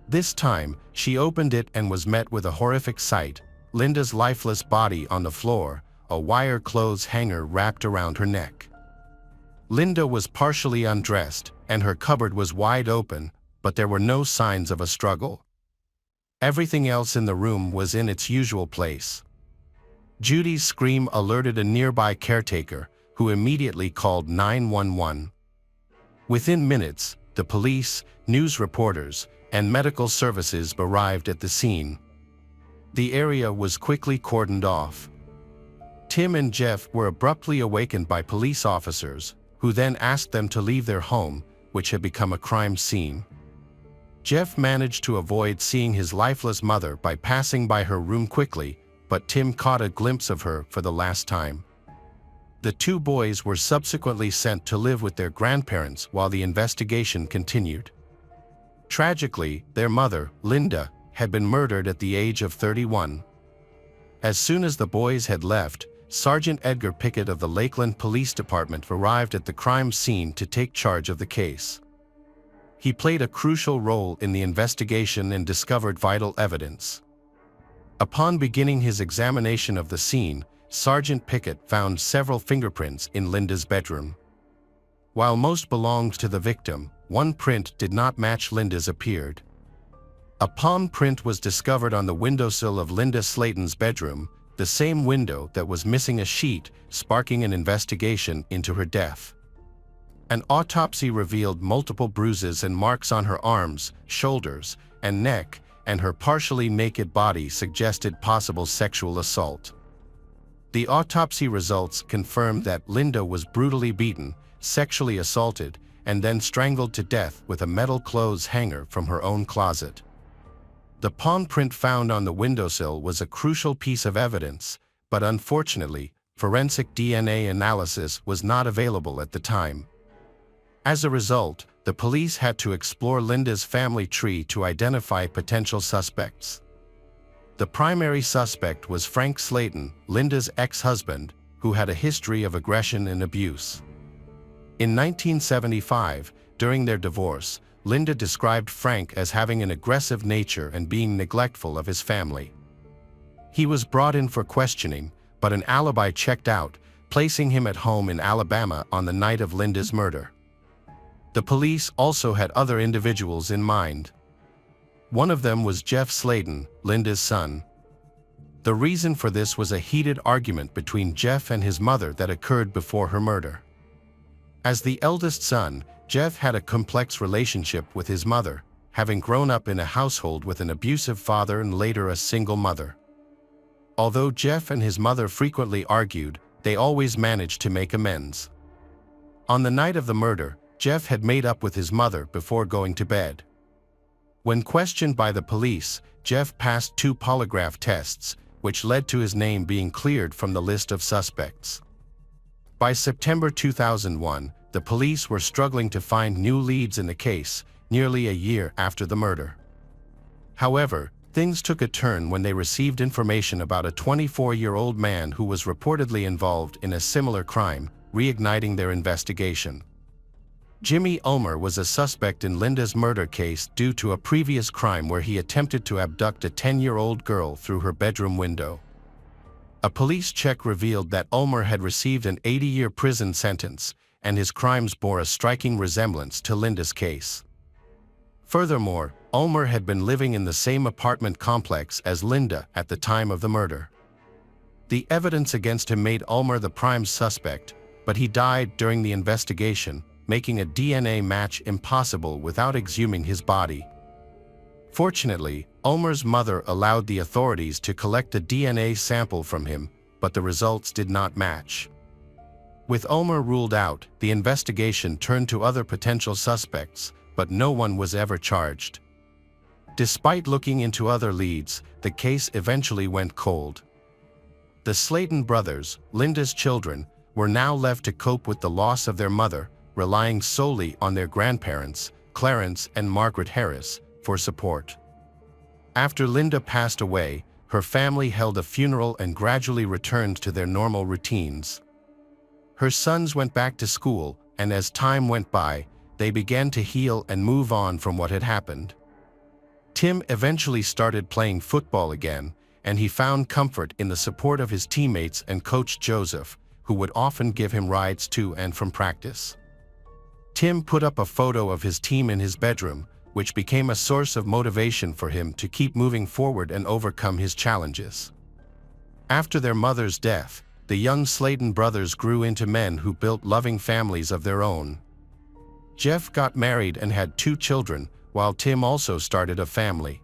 Speaker 1: This time, she opened it and was met with a horrific sight: Linda's lifeless body on the floor, a wire clothes hanger wrapped around her neck. Linda was partially undressed, and her cupboard was wide open, but there were no signs of a struggle. Everything else in the room was in its usual place. Judy's scream alerted a nearby caretaker, who immediately called 911. Within minutes, the police, news reporters, and medical services arrived at the scene. The area was quickly cordoned off. Tim and Jeff were abruptly awakened by police officers, who then asked them to leave their home, which had become a crime scene. Jeff managed to avoid seeing his lifeless mother by passing by her room quickly, but Tim caught a glimpse of her for the last time. The 2 boys were subsequently sent to live with their grandparents while the investigation continued. Tragically, their mother, Linda, had been murdered at the age of 31. As soon as the boys had left, Sergeant Edgar Pickett of the Lakeland Police Department arrived at the crime scene to take charge of the case. He played a crucial role in the investigation and discovered vital evidence. Upon beginning his examination of the scene, Sergeant Pickett found several fingerprints in Linda's bedroom. While most belonged to the victim, one print did not match Linda's appeared. A palm print was discovered on the windowsill of Linda Slaton's bedroom, the same window that was missing a sheet, sparking an investigation into her death. An autopsy revealed multiple bruises and marks on her arms, shoulders, and neck, and her partially naked body suggested possible sexual assault. The autopsy results confirmed that Linda was brutally beaten, sexually assaulted, and then strangled to death with a metal clothes hanger from her own closet. The palm print found on the windowsill was a crucial piece of evidence, but unfortunately, forensic DNA analysis was not available at the time. As a result, the police had to explore Linda's family tree to identify potential suspects. The primary suspect was Frank Slaton, Linda's ex-husband, who had a history of aggression and abuse. In 1975, during their divorce, Linda described Frank as having an aggressive nature and being neglectful of his family. He was brought in for questioning, but an alibi checked out, placing him at home in Alabama on the night of Linda's murder. The police also had other individuals in mind. One of them was Jeff Slaton, Linda's son. The reason for this was a heated argument between Jeff and his mother that occurred before her murder. As the eldest son, Jeff had a complex relationship with his mother, having grown up in a household with an abusive father and later a single mother. Although Jeff and his mother frequently argued, they always managed to make amends. On the night of the murder, Jeff had made up with his mother before going to bed. When questioned by the police, Jeff passed 2 polygraph tests, which led to his name being cleared from the list of suspects. By September 2001, the police were struggling to find new leads in the case, nearly a year after the murder. However, things took a turn when they received information about a 24-year-old man who was reportedly involved in a similar crime, reigniting their investigation. Jimmy Ulmer was a suspect in Linda's murder case due to a previous crime where he attempted to abduct a 10-year-old girl through her bedroom window. A police check revealed that Ulmer had received an 80-year prison sentence, and his crimes bore a striking resemblance to Linda's case. Furthermore, Ulmer had been living in the same apartment complex as Linda at the time of the murder. The evidence against him made Ulmer the prime suspect, but he died during the investigation, making a DNA match impossible without exhuming his body. Fortunately, Ulmer's mother allowed the authorities to collect a DNA sample from him, but the results did not match. With Ulmer ruled out, the investigation turned to other potential suspects, but no one was ever charged. Despite looking into other leads, the case eventually went cold. The Slaton brothers, Linda's children, were now left to cope with the loss of their mother, relying solely on their grandparents, Clarence and Margaret Harris, for support. After Linda passed away, her family held a funeral and gradually returned to their normal routines. Her sons went back to school, and as time went by, they began to heal and move on from what had happened. Tim eventually started playing football again, and he found comfort in the support of his teammates and coach Joseph, who would often give him rides to and from practice. Tim put up a photo of his team in his bedroom, which became a source of motivation for him to keep moving forward and overcome his challenges. After their mother's death, the young Slaton brothers grew into men who built loving families of their own. Jeff got married and had 2 children, while Tim also started a family.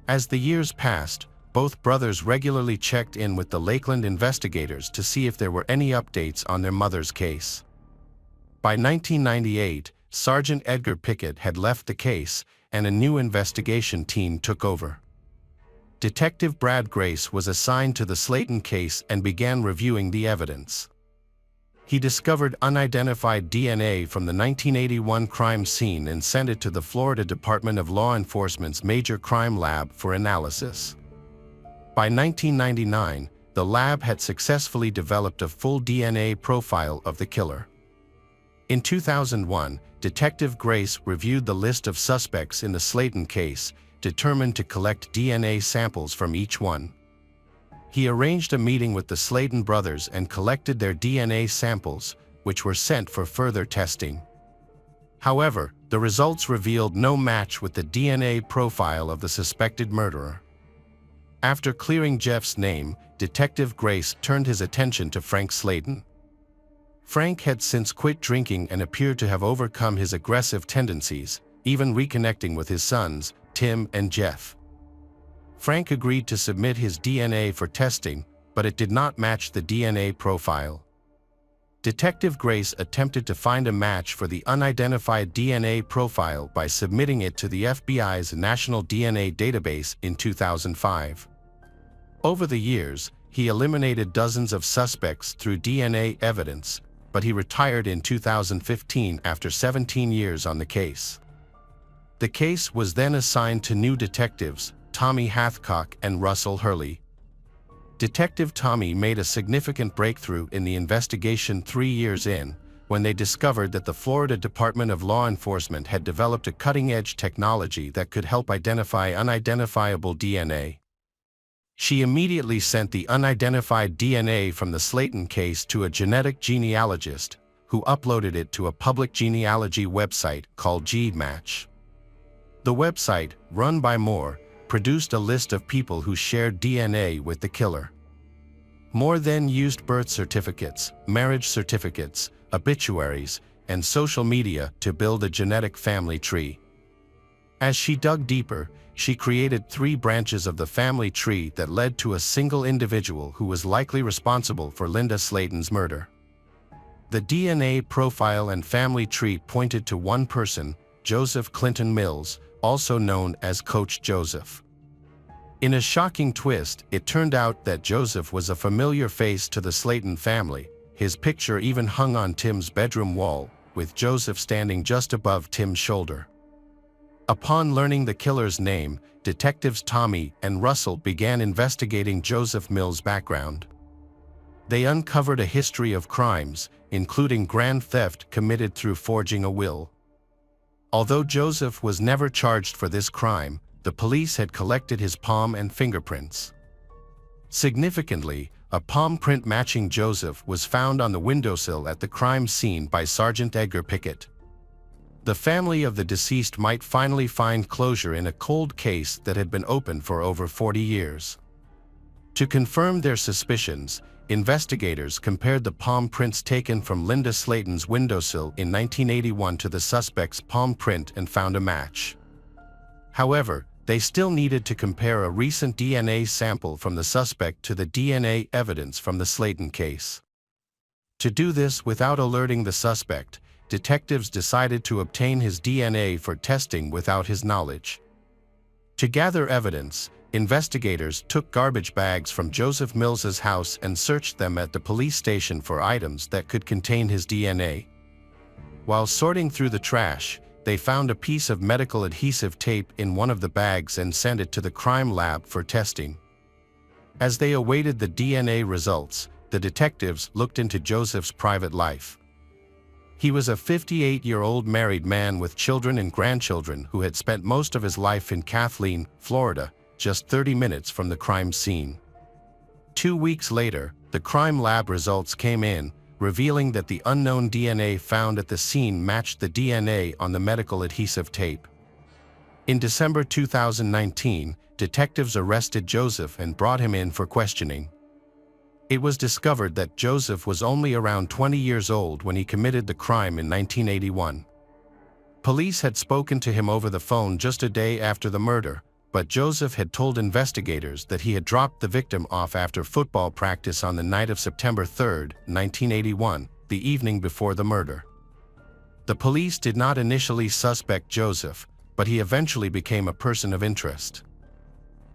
Speaker 1: As the years passed, both brothers regularly checked in with the Lakeland investigators to see if there were any updates on their mother's case. By 1998, Sergeant Edgar Pickett had left the case, and a new investigation team took over. Detective Brad Grace was assigned to the Slaton case and began reviewing the evidence. He discovered unidentified DNA from the 1981 crime scene and sent it to the Florida Department of Law Enforcement's Major Crime Lab for analysis. By 1999, the lab had successfully developed a full DNA profile of the killer. In 2001, Detective Grace reviewed the list of suspects in the Slaton case, determined to collect DNA samples from each one. He arranged a meeting with the Slaton brothers and collected their DNA samples, which were sent for further testing. However, the results revealed no match with the DNA profile of the suspected murderer. After clearing Jeff's name, Detective Grace turned his attention to Frank Slaton. Frank had since quit drinking and appeared to have overcome his aggressive tendencies, even reconnecting with his sons, Tim and Jeff. Frank agreed to submit his DNA for testing, but it did not match the DNA profile. Detective Grace attempted to find a match for the unidentified DNA profile by submitting it to the FBI's National DNA Database in 2005. Over the years, he eliminated dozens of suspects through DNA evidence, but he retired in 2015 after 17 years on the case. The case was then assigned to new detectives, Tommy Hathcock and Russell Hurley. Detective Tommy made a significant breakthrough in the investigation 3 years in, when they discovered that the Florida Department of Law Enforcement had developed a cutting-edge technology that could help identify unidentifiable DNA. She immediately sent the unidentified DNA from the Slaton case to a genetic genealogist, who uploaded it to a public genealogy website called GeneMatch. The website, run by Moore, produced a list of people who shared DNA with the killer. Moore then used birth certificates, marriage certificates, obituaries, and social media to build a genetic family tree. As she dug deeper, she created 3 branches of the family tree that led to a single individual who was likely responsible for Linda Slaton's murder. The DNA profile and family tree pointed to one person, Joseph Clinton Mills, also known as Coach Joseph. In a shocking twist, it turned out that Joseph was a familiar face to the Slaton family. His picture even hung on Tim's bedroom wall, with Joseph standing just above Tim's shoulder. Upon learning the killer's name, detectives Tommy and Russell began investigating Joseph Mills' background. They uncovered a history of crimes, including grand theft committed through forging a will. Although Joseph was never charged for this crime, the police had collected his palm and fingerprints. Significantly, a palm print matching Joseph was found on the windowsill at the crime scene by Sergeant Edgar Pickett. The family of the deceased might finally find closure in a cold case that had been open for over 40 years. To confirm their suspicions, investigators compared the palm prints taken from Linda Slaton's windowsill in 1981 to the suspect's palm print and found a match. However, they still needed to compare a recent DNA sample from the suspect to the DNA evidence from the Slaton case. To do this without alerting the suspect, detectives decided to obtain his DNA for testing without his knowledge. To gather evidence, investigators took garbage bags from Joseph Mills's house and searched them at the police station for items that could contain his DNA. While sorting through the trash, they found a piece of medical adhesive tape in one of the bags and sent it to the crime lab for testing. As they awaited the DNA results, the detectives looked into Joseph's private life. He was a 58-year-old married man with children and grandchildren who had spent most of his life in Kathleen, Florida, just 30 minutes from the crime scene. 2 weeks later, the crime lab results came in, revealing that the unknown DNA found at the scene matched the DNA on the medical adhesive tape. In December 2019, detectives arrested Joseph and brought him in for questioning. It was discovered that Joseph was only around 20 years old when he committed the crime in 1981. Police had spoken to him over the phone just a day after the murder, but Joseph had told investigators that he had dropped the victim off after football practice on the night of September 3, 1981, the evening before the murder. The police did not initially suspect Joseph, but he eventually became a person of interest.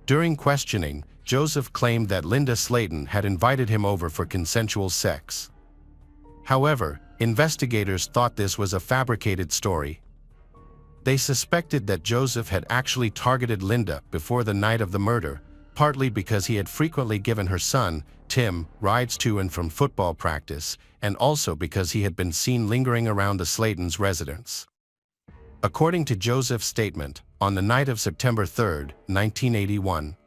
Speaker 1: During questioning, Joseph claimed that Linda Slaton had invited him over for consensual sex. However, investigators thought this was a fabricated story. They suspected that Joseph had actually targeted Linda before the night of the murder, partly because he had frequently given her son, Tim, rides to and from football practice, and also because he had been seen lingering around the Slatons' residence. According to Joseph's statement, on the night of September 3, 1981,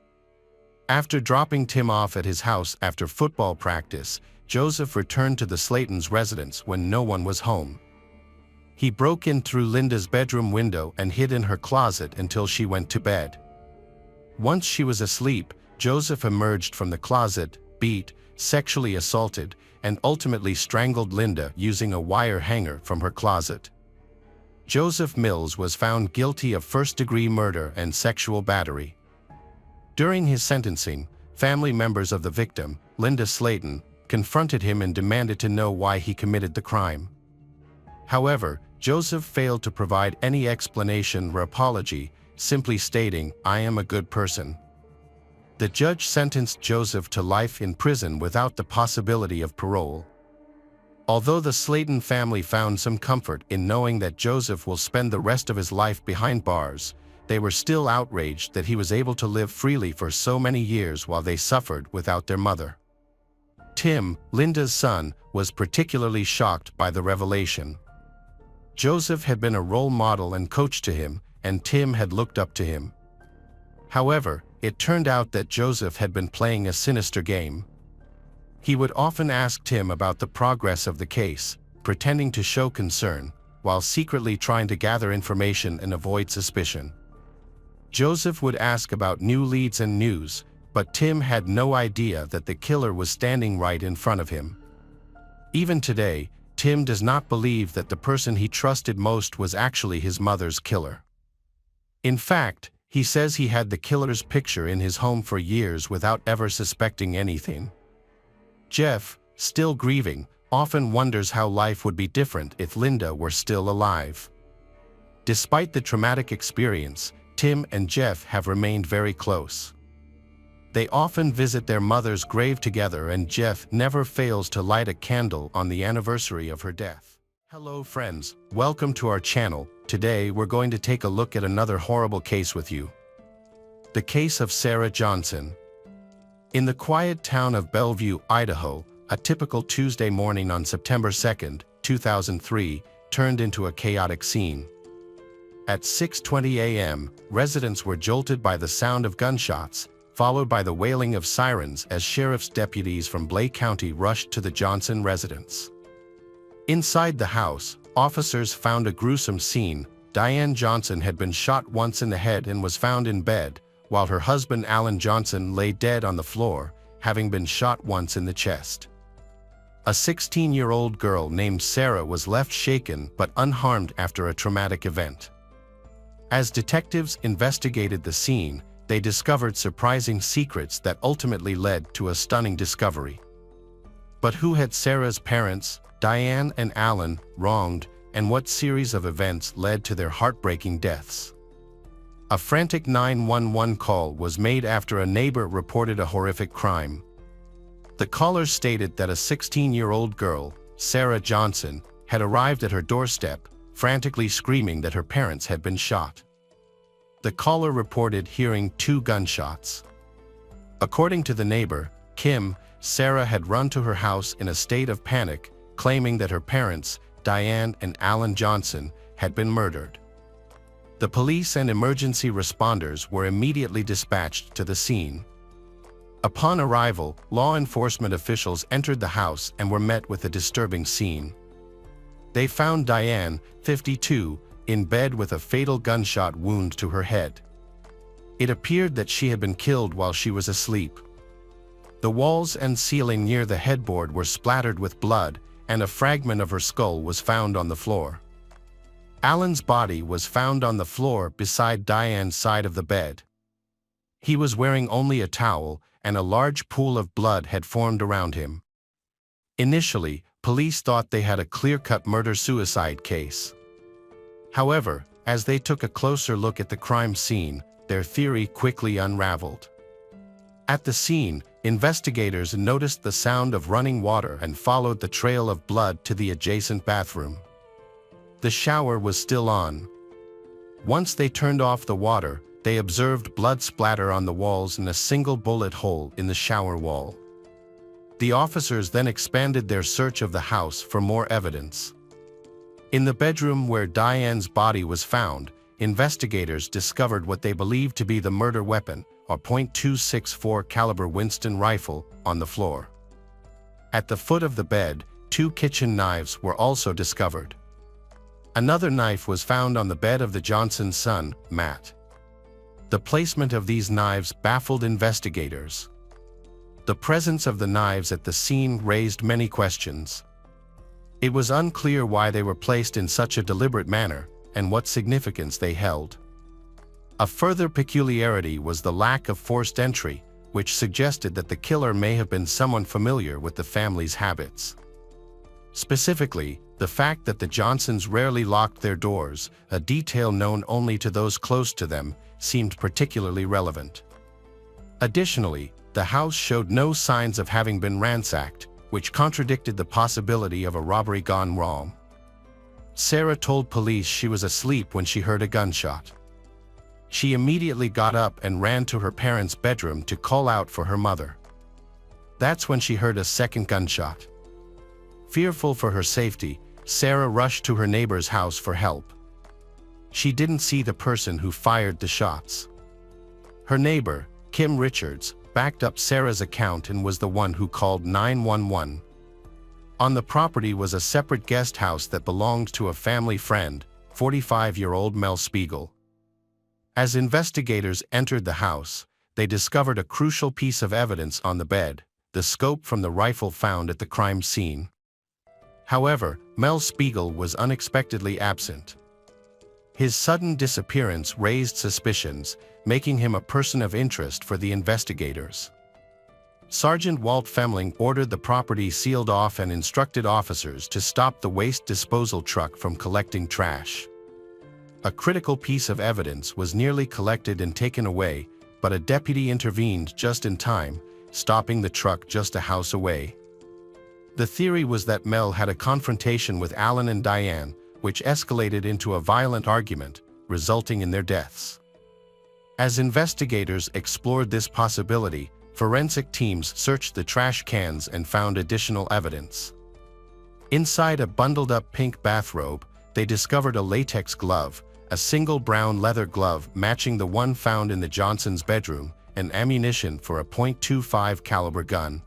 Speaker 1: after dropping Tim off at his house after football practice, Joseph returned to the Slatons' residence when no one was home. He broke in through Linda's bedroom window and hid in her closet until she went to bed. Once she was asleep, Joseph emerged from the closet, beat, sexually assaulted, and ultimately strangled Linda using a wire hanger from her closet. Joseph Mills was found guilty of first-degree murder and sexual battery. During his sentencing, family members of the victim, Linda Slaton, confronted him and demanded to know why he committed the crime. However, Joseph failed to provide any explanation or apology, simply stating, "I am a good person." The judge sentenced Joseph to life in prison without the possibility of parole. Although the Slaton family found some comfort in knowing that Joseph will spend the rest of his life behind bars, they were still outraged that he was able to live freely for so many years while they suffered without their mother. Tim, Linda's son, was particularly shocked by the revelation. Joseph had been a role model and coach to him, and Tim had looked up to him. However, it turned out that Joseph had been playing a sinister game. He would often ask Tim about the progress of the case, pretending to show concern, while secretly trying to gather information and avoid suspicion. Joseph would ask about new leads and news, but Tim had no idea that the killer was standing right in front of him. Even today, Tim does not believe that the person he trusted most was actually his mother's killer. In fact, he says he had the killer's picture in his home for years without ever suspecting anything. Jeff, still grieving, often wonders how life would be different if Linda were still alive. Despite the traumatic experience, Tim and Jeff have remained very close. They often visit their mother's grave together, and Jeff never fails to light a candle on the anniversary of her death. Hello friends, welcome to our channel. Today we're going to take a look at another horrible case with you. The case of Sarah Johnson. In the quiet town of Bellevue, Idaho, a typical Tuesday morning on September 2, 2003, turned into a chaotic scene. At 6:20 a.m., residents were jolted by the sound of gunshots, followed by the wailing of sirens as sheriff's deputies from Blake County rushed to the Johnson residence. Inside the house, officers found a gruesome scene. Diane Johnson had been shot once in the head and was found in bed, while her husband Allan Johnson lay dead on the floor, having been shot once in the chest. A 16-year-old girl named Sarah was left shaken but unharmed after a traumatic event. As detectives investigated the scene, they discovered surprising secrets that ultimately led to a stunning discovery. But who had Sarah's parents, Diane and Allan, wronged, and what series of events led to their heartbreaking deaths? A frantic 911 call was made after a neighbor reported a horrific crime. The caller stated that a 16-year-old girl, Sarah Johnson, had arrived at her doorstep, frantically screaming that her parents had been shot. The caller reported hearing 2 gunshots. According to the neighbor, Kim, Sarah had run to her house in a state of panic, claiming that her parents, Diane and Allan Johnson, had been murdered. The police and emergency responders were immediately dispatched to the scene. Upon arrival, law enforcement officials entered the house and were met with a disturbing scene. They found Diane, 52, in bed with a fatal gunshot wound to her head. It appeared that she had been killed while she was asleep. The walls and ceiling near the headboard were splattered with blood, and a fragment of her skull was found on the floor. Allan's body was found on the floor beside Diane's side of the bed. He was wearing only a towel, and a large pool of blood had formed around him. Initially, police thought they had a clear-cut murder-suicide case. However, as they took a closer look at the crime scene, their theory quickly unraveled. At the scene, investigators noticed the sound of running water and followed the trail of blood to the adjacent bathroom. The shower was still on. Once they turned off the water, they observed blood splatter on the walls and a single bullet hole in the shower wall. The officers then expanded their search of the house for more evidence. In the bedroom where Diane's body was found, investigators discovered what they believed to be the murder weapon, a .264 caliber Winston rifle, on the floor. At the foot of the bed, 2 kitchen knives were also discovered. Another knife was found on the bed of the Johnson's son, Matt. The placement of these knives baffled investigators. The presence of the knives at the scene raised many questions. It was unclear why they were placed in such a deliberate manner, and what significance they held. A further peculiarity was the lack of forced entry, which suggested that the killer may have been someone familiar with the family's habits. Specifically, the fact that the Johnsons rarely locked their doors, a detail known only to those close to them, seemed particularly relevant. Additionally, the house showed no signs of having been ransacked, which contradicted the possibility of a robbery gone wrong. Sarah told police she was asleep when she heard a gunshot. She immediately got up and ran to her parents' bedroom to call out for her mother. That's when she heard a second gunshot. Fearful for her safety, Sarah rushed to her neighbor's house for help. She didn't see the person who fired the shots. Her neighbor, Kim Richards, backed up Sarah's account and was the one who called 911. On the property was a separate guest house that belonged to a family friend, 45-year-old Mel Spiegel. As investigators entered the house, they discovered a crucial piece of evidence on the bed, the scope from the rifle found at the crime scene. However, Mel Spiegel was unexpectedly absent. His sudden disappearance raised suspicions, making him a person of interest for the investigators. Sergeant Walt Femling ordered the property sealed off and instructed officers to stop the waste disposal truck from collecting trash. A critical piece of evidence was nearly collected and taken away, but a deputy intervened just in time, stopping the truck just a house away. The theory was that Mel had a confrontation with Allan and Diane, which escalated into a violent argument, resulting in their deaths. As investigators explored this possibility, forensic teams searched the trash cans and found additional evidence. Inside a bundled-up pink bathrobe, they discovered a latex glove, a single brown leather glove matching the one found in the Johnsons' bedroom, and ammunition for a .25 caliber gun.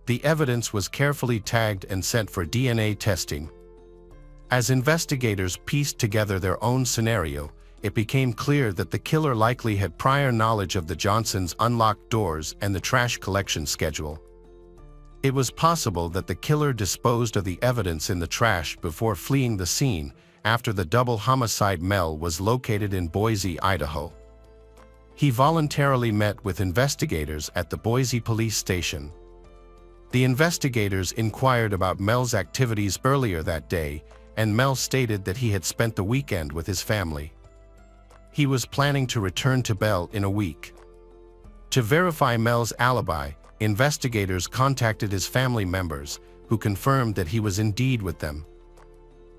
Speaker 1: The evidence was carefully tagged and sent for DNA testing. As investigators pieced together their own scenario, it became clear that the killer likely had prior knowledge of the Johnsons' unlocked doors and the trash collection schedule. It was possible that the killer disposed of the evidence in the trash before fleeing the scene, after the double homicide. Mel was located in Boise, Idaho. He voluntarily met with investigators at the Boise police station. The investigators inquired about Mel's activities earlier that day, and Mel stated that he had spent the weekend with his family. He was planning to return to Bell in a week. To verify Mel's alibi, investigators contacted his family members, who confirmed that he was indeed with them.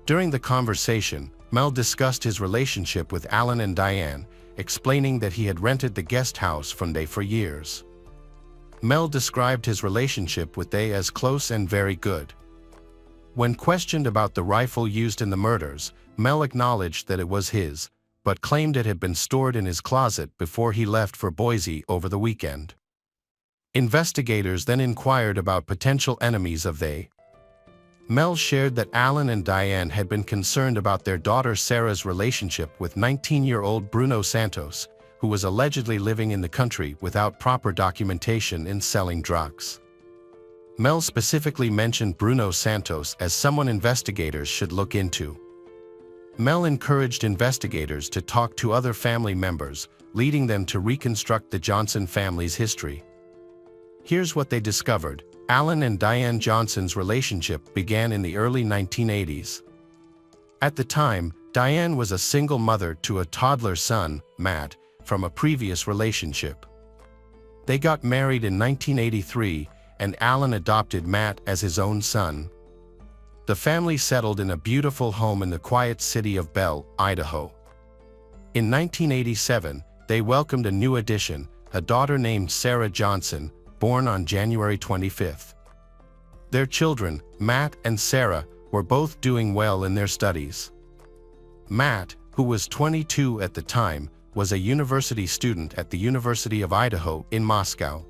Speaker 1: During the conversation, Mel discussed his relationship with Allan and Diane, explaining that he had rented the guest house from they for years. Mel described his relationship with they as close and very good. When questioned about the rifle used in the murders, Mel acknowledged that it was his, but claimed it had been stored in his closet before he left for Boise over the weekend. Investigators then inquired about potential enemies of they. Mel shared that Allan and Diane had been concerned about their daughter Sarah's relationship with 19-year-old Bruno Santos, who was allegedly living in the country without proper documentation and selling drugs. Mel specifically mentioned Bruno Santos as someone investigators should look into. Mel encouraged investigators to talk to other family members, leading them to reconstruct the Johnson family's history. Here's what they discovered. Allan and Diane Johnson's relationship began in the early 1980s. At the time, Diane was a single mother to a toddler son, Matt, from a previous relationship. They got married in 1983, and Allan adopted Matt as his own son. The family settled in a beautiful home in the quiet city of Bell, Idaho. In 1987, they welcomed a new addition, a daughter named Sarah Johnson, born on January 25. Their children, Matt and Sarah, were both doing well in their studies. Matt, who was 22 at the time, was a university student at the University of Idaho in Moscow.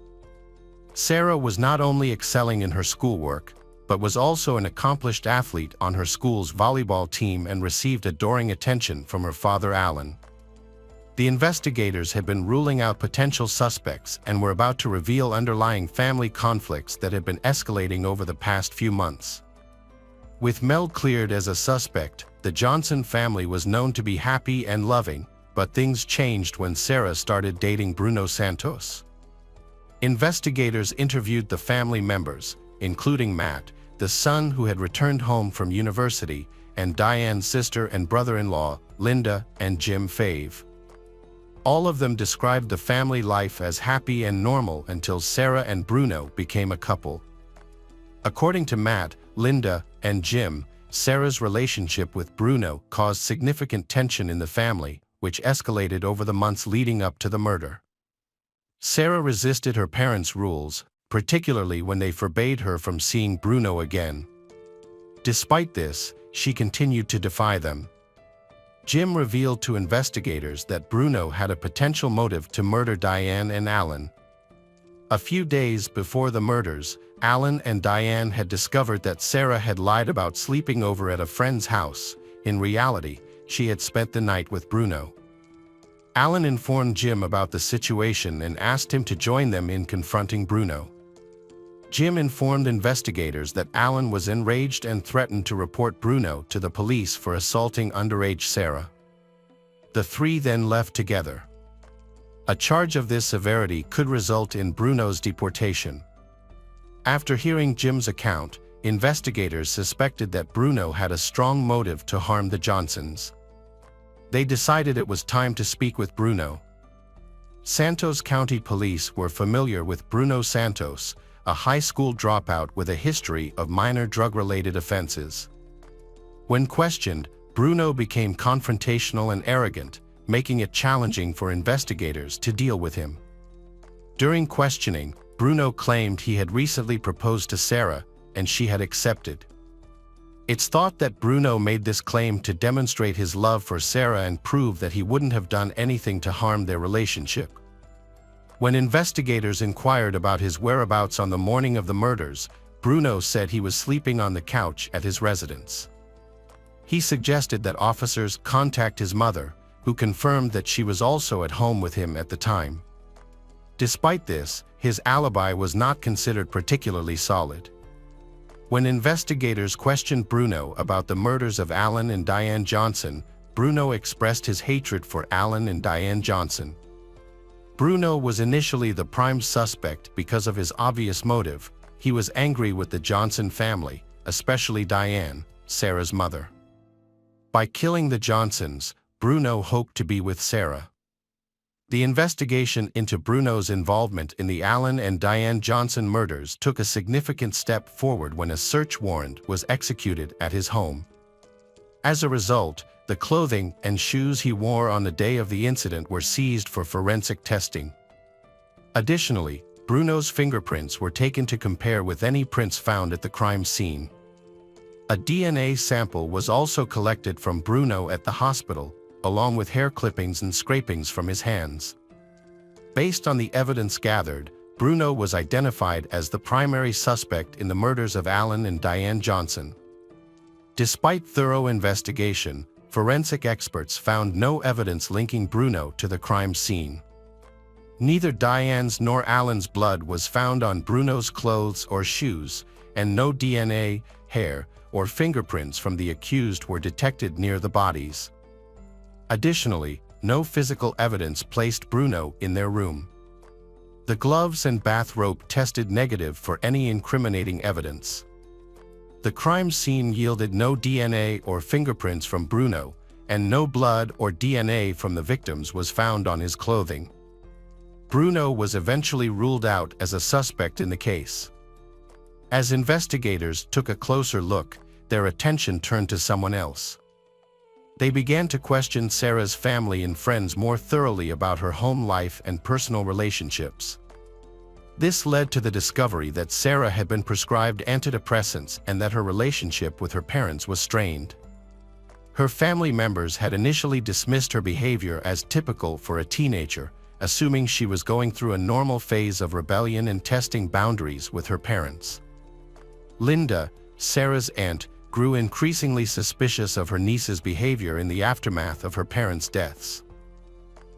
Speaker 1: Sarah was not only excelling in her schoolwork, but was also an accomplished athlete on her school's volleyball team and received adoring attention from her father Allan. The investigators had been ruling out potential suspects and were about to reveal underlying family conflicts that had been escalating over the past few months. With Mel cleared as a suspect, the Johnson family was known to be happy and loving, but things changed when Sarah started dating Bruno Santos. Investigators interviewed the family members, including Matt, the son who had returned home from university, and Diane's sister and brother-in-law, Linda and Jim Fave. All of them described the family life as happy and normal until Sarah and Bruno became a couple. According to Matt, Linda, and Jim, Sarah's relationship with Bruno caused significant tension in the family, which escalated over the months leading up to the murder. Sarah resisted her parents' rules, particularly when they forbade her from seeing Bruno again. Despite this, she continued to defy them. Jim revealed to investigators that Bruno had a potential motive to murder Diane and Allan. A few days before the murders, Allan and Diane had discovered that Sarah had lied about sleeping over at a friend's house. In reality, she had spent the night with Bruno. Allan informed Jim about the situation and asked him to join them in confronting Bruno. Jim informed investigators that Allan was enraged and threatened to report Bruno to the police for assaulting underage Sarah. The three then left together. A charge of this severity could result in Bruno's deportation. After hearing Jim's account, investigators suspected that Bruno had a strong motive to harm the Johnsons. They decided it was time to speak with Bruno. Santos County Police were familiar with Bruno Santos, a high school dropout with a history of minor drug-related offenses. When questioned, Bruno became confrontational and arrogant, making it challenging for investigators to deal with him. During questioning, Bruno claimed he had recently proposed to Sarah, and she had accepted. It's thought that Bruno made this claim to demonstrate his love for Sarah and prove that he wouldn't have done anything to harm their relationship. When investigators inquired about his whereabouts on the morning of the murders, Bruno said he was sleeping on the couch at his residence. He suggested that officers contact his mother, who confirmed that she was also at home with him at the time. Despite this, his alibi was not considered particularly solid. When investigators questioned Bruno about the murders of Allan and Diane Johnson, Bruno expressed his hatred for Allan and Diane Johnson. Bruno was initially the prime suspect because of his obvious motive. He was angry with the Johnson family, especially Diane, Sarah's mother. By killing the Johnsons, Bruno hoped to be with Sarah. The investigation into Bruno's involvement in the Allan and Diane Johnson murders took a significant step forward when a search warrant was executed at his home. As a result, the clothing and shoes he wore on the day of the incident were seized for forensic testing. Additionally, Bruno's fingerprints were taken to compare with any prints found at the crime scene. A DNA sample was also collected from Bruno at the hospital, along with hair clippings and scrapings from his hands. Based on the evidence gathered, Bruno was identified as the primary suspect in the murders of Allan and Diane Johnson. Despite thorough investigation, forensic experts found no evidence linking Bruno to the crime scene. Neither Diane's nor Allan's blood was found on Bruno's clothes or shoes, and no DNA, hair, or fingerprints from the accused were detected near the bodies. Additionally, no physical evidence placed Bruno in their room. The gloves and bathrobe tested negative for any incriminating evidence. The crime scene yielded no DNA or fingerprints from Bruno, and no blood or DNA from the victims was found on his clothing. Bruno was eventually ruled out as a suspect in the case. As investigators took a closer look, their attention turned to someone else. They began to question Sarah's family and friends more thoroughly about her home life and personal relationships. This led to the discovery that Sarah had been prescribed antidepressants and that her relationship with her parents was strained. Her family members had initially dismissed her behavior as typical for a teenager, assuming she was going through a normal phase of rebellion and testing boundaries with her parents. Linda, Sarah's aunt, grew increasingly suspicious of her niece's behavior in the aftermath of her parents' deaths.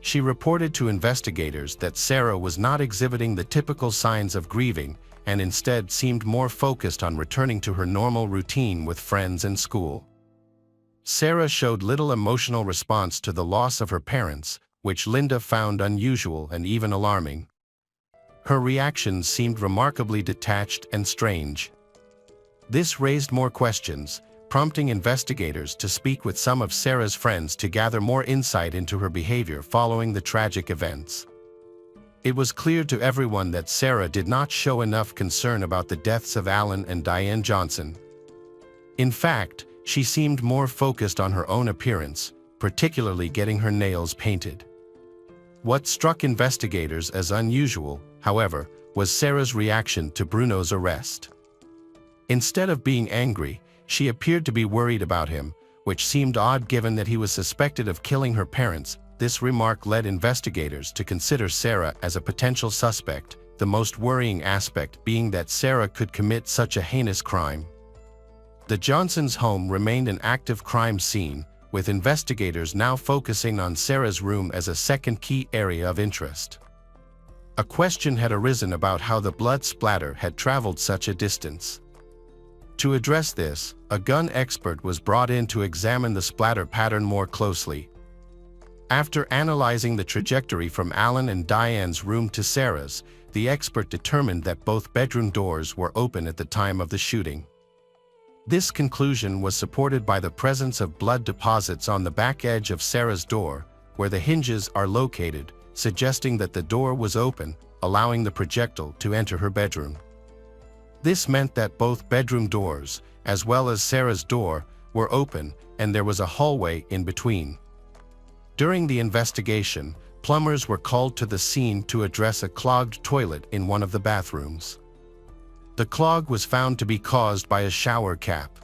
Speaker 1: She reported to investigators that Sarah was not exhibiting the typical signs of grieving and instead seemed more focused on returning to her normal routine with friends and school. Sarah showed little emotional response to the loss of her parents, which Linda found unusual and even alarming. Her reactions seemed remarkably detached and strange. This raised more questions, prompting investigators to speak with some of Sarah's friends to gather more insight into her behavior following the tragic events. It was clear to everyone that Sarah did not show enough concern about the deaths of Allan and Diane Johnson. In fact, she seemed more focused on her own appearance, particularly getting her nails painted. What struck investigators as unusual, however, was Sarah's reaction to Bruno's arrest. Instead of being angry, she appeared to be worried about him, which seemed odd given that he was suspected of killing her parents. This remark led investigators to consider Sarah as a potential suspect, the most worrying aspect being that Sarah could commit such a heinous crime. The Johnsons' home remained an active crime scene, with investigators now focusing on Sarah's room as a second key area of interest. A question had arisen about how the blood splatter had traveled such a distance. To address this, a gun expert was brought in to examine the splatter pattern more closely. After analyzing the trajectory from Allan and Diane's room to Sarah's, the expert determined that both bedroom doors were open at the time of the shooting. This conclusion was supported by the presence of blood deposits on the back edge of Sarah's door, where the hinges are located, suggesting that the door was open, allowing the projectile to enter her bedroom. This meant that both bedroom doors, as well as Sarah's door, were open, and there was a hallway in between. During the investigation, plumbers were called to the scene to address a clogged toilet in one of the bathrooms. The clog was found to be caused by a shower cap.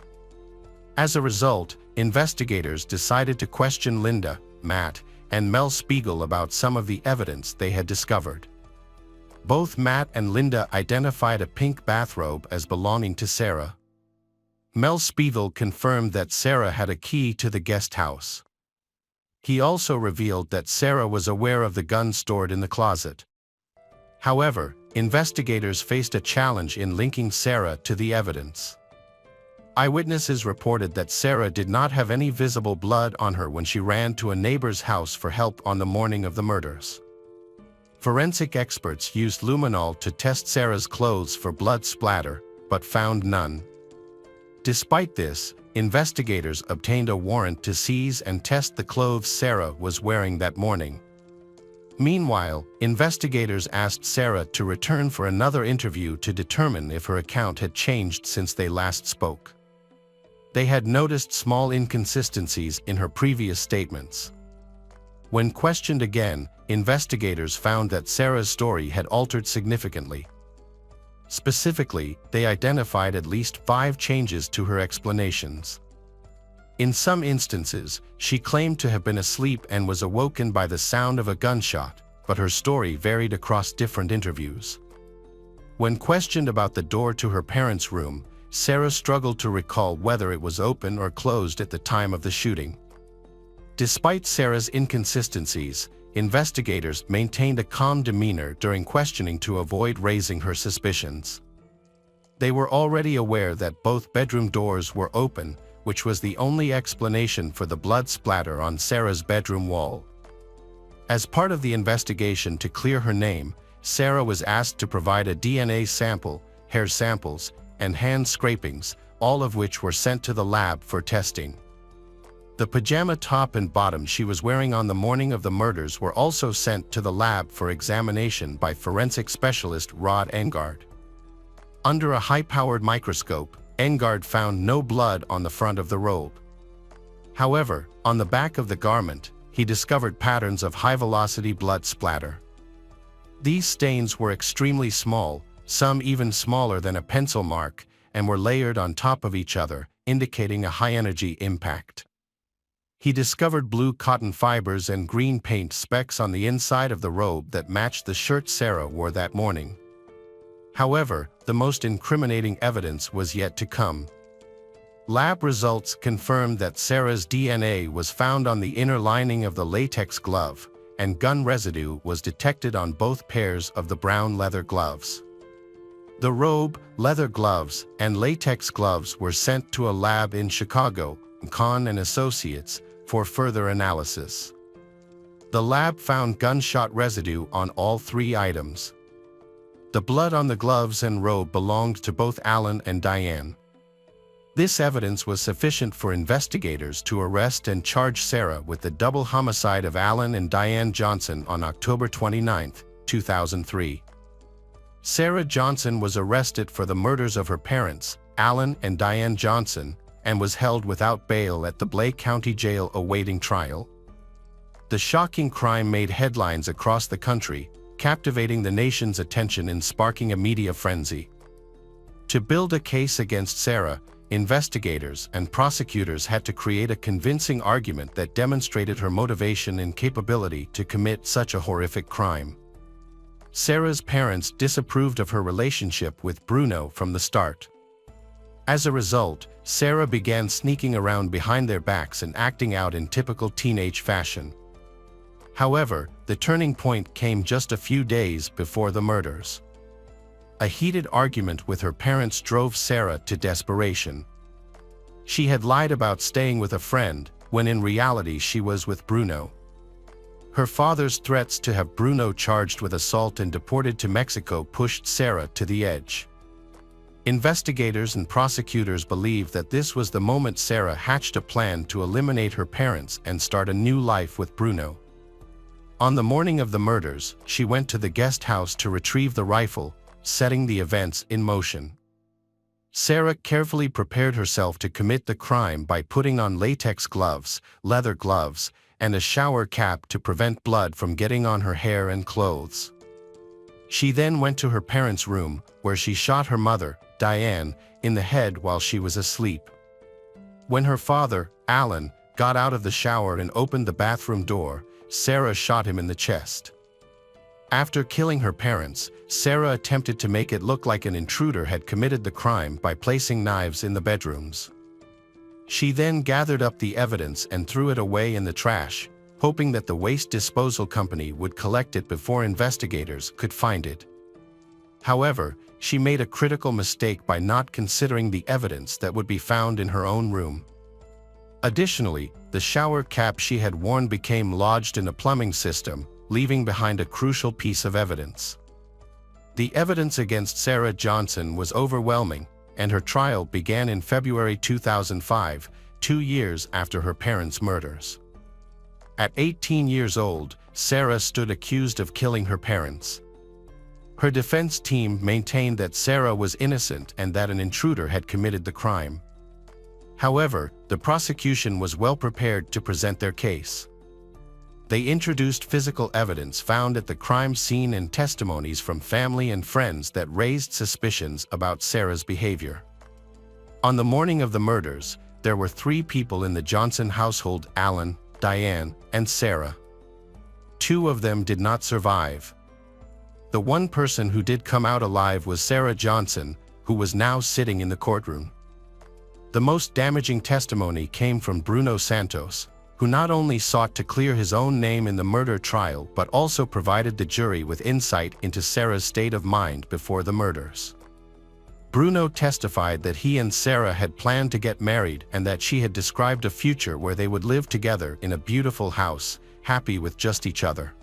Speaker 1: As a result, investigators decided to question Linda, Matt, and Mel Spiegel about some of the evidence they had discovered. Both Matt and Linda identified a pink bathrobe as belonging to Sarah. Mel Spiegel confirmed that Sarah had a key to the guest house. He also revealed that Sarah was aware of the gun stored in the closet. However, investigators faced a challenge in linking Sarah to the evidence. Eyewitnesses reported that Sarah did not have any visible blood on her when she ran to a neighbor's house for help on the morning of the murders. Forensic experts used luminol to test Sarah's clothes for blood splatter, but found none. Despite this, investigators obtained a warrant to seize and test the clothes Sarah was wearing that morning. Meanwhile, investigators asked Sarah to return for another interview to determine if her account had changed since they last spoke. They had noticed small inconsistencies in her previous statements. When questioned again, investigators found that Sarah's story had altered significantly. Specifically, they identified at least 5 changes to her explanations. In some instances, she claimed to have been asleep and was awoken by the sound of a gunshot, but her story varied across different interviews. When questioned about the door to her parents' room, Sarah struggled to recall whether it was open or closed at the time of the shooting. Despite Sarah's inconsistencies, investigators maintained a calm demeanor during questioning to avoid raising her suspicions. They were already aware that both bedroom doors were open, which was the only explanation for the blood splatter on Sarah's bedroom wall. As part of the investigation to clear her name, Sarah was asked to provide a DNA sample, hair samples, and hand scrapings, all of which were sent to the lab for testing. The pajama top and bottom she was wearing on the morning of the murders were also sent to the lab for examination by forensic specialist Rod Engard. Under a high-powered microscope, Engard found no blood on the front of the robe. However, on the back of the garment, he discovered patterns of high-velocity blood splatter. These stains were extremely small, some even smaller than a pencil mark, and were layered on top of each other, indicating a high-energy impact. He discovered blue cotton fibers and green paint specks on the inside of the robe that matched the shirt Sarah wore that morning. However, the most incriminating evidence was yet to come. Lab results confirmed that Sarah's DNA was found on the inner lining of the latex glove, and gun residue was detected on both pairs of the brown leather gloves. The robe, leather gloves, and latex gloves were sent to a lab in Chicago, Kahn and Associates, for further analysis. The lab found gunshot residue on all 3 items. The blood on the gloves and robe belonged to both Allan and Diane. This evidence was sufficient for investigators to arrest and charge Sarah with the double homicide of Allan and Diane Johnson on October 29, 2003. Sarah Johnson was arrested for the murders of her parents, Allan and Diane Johnson, and was held without bail at the Blake County Jail awaiting trial. The shocking crime made headlines across the country, captivating the nation's attention and sparking a media frenzy. To build a case against Sarah, investigators and prosecutors had to create a convincing argument that demonstrated her motivation and capability to commit such a horrific crime. Sarah's parents disapproved of her relationship with Bruno from the start. As a result, Sarah began sneaking around behind their backs and acting out in typical teenage fashion. However, the turning point came just a few days before the murders. A heated argument with her parents drove Sarah to desperation. She had lied about staying with a friend, when in reality she was with Bruno. Her father's threats to have Bruno charged with assault and deported to Mexico pushed Sarah to the edge. Investigators and prosecutors believe that this was the moment Sarah hatched a plan to eliminate her parents and start a new life with Bruno. On the morning of the murders, she went to the guest house to retrieve the rifle, setting the events in motion. Sarah carefully prepared herself to commit the crime by putting on latex gloves, leather gloves, and a shower cap to prevent blood from getting on her hair and clothes. She then went to her parents' room, where she shot her mother, Diane, in the head while she was asleep. When her father, Allan, got out of the shower and opened the bathroom door, Sarah shot him in the chest. After killing her parents, Sarah attempted to make it look like an intruder had committed the crime by placing knives in the bedrooms. She then gathered up the evidence and threw it away in the trash, hoping that the waste disposal company would collect it before investigators could find it. However, she made a critical mistake by not considering the evidence that would be found in her own room. Additionally, the shower cap she had worn became lodged in a plumbing system, leaving behind a crucial piece of evidence. The evidence against Sarah Johnson was overwhelming, and her trial began in February 2005, 2 years after her parents' murders. At 18 years old, Sarah stood accused of killing her parents. Her defense team maintained that Sarah was innocent and that an intruder had committed the crime. However, the prosecution was well prepared to present their case. They introduced physical evidence found at the crime scene and testimonies from family and friends that raised suspicions about Sarah's behavior. On the morning of the murders, there were 3 people in the Johnson household: Allan, Diane, and Sarah. 2 of them did not survive. The one person who did come out alive was Sarah Johnson, who was now sitting in the courtroom. The most damaging testimony came from Bruno Santos, who not only sought to clear his own name in the murder trial but also provided the jury with insight into Sarah's state of mind before the murders. Bruno testified that he and Sarah had planned to get married and that she had described a future where they would live together in a beautiful house, happy with just each other.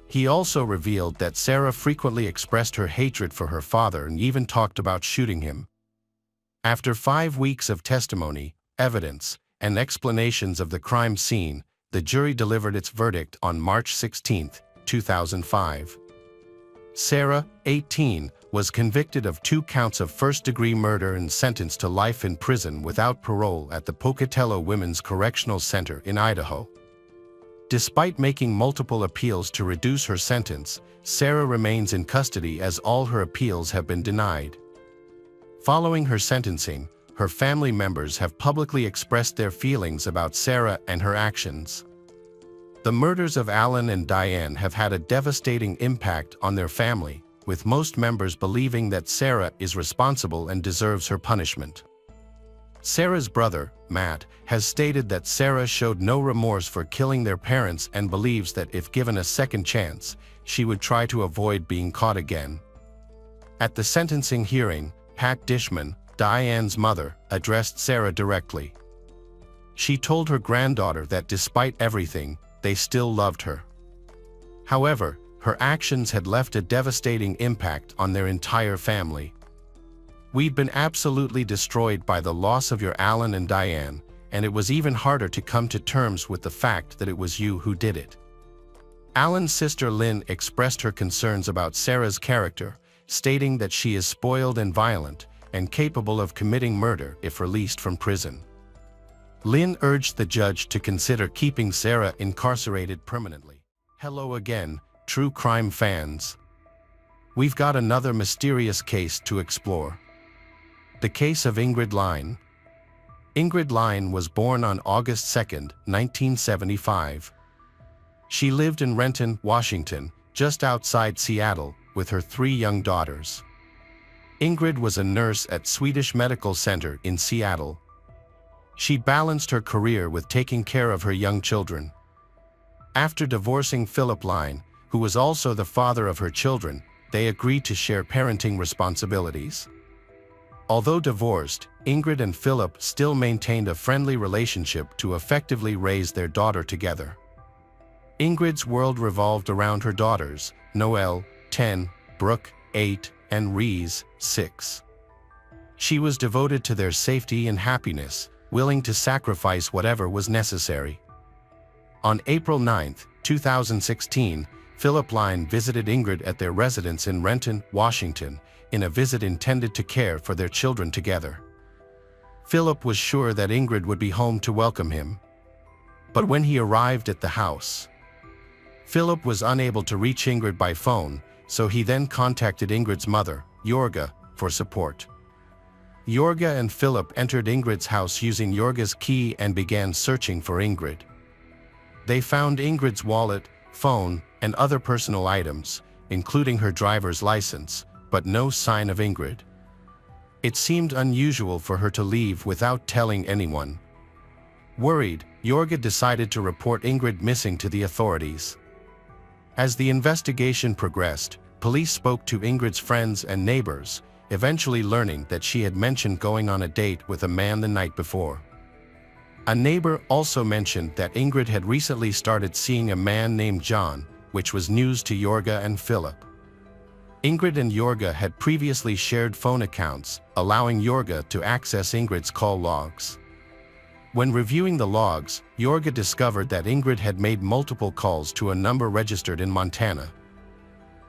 Speaker 1: He also revealed that Sarah frequently expressed her hatred for her father and even talked about shooting him. After 5 weeks of testimony, evidence, and explanations of the crime scene, the jury delivered its verdict on March 16, 2005. Sarah, 18, was convicted of 2 counts of first-degree murder and sentenced to life in prison without parole at the Pocatello Women's Correctional Center in Idaho. Despite making multiple appeals to reduce her sentence, Sarah remains in custody as all her appeals have been denied. Following her sentencing, her family members have publicly expressed their feelings about Sarah and her actions. The murders of Allan and Diane have had a devastating impact on their family, with most members believing that Sarah is responsible and deserves her punishment. Sarah's brother, Matt, has stated that Sarah showed no remorse for killing their parents and believes that if given a second chance, she would try to avoid being caught again. At the sentencing hearing, Pat Dishman, Diane's mother, addressed Sarah directly. She told her granddaughter that despite everything, they still loved her. However, her actions had left a devastating impact on their entire family. "We've been absolutely destroyed by the loss of your Allan and Diane, and it was even harder to come to terms with the fact that it was you who did it." Allan's sister Lynn expressed her concerns about Sarah's character, stating that she is spoiled and violent, and capable of committing murder if released from prison. Lynn urged the judge to consider keeping Sarah incarcerated permanently. Hello again, true crime fans. We've got another mysterious case to explore. The case of Ingrid Lyne. Ingrid Lyne was born on August 2, 1975. She lived in Renton, Washington, just outside Seattle, with her 3 young daughters. Ingrid was a nurse at Swedish Medical Center in Seattle. She balanced her career with taking care of her young children. After divorcing Philip Lyne, who was also the father of her children, they agreed to share parenting responsibilities. Although divorced, Ingrid and Philip still maintained a friendly relationship to effectively raise their daughter together. Ingrid's world revolved around her daughters, Noelle, 10, Brooke, 8, and Reese, 6. She was devoted to their safety and happiness, willing to sacrifice whatever was necessary. On April 9, 2016, Philip Lyne visited Ingrid at their residence in Renton, Washington, in a visit intended to care for their children together. Philip was sure that Ingrid would be home to welcome him. But when he arrived at the house, Philip was unable to reach Ingrid by phone, so he then contacted Ingrid's mother, Jorga, for support. Jorga and Philip entered Ingrid's house using Jorga's key and began searching for Ingrid. They found Ingrid's wallet, phone, and other personal items, including her driver's license, but no sign of Ingrid. It seemed unusual for her to leave without telling anyone. Worried, Jorga decided to report Ingrid missing to the authorities. As the investigation progressed, police spoke to Ingrid's friends and neighbors, eventually learning that she had mentioned going on a date with a man the night before. A neighbor also mentioned that Ingrid had recently started seeing a man named John, which was news to Jorga and Philip. Ingrid and Jorga had previously shared phone accounts, allowing Jorga to access Ingrid's call logs. When reviewing the logs, Jorga discovered that Ingrid had made multiple calls to a number registered in Montana.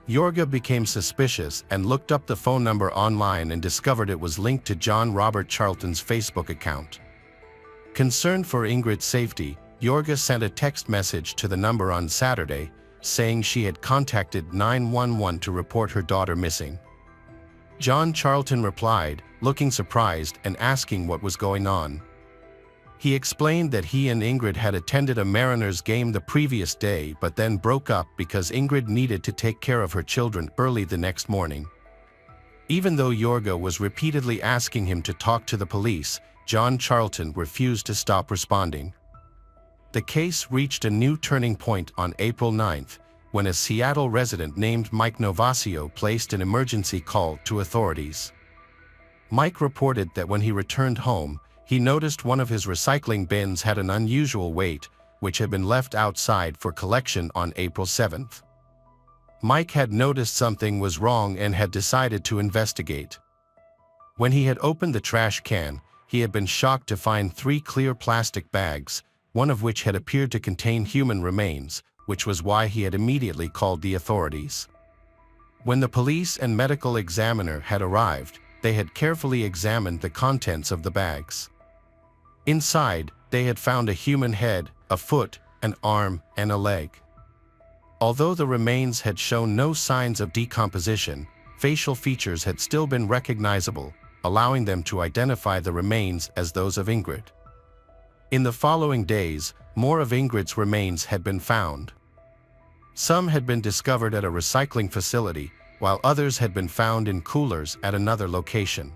Speaker 1: Jorga became suspicious and looked up the phone number online and discovered it was linked to John Robert Charlton's Facebook account. Concerned for Ingrid's safety, Jorga sent a text message to the number on Saturday, saying she had contacted 911 to report her daughter missing. John Charlton replied, looking surprised and asking what was going on. He explained that he and Ingrid had attended a Mariners game the previous day but then broke up because Ingrid needed to take care of her children early the next morning. Even though Jorga was repeatedly asking him to talk to the police, John Charlton refused to stop responding. The case reached a new turning point on April 9th, when a Seattle resident named Mike Novasio placed an emergency call to authorities. Mike reported that when he returned home, he noticed one of his recycling bins had an unusual weight, which had been left outside for collection on April 7th. Mike had noticed something was wrong and had decided to investigate. When he had opened the trash can, he had been shocked to find 3 clear plastic bags, one of which had appeared to contain human remains, which was why he had immediately called the authorities. When the police and medical examiner had arrived, they had carefully examined the contents of the bags. Inside, they had found a human head, a foot, an arm, and a leg. Although the remains had shown no signs of decomposition, facial features had still been recognizable, allowing them to identify the remains as those of Ingrid. In the following days, more of Ingrid's remains had been found. Some had been discovered at a recycling facility, while others had been found in coolers at another location.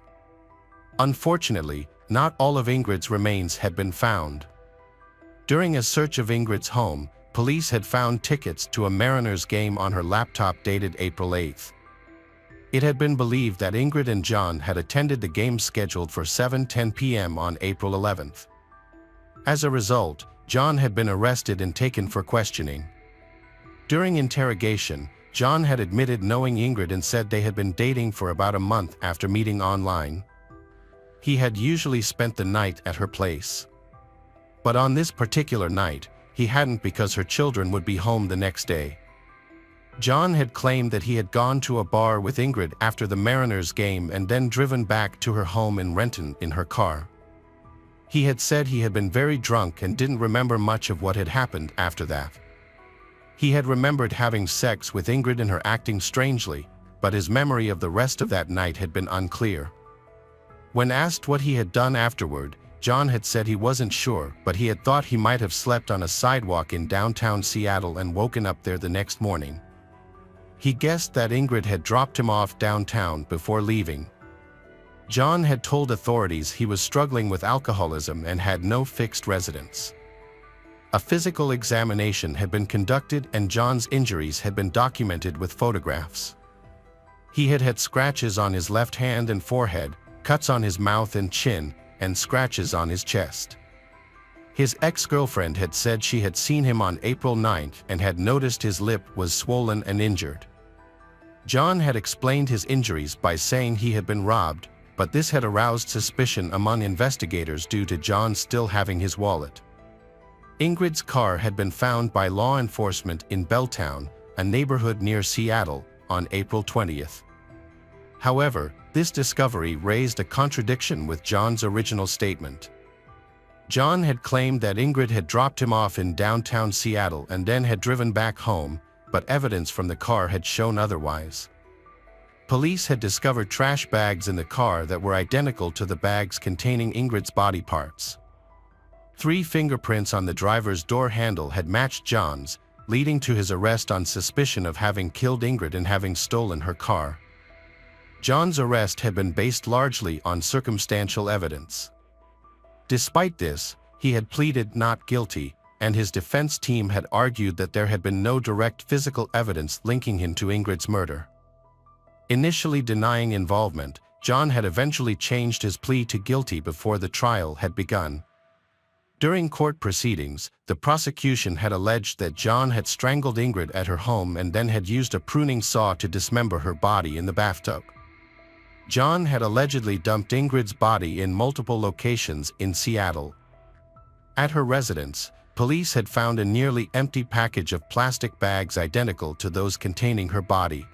Speaker 1: Unfortunately, not all of Ingrid's remains had been found. During a search of Ingrid's home, police had found tickets to a Mariners game on her laptop dated April 8th. It had been believed that Ingrid and John had attended the game scheduled for 7:10 p.m. on April 11th. As a result, John had been arrested and taken for questioning. During interrogation, John had admitted knowing Ingrid and said they had been dating for about a month after meeting online. He had usually spent the night at her place. But on this particular night, he hadn't because her children would be home the next day. John had claimed that he had gone to a bar with Ingrid after the Mariners game and then driven back to her home in Renton in her car. He had said he had been very drunk and didn't remember much of what had happened after that. He had remembered having sex with Ingrid and her acting strangely, but his memory of the rest of that night had been unclear. When asked what he had done afterward, John had said he wasn't sure, but he had thought he might have slept on a sidewalk in downtown Seattle and woken up there the next morning. He guessed that Ingrid had dropped him off downtown before leaving. John had told authorities he was struggling with alcoholism and had no fixed residence. A physical examination had been conducted and John's injuries had been documented with photographs. He had had scratches on his left hand and forehead, cuts on his mouth and chin, and scratches on his chest. His ex-girlfriend had said she had seen him on April 9th and had noticed his lip was swollen and injured. John had explained his injuries by saying he had been robbed, but this had aroused suspicion among investigators due to John still having his wallet. Ingrid's car had been found by law enforcement in Belltown, a neighborhood near Seattle, on April 20th. However, this discovery raised a contradiction with John's original statement. John had claimed that Ingrid had dropped him off in downtown Seattle and then had driven back home, but evidence from the car had shown otherwise. Police had discovered trash bags in the car that were identical to the bags containing Ingrid's body parts. 3 fingerprints on the driver's door handle had matched John's, leading to his arrest on suspicion of having killed Ingrid and having stolen her car. John's arrest had been based largely on circumstantial evidence. Despite this, he had pleaded not guilty, and his defense team had argued that there had been no direct physical evidence linking him to Ingrid's murder. Initially denying involvement, John had eventually changed his plea to guilty before the trial had begun. During court proceedings, the prosecution had alleged that John had strangled Ingrid at her home and then had used a pruning saw to dismember her body in the bathtub. John had allegedly dumped Ingrid's body in multiple locations in Seattle. At her residence, police had found a nearly empty package of plastic bags identical to those containing her body.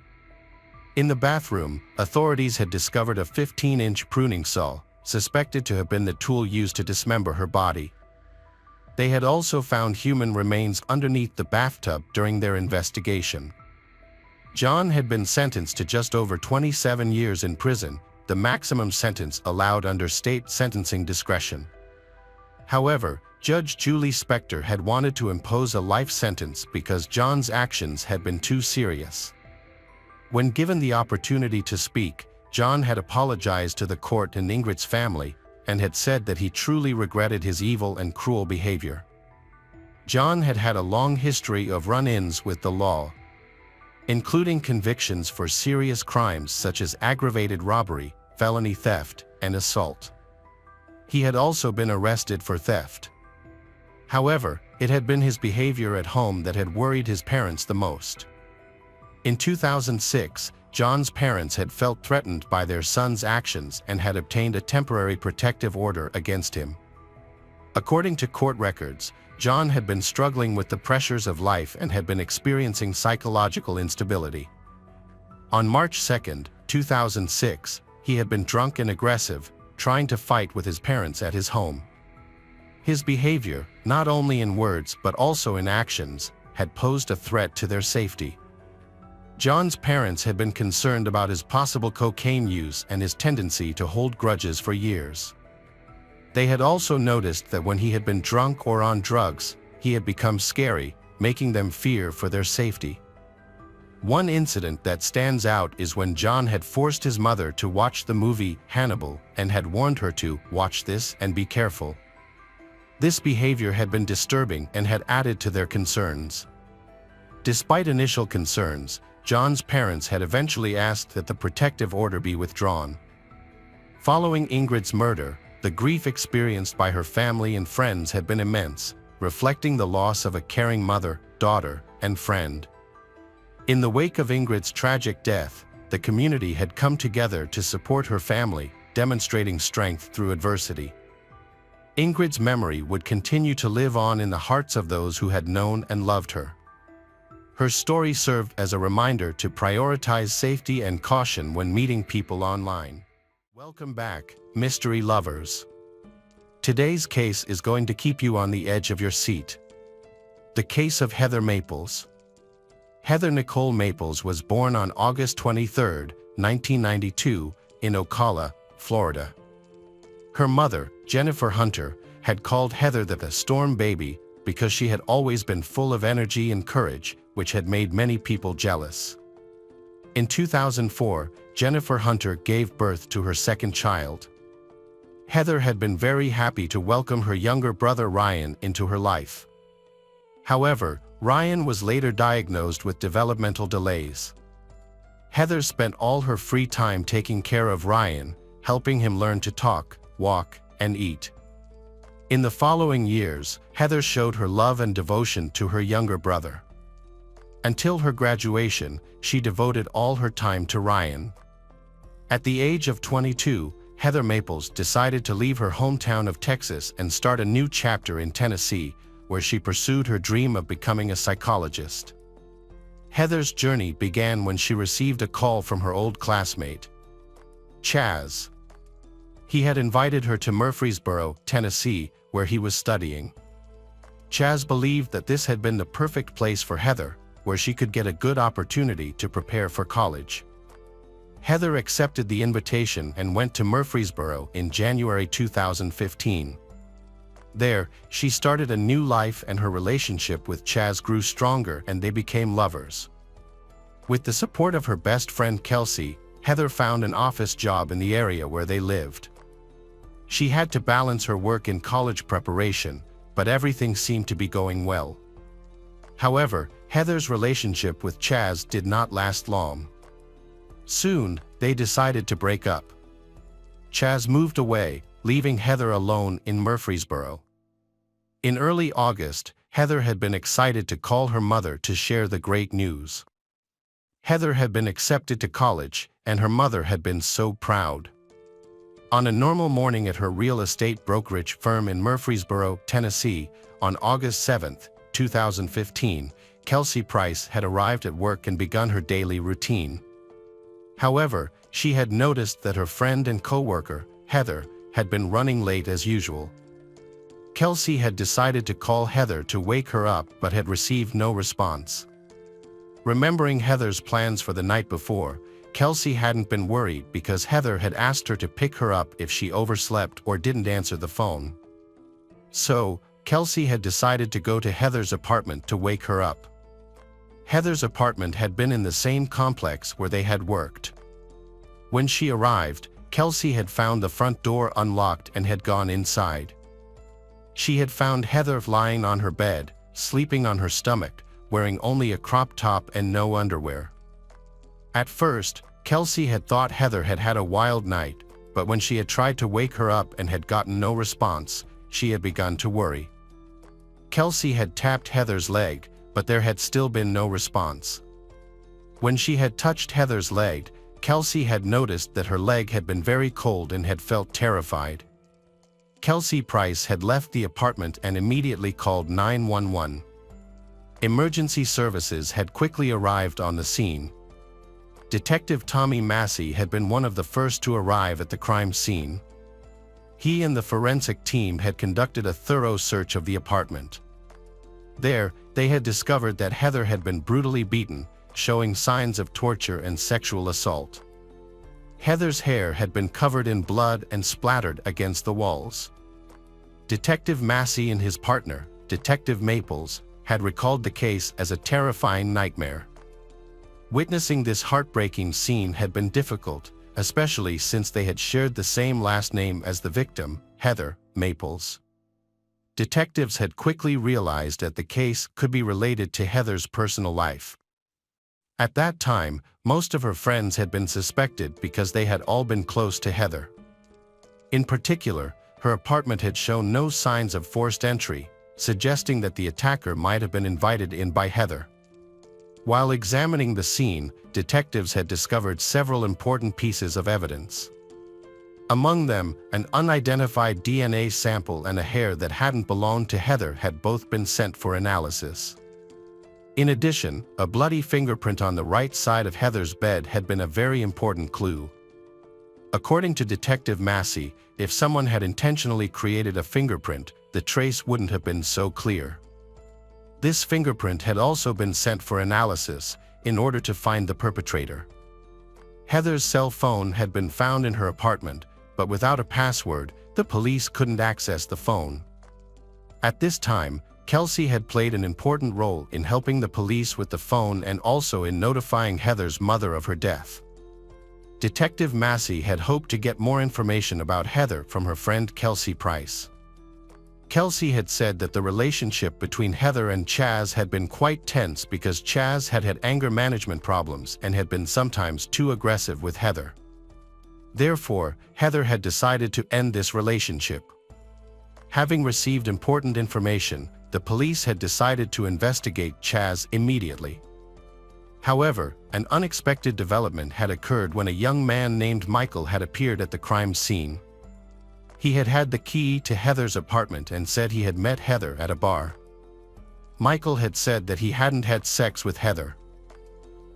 Speaker 1: In the bathroom, authorities had discovered a 15-inch pruning saw, suspected to have been the tool used to dismember her body. They had also found human remains underneath the bathtub during their investigation. John had been sentenced to just over 27 years in prison, the maximum sentence allowed under state sentencing discretion. However, Judge Julie Spector had wanted to impose a life sentence because John's actions had been too serious. When given the opportunity to speak, John had apologized to the court and Ingrid's family, and had said that he truly regretted his evil and cruel behavior. John had had a long history of run-ins with the law, including convictions for serious crimes such as aggravated robbery, felony theft, and assault. He had also been arrested for theft. However, it had been his behavior at home that had worried his parents the most. In 2006, John's parents had felt threatened by their son's actions and had obtained a temporary protective order against him. According to court records, John had been struggling with the pressures of life and had been experiencing psychological instability. On March 2, 2006, he had been drunk and aggressive, trying to fight with his parents at his home. His behavior, not only in words but also in actions, had posed a threat to their safety. John's parents had been concerned about his possible cocaine use and his tendency to hold grudges for years. They had also noticed that when he had been drunk or on drugs, he had become scary, making them fear for their safety. One incident that stands out is when John had forced his mother to watch the movie Hannibal and had warned her to watch this and be careful. This behavior had been disturbing and had added to their concerns. Despite initial concerns, John's parents had eventually asked that the protective order be withdrawn. Following Ingrid's murder, the grief experienced by her family and friends had been immense, reflecting the loss of a caring mother, daughter, and friend. In the wake of Ingrid's tragic death, the community had come together to support her family, demonstrating strength through adversity. Ingrid's memory would continue to live on in the hearts of those who had known and loved her. Her story served as a reminder to prioritize safety and caution when meeting people online. Welcome back, mystery lovers. Today's case is going to keep you on the edge of your seat. The case of Heather Maples. Heather Nicole Maples was born on August 23, 1992, in Ocala, Florida. Her mother, Jennifer Hunter, had called Heather the storm baby because she had always been full of energy and courage, which had made many people jealous. In 2004, Jennifer Hunter gave birth to her second child. Heather had been very happy to welcome her younger brother Ryan into her life. However, Ryan was later diagnosed with developmental delays. Heather spent all her free time taking care of Ryan, helping him learn to talk, walk, and eat. In the following years, Heather showed her love and devotion to her younger brother. Until her graduation, she devoted all her time to Ryan. At the age of 22, Heather Maples decided to leave her hometown of Texas and start a new chapter in Tennessee, where she pursued her dream of becoming a psychologist. Heather's journey began when she received a call from her old classmate, Chaz. He had invited her to Murfreesboro, Tennessee, where he was studying. Chaz believed that this had been the perfect place for Heather, where she could get a good opportunity to prepare for college. Heather accepted the invitation and went to Murfreesboro in January 2015. There, she started a new life and her relationship with Chaz grew stronger and they became lovers. With the support of her best friend Kelsey, Heather found an office job in the area where they lived. She had to balance her work in college preparation, but everything seemed to be going well. However, Heather's relationship with Chaz did not last long. Soon, they decided to break up. Chaz moved away, leaving Heather alone in Murfreesboro. In early August, Heather had been excited to call her mother to share the great news. Heather had been accepted to college, and her mother had been so proud. On a normal morning at her real estate brokerage firm in Murfreesboro, Tennessee, on August 7, 2015, Kelsey Price had arrived at work and begun her daily routine. However, she had noticed that her friend and co-worker, Heather, had been running late as usual. Kelsey had decided to call Heather to wake her up but had received no response. Remembering Heather's plans for the night before, Kelsey hadn't been worried because Heather had asked her to pick her up if she overslept or didn't answer the phone. So, Kelsey had decided to go to Heather's apartment to wake her up. Heather's apartment had been in the same complex where they had worked. When she arrived, Kelsey had found the front door unlocked and had gone inside. She had found Heather lying on her bed, sleeping on her stomach, wearing only a crop top and no underwear. At first, Kelsey had thought Heather had had a wild night, but when she had tried to wake her up and had gotten no response, she had begun to worry. Kelsey had tapped Heather's leg, but there had still been no response. When she had touched Heather's leg, Kelsey had noticed that her leg had been very cold and had felt terrified. Kelsey Price had left the apartment and immediately called 911. Emergency services had quickly arrived on the scene. Detective Tommy Massey had been one of the first to arrive at the crime scene. He and the forensic team had conducted a thorough search of the apartment. There, they had discovered that Heather had been brutally beaten, showing signs of torture and sexual assault. Heather's hair had been covered in blood and splattered against the walls. Detective Massey and his partner, Detective Maples, had recalled the case as a terrifying nightmare. Witnessing this heartbreaking scene had been difficult, especially since they had shared the same last name as the victim, Heather Maples. Detectives had quickly realized that the case could be related to Heather's personal life. At that time, most of her friends had been suspected because they had all been close to Heather. In particular, her apartment had shown no signs of forced entry, suggesting that the attacker might have been invited in by Heather. While examining the scene, detectives had discovered several important pieces of evidence. Among them, an unidentified DNA sample and a hair that hadn't belonged to Heather had both been sent for analysis. In addition, a bloody fingerprint on the right side of Heather's bed had been a very important clue. According to Detective Massey, if someone had intentionally created a fingerprint, the trace wouldn't have been so clear. This fingerprint had also been sent for analysis in order to find the perpetrator. Heather's cell phone had been found in her apartment, but without a password, The police couldn't access the phone. At this time, Kelsey had played an important role in helping the police with the phone and also in notifying Heather's mother of her death. Detective Massey had hoped to get more information about Heather from her friend Kelsey Price. Kelsey had said that the relationship between Heather and Chaz had been quite tense because Chaz had had anger management problems and had been sometimes too aggressive with Heather. Therefore, Heather had decided to end this relationship. Having received important information, the police had decided to investigate Chaz immediately. However, an unexpected development had occurred when a young man named Michael had appeared at the crime scene. He had had the key to Heather's apartment and said he had met Heather at a bar. Michael had said that he hadn't had sex with Heather.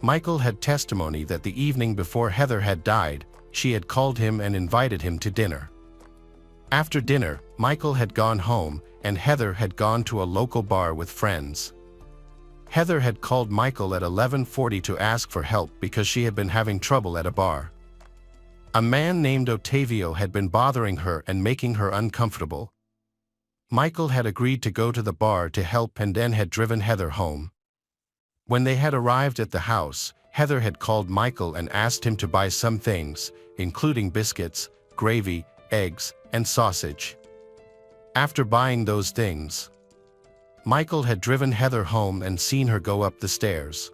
Speaker 1: Michael had testimony that the evening before Heather had died, she had called him and invited him to dinner. After dinner, Michael had gone home, and Heather had gone to a local bar with friends. Heather had called Michael at 11:40 to ask for help because she had been having trouble at a bar. A man named Otavio had been bothering her and making her uncomfortable. Michael had agreed to go to the bar to help and then had driven Heather home. When they had arrived at the house, Heather had called Michael and asked him to buy some things, including biscuits, gravy, eggs, and sausage. After buying those things, Michael had driven Heather home and seen her go up the stairs.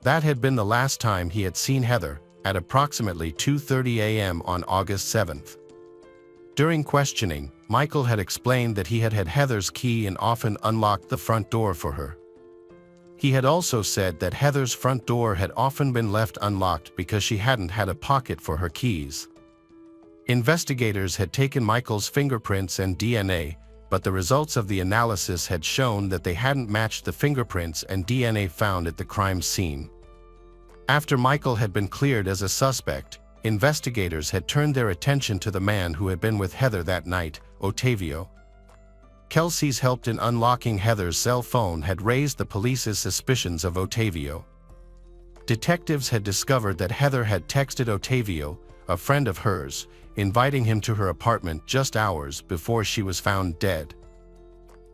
Speaker 1: That had been the last time he had seen Heather, at approximately 2:30 a.m. on August 7th. During questioning, Michael had explained that he had had Heather's key and often unlocked the front door for her. He had also said that Heather's front door had often been left unlocked because she hadn't had a pocket for her keys. Investigators had taken Michael's fingerprints and DNA, but the results of the analysis had shown that they hadn't matched the fingerprints and DNA found at the crime scene. After Michael had been cleared as a suspect, investigators had turned their attention to the man who had been with Heather that night, Otavio. Kelsey's help in unlocking Heather's cell phone had raised the police's suspicions of Otavio. Detectives had discovered that Heather had texted Otavio, a friend of hers, inviting him to her apartment just hours before she was found dead.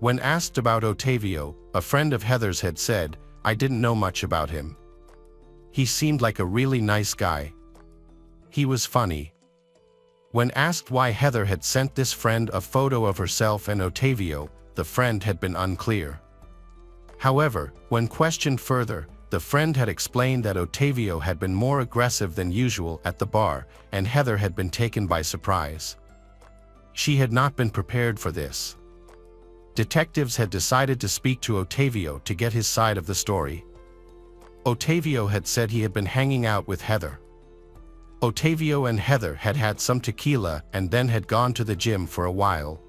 Speaker 1: When asked about Otavio, a friend of Heather's had said, "I didn't know much about him. He seemed like a really nice guy. He was funny." When asked why Heather had sent this friend a photo of herself and Otavio, the friend had been unclear. However, when questioned further, the friend had explained that Otavio had been more aggressive than usual at the bar, and Heather had been taken by surprise. She had not been prepared for this. Detectives had decided to speak to Otavio to get his side of the story. Otavio had said he had been hanging out with Heather. Otavio and Heather had had some tequila and then had gone to the gym for a while.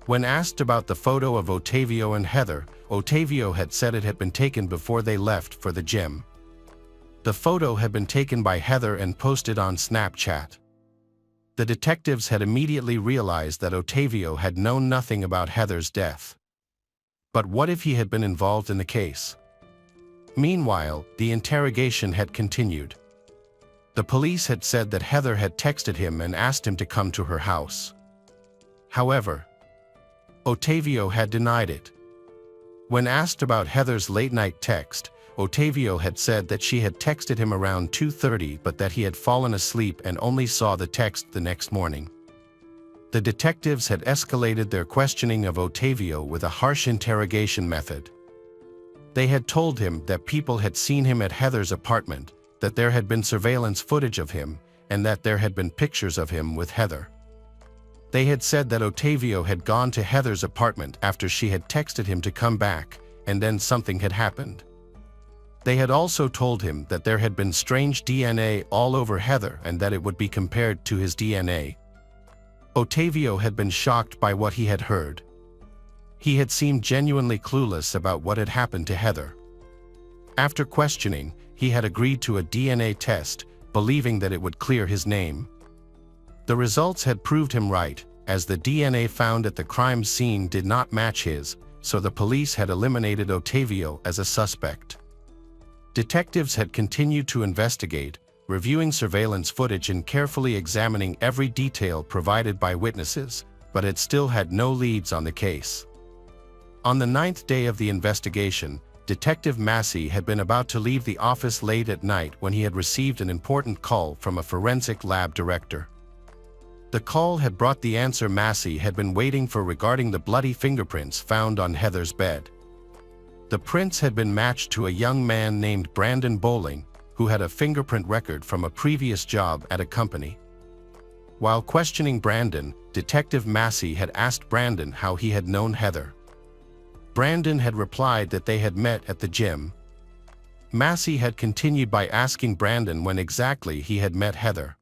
Speaker 1: When asked about the photo of Otavio and Heather, Otavio had said it had been taken before they left for the gym. The photo had been taken by Heather and posted on Snapchat. The detectives had immediately realized that Otavio had known nothing about Heather's death. But what if he had been involved in the case? Meanwhile, the interrogation had continued. The police had said that Heather had texted him and asked him to come to her house. However, Otavio had denied it. When asked about Heather's late-night text, Otavio had said that she had texted him around 2:30 but that he had fallen asleep and only saw the text the next morning. The detectives had escalated their questioning of Otavio with a harsh interrogation method. They had told him that people had seen him at Heather's apartment, that there had been surveillance footage of him, and that there had been pictures of him with Heather. They had said that Otavio had gone to Heather's apartment after she had texted him to come back, and then something had happened. They had also told him that there had been strange DNA all over Heather and that it would be compared to his DNA. Otavio had been shocked by what he had heard. He had seemed genuinely clueless about what had happened to Heather. After questioning, he had agreed to a DNA test, believing that it would clear his name. The results had proved him right, as the DNA found at the crime scene did not match his, so the police had eliminated Otavio as a suspect. Detectives had continued to investigate, reviewing surveillance footage and carefully examining every detail provided by witnesses, but it still had no leads on the case. On the 9th day of the investigation, Detective Massey had been about to leave the office late at night when he had received an important call from a forensic lab director. The call had brought the answer Massey had been waiting for regarding the bloody fingerprints found on Heather's bed. The prints had been matched to a young man named Brandon Bowling, who had a fingerprint record from a previous job at a company. While questioning Brandon, Detective Massey had asked Brandon how he had known Heather. Brandon had replied that they had met at the gym. Massey had continued by asking Brandon when exactly he had met Heather.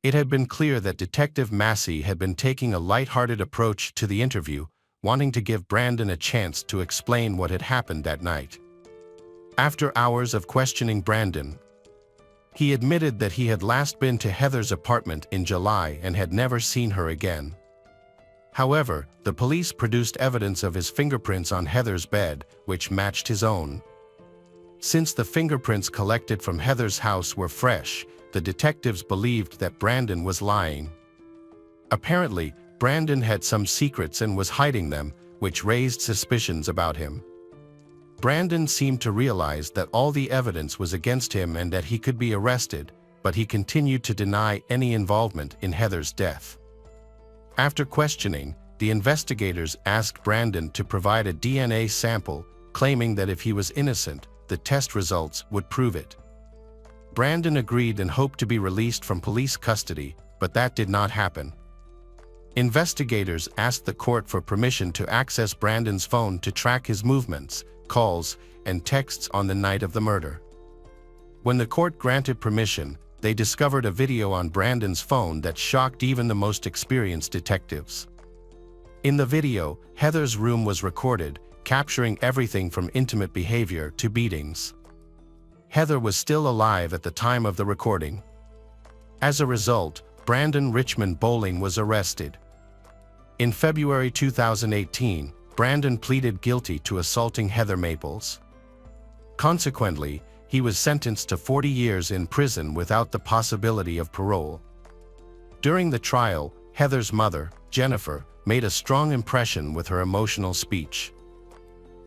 Speaker 1: It had been clear that Detective Massey had been taking a light-hearted approach to the interview, wanting to give Brandon a chance to explain what had happened that night. After hours of questioning Brandon, he admitted that he had last been to Heather's apartment in July and had never seen her again. However, the police produced evidence of his fingerprints on Heather's bed, which matched his own. Since the fingerprints collected from Heather's house were fresh, the detectives believed that Brandon was lying. Apparently, Brandon had some secrets and was hiding them, which raised suspicions about him. Brandon seemed to realize that all the evidence was against him and that he could be arrested, but he continued to deny any involvement in Heather's death. After questioning, the investigators asked Brandon to provide a DNA sample, claiming that if he was innocent, the test results would prove it. Brandon agreed and hoped to be released from police custody, but that did not happen. Investigators asked the court for permission to access Brandon's phone to track his movements, calls, and texts on the night of the murder. When the court granted permission, they discovered a video on Brandon's phone that shocked even the most experienced detectives. In the video, Heather's room was recorded, capturing everything from intimate behavior to beatings. Heather was still alive at the time of the recording. As a result, Brandon Richmond Bowling was arrested. In February 2018, Brandon pleaded guilty to assaulting Heather Maples. Consequently, he was sentenced to 40 years in prison without the possibility of parole. During the trial, Heather's mother, Jennifer, made a strong impression with her emotional speech.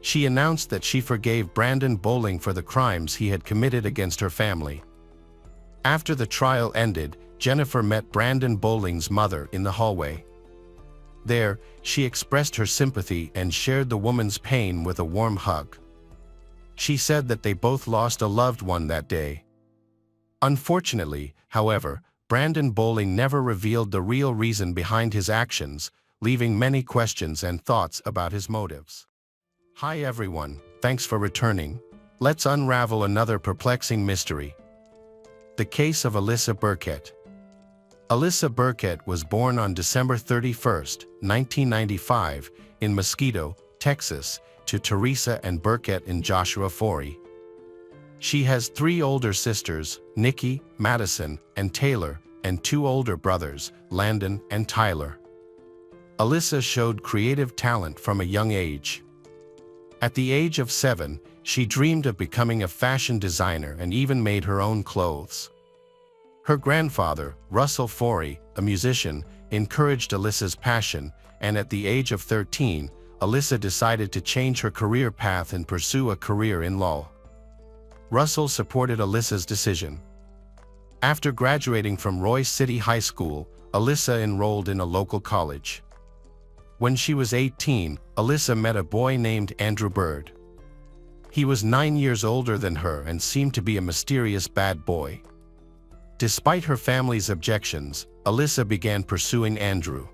Speaker 1: She announced that she forgave Brandon Bowling for the crimes he had committed against her family. After the trial ended, Jennifer met Brandon Bowling's mother in the hallway. There, she expressed her sympathy and shared the woman's pain with a warm hug. She said that they both lost a loved one that day. Unfortunately, however, Brandon Bowling never revealed the real reason behind his actions, leaving many questions and thoughts about his motives. Hi everyone, thanks for returning. Let's unravel another perplexing mystery. The case of Alyssa Burkett. Alyssa Burkett was born on December 31, 1995, in Mosquito, Texas, to Teresa and Burkett and Joshua Forey. She has 3 older sisters, Nikki, Madison, and Taylor, and 2 older brothers, Landon and Tyler. Alyssa showed creative talent from a young age. At the age of 7, she dreamed of becoming a fashion designer and even made her own clothes. Her grandfather, Russell Forey, a musician, encouraged Alyssa's passion, and at the age of 13, Alyssa decided to change her career path and pursue a career in law. Russell supported Alyssa's decision. After graduating from Royce City High School, Alyssa enrolled in a local college. When she was 18, Alyssa met a boy named Andrew Bird. He was 9 years older than her and seemed to be a mysterious bad boy. Despite her family's objections, Alyssa began pursuing Andrew.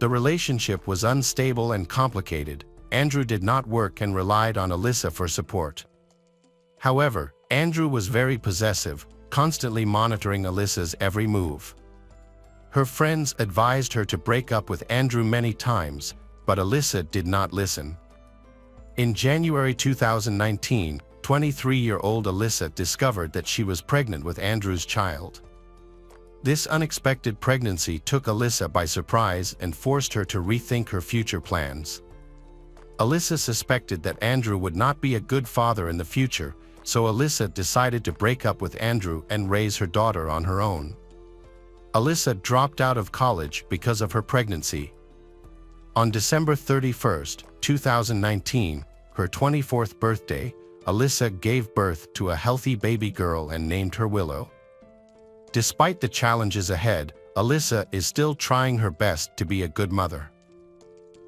Speaker 1: The relationship was unstable and complicated. Andrew did not work and relied on Alyssa for support. However, Andrew was very possessive, constantly monitoring Alyssa's every move. Her friends advised her to break up with Andrew many times, but Alyssa did not listen. In January 2019, 23-year-old Alyssa discovered that she was pregnant with Andrew's child. This unexpected pregnancy took Alyssa by surprise and forced her to rethink her future plans. Alyssa suspected that Andrew would not be a good father in the future, so Alyssa decided to break up with Andrew and raise her daughter on her own. Alyssa dropped out of college because of her pregnancy. On December 31, 2019, her 24th birthday, Alyssa gave birth to a healthy baby girl and named her Willow. Despite the challenges ahead, Alyssa is still trying her best to be a good mother.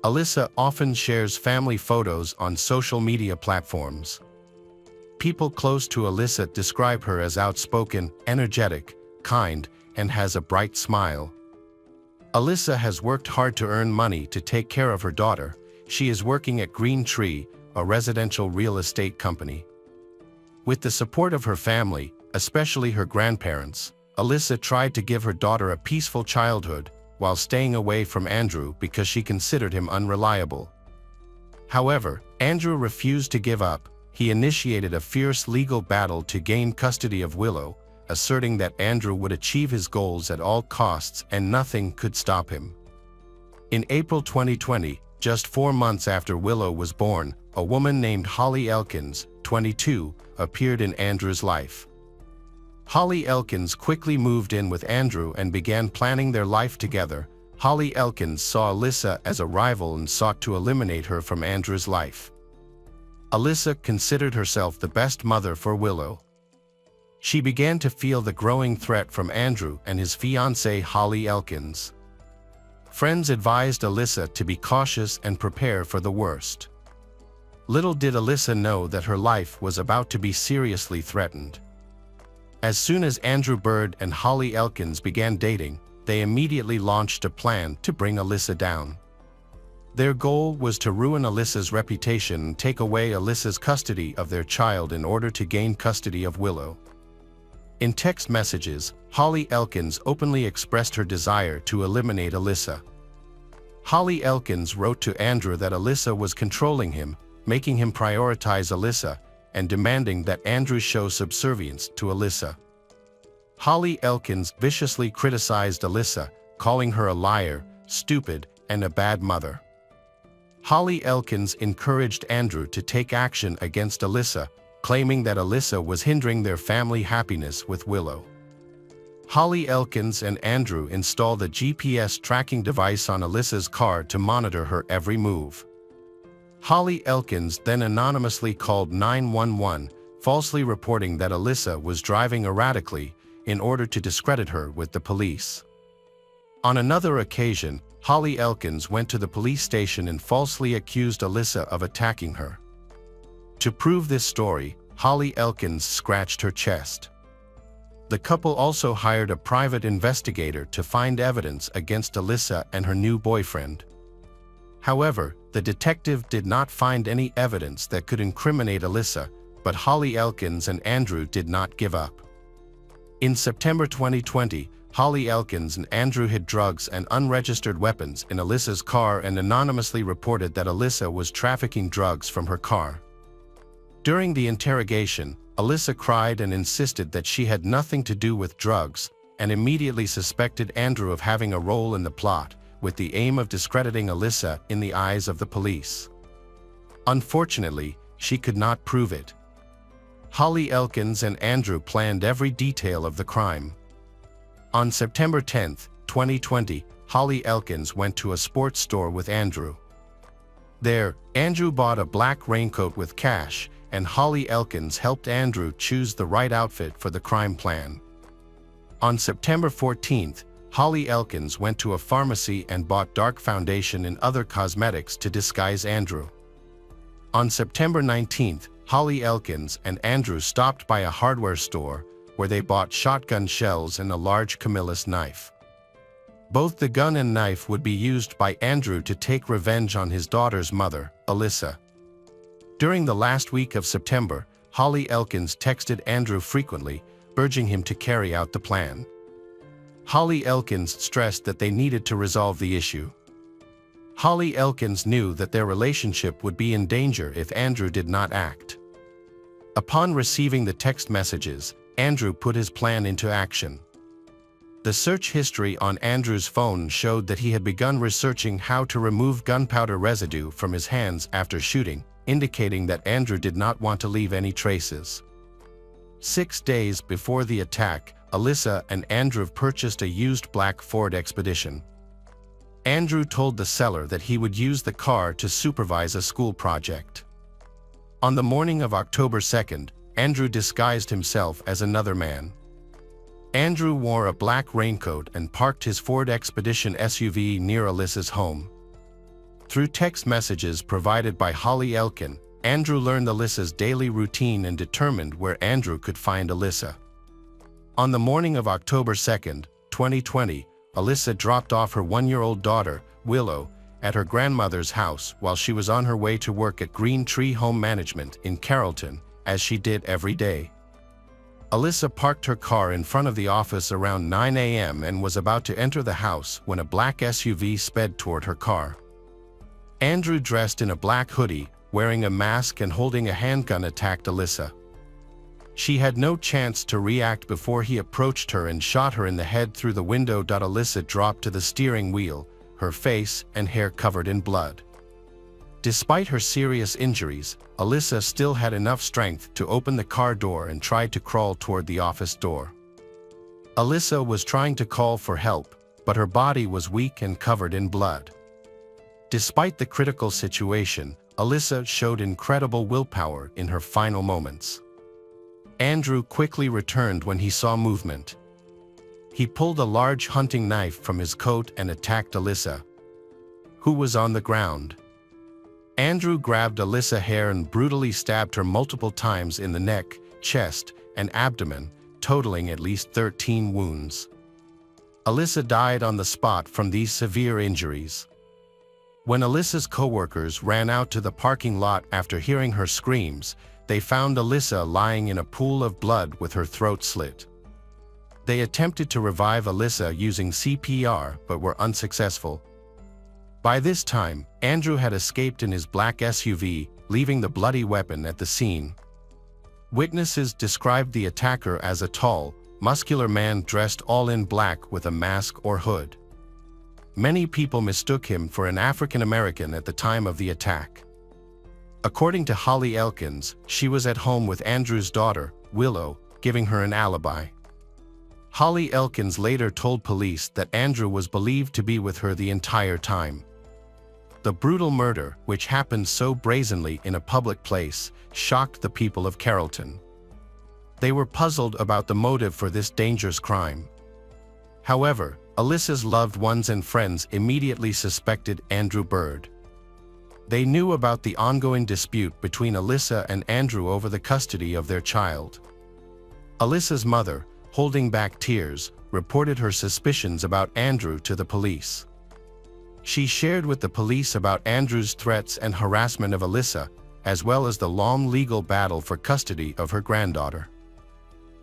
Speaker 1: Alyssa often shares family photos on social media platforms. People close to Alyssa describe her as outspoken, energetic, kind, and has a bright smile. Alyssa has worked hard to earn money to take care of her daughter. She is working at Green Tree, a residential real estate company. With the support of her family, especially her grandparents, Alyssa tried to give her daughter a peaceful childhood while staying away from Andrew because she considered him unreliable. However, Andrew refused to give up. He initiated a fierce legal battle to gain custody of Willow, asserting that Andrew would achieve his goals at all costs and nothing could stop him. In April 2020, just 4 months after Willow was born, a woman named Holly Elkins, 22, appeared in Andrew's life. Holly Elkins quickly moved in with Andrew and began planning their life together. Holly Elkins saw Alyssa as a rival and sought to eliminate her from Andrew's life. Alyssa considered herself the best mother for Willow. She began to feel the growing threat from Andrew and his fiancée Holly Elkins. Friends advised Alyssa to be cautious and prepare for the worst. Little did Alyssa know that her life was about to be seriously threatened. As soon as Andrew Bird and Holly Elkins began dating, they immediately launched a plan to bring Alyssa down. Their goal was to ruin Alyssa's reputation and take away Alyssa's custody of their child in order to gain custody of Willow. In text messages, Holly Elkins openly expressed her desire to eliminate Alyssa. Holly Elkins wrote to Andrew that Alyssa was controlling him, making him prioritize Alyssa, and demanding that Andrew show subservience to Alyssa. Holly Elkins viciously criticized Alyssa, calling her a liar, stupid, and a bad mother. Holly Elkins encouraged Andrew to take action against Alyssa, claiming that Alyssa was hindering their family happiness with Willow. Holly Elkins and Andrew installed a GPS tracking device on Alyssa's car to monitor her every move. Holly Elkins then anonymously called 911, falsely reporting that Alyssa was driving erratically in order to discredit her with the police. On another occasion, Holly Elkins went to the police station and falsely accused Alyssa of attacking her. To prove this story, Holly Elkins scratched her chest. The couple also hired a private investigator to find evidence against Alyssa and her new boyfriend. However, the detective did not find any evidence that could incriminate Alyssa, but Holly Elkins and Andrew did not give up. In September 2020, Holly Elkins and Andrew hid drugs and unregistered weapons in Alyssa's car and anonymously reported that Alyssa was trafficking drugs from her car. During the interrogation, Alyssa cried and insisted that she had nothing to do with drugs and immediately suspected Andrew of having a role in the plot, with the aim of discrediting Alyssa in the eyes of the police. Unfortunately, she could not prove it. Holly Elkins and Andrew planned every detail of the crime. On September 10, 2020, Holly Elkins went to a sports store with Andrew. There, Andrew bought a black raincoat with cash, and Holly Elkins helped Andrew choose the right outfit for the crime plan. On September 14th, Holly Elkins went to a pharmacy and bought dark foundation and other cosmetics to disguise Andrew. On September 19th, Holly Elkins and Andrew stopped by a hardware store where they bought shotgun shells and a large Camillus knife. Both the gun and knife would be used by Andrew to take revenge on his daughter's mother, Alyssa. During the last week of September, Holly Elkins texted Andrew frequently, urging him to carry out the plan. Holly Elkins stressed that they needed to resolve the issue. Holly Elkins knew that their relationship would be in danger if Andrew did not act. Upon receiving the text messages, Andrew put his plan into action. The search history on Andrew's phone showed that he had begun researching how to remove gunpowder residue from his hands after shooting, indicating that Andrew did not want to leave any traces. 6 days before the attack, Alyssa and Andrew purchased a used black Ford Expedition. Andrew told the seller that he would use the car to supervise a school project. On the morning of October 2nd, Andrew disguised himself as another man. Andrew wore a black raincoat and parked his Ford Expedition SUV near Alyssa's home. Through text messages provided by Holly Elkin, Andrew learned Alyssa's daily routine and determined where Andrew could find Alyssa. On the morning of October 2nd, 2020, Alyssa dropped off her 1-year-old daughter, Willow, at her grandmother's house while she was on her way to work at Green Tree Home Management in Carrollton, as she did every day. Alyssa parked her car in front of the office around 9 a.m. and was about to enter the house when a black SUV sped toward her car. Andrew, dressed in a black hoodie, wearing a mask and holding a handgun, attacked Alyssa. She had no chance to react before he approached her and shot her in the head through the window. Alyssa dropped to the steering wheel, her face and hair covered in blood. Despite her serious injuries, Alyssa still had enough strength to open the car door and tried to crawl toward the office door. Alyssa was trying to call for help, but her body was weak and covered in blood. Despite the critical situation, Alyssa showed incredible willpower in her final moments. Andrew quickly returned when he saw movement. He pulled a large hunting knife from his coat and attacked Alyssa, who was on the ground. Andrew grabbed Alyssa's hair and brutally stabbed her multiple times in the neck, chest, and abdomen, totaling at least 13 wounds. Alyssa died on the spot from these severe injuries. When Alyssa's co-workers ran out to the parking lot after hearing her screams, they found Alyssa lying in a pool of blood with her throat slit. They attempted to revive Alyssa using CPR but were unsuccessful. By this time, Andrew had escaped in his black SUV, leaving the bloody weapon at the scene. Witnesses described the attacker as a tall, muscular man dressed all in black with a mask or hood. Many people mistook him for an African American at the time of the attack. According to Holly Elkins, she was at home with Andrew's daughter, Willow, giving her an alibi. Holly Elkins later told police that Andrew was believed to be with her the entire time. The brutal murder, which happened so brazenly in a public place, shocked the people of Carrollton. They were puzzled about the motive for this dangerous crime. However, Alyssa's loved ones and friends immediately suspected Andrew Bird. They knew about the ongoing dispute between Alyssa and Andrew over the custody of their child. Alyssa's mother, holding back tears, reported her suspicions about Andrew to the police. She shared with the police about Andrew's threats and harassment of Alyssa, as well as the long legal battle for custody of her granddaughter.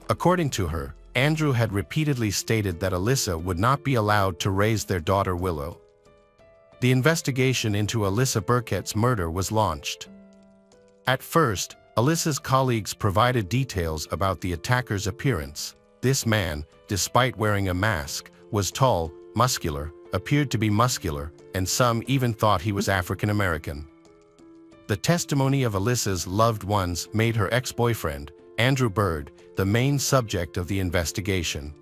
Speaker 1: According to her, Andrew had repeatedly stated that Alyssa would not be allowed to raise their daughter Willow. The investigation into Alyssa Burkett's murder was launched. At first, Alyssa's colleagues provided details about the attacker's appearance. This man, despite wearing a mask, was tall, muscular, appeared to be muscular, and some even thought he was African American. The testimony of Alyssa's loved ones made her ex-boyfriend, Andrew Bird, the main subject of the investigation.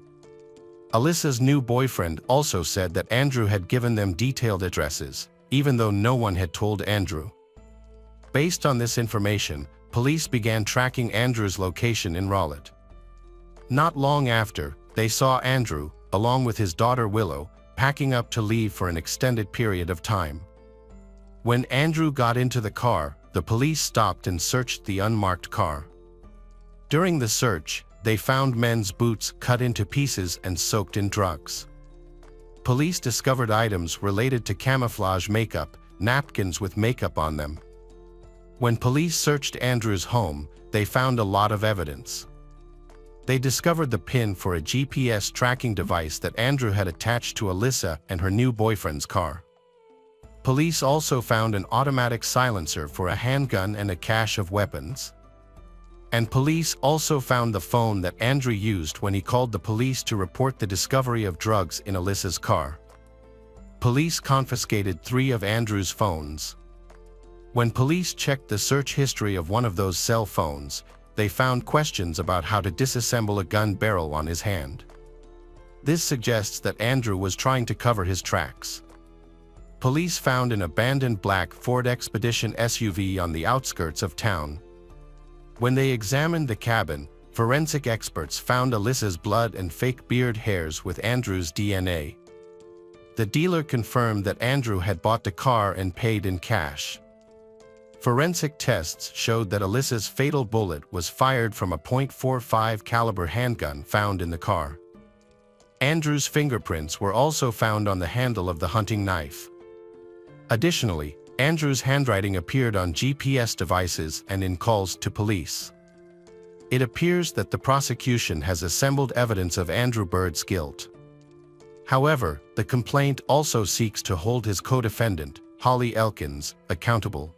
Speaker 1: Alyssa's new boyfriend also said that Andrew had given them detailed addresses, even though no one had told Andrew. Based on this information, police began tracking Andrew's location in Raleigh. Not long after, they saw Andrew, along with his daughter Willow, packing up to leave for an extended period of time. When Andrew got into the car, the police stopped and searched the unmarked car. During the search, they found men's boots cut into pieces and soaked in drugs. Police discovered items related to camouflage makeup, napkins with makeup on them. When police searched Andrew's home, they found a lot of evidence. They discovered the pin for a GPS tracking device that Andrew had attached to Alyssa and her new boyfriend's car. Police also found an automatic silencer for a handgun and a cache of weapons. And police also found the phone that Andrew used when he called the police to report the discovery of drugs in Alyssa's car. Police confiscated 3 of Andrew's phones. When police checked the search history of one of those cell phones, they found questions about how to disassemble a gun barrel on his hand. This suggests that Andrew was trying to cover his tracks. Police found an abandoned black Ford Expedition SUV on the outskirts of town. When they examined the cabin, forensic experts found Alyssa's blood and fake beard hairs with Andrew's DNA. The dealer confirmed that Andrew had bought the car and paid in cash. Forensic tests showed that Alyssa's fatal bullet was fired from a .45 caliber handgun found in the car. Andrew's fingerprints were also found on the handle of the hunting knife. Additionally, Andrew's handwriting appeared on GPS devices and in calls to police. It appears that the prosecution has assembled evidence of Andrew Bird's guilt. However, the complaint also seeks to hold his co-defendant, Holly Elkins, accountable.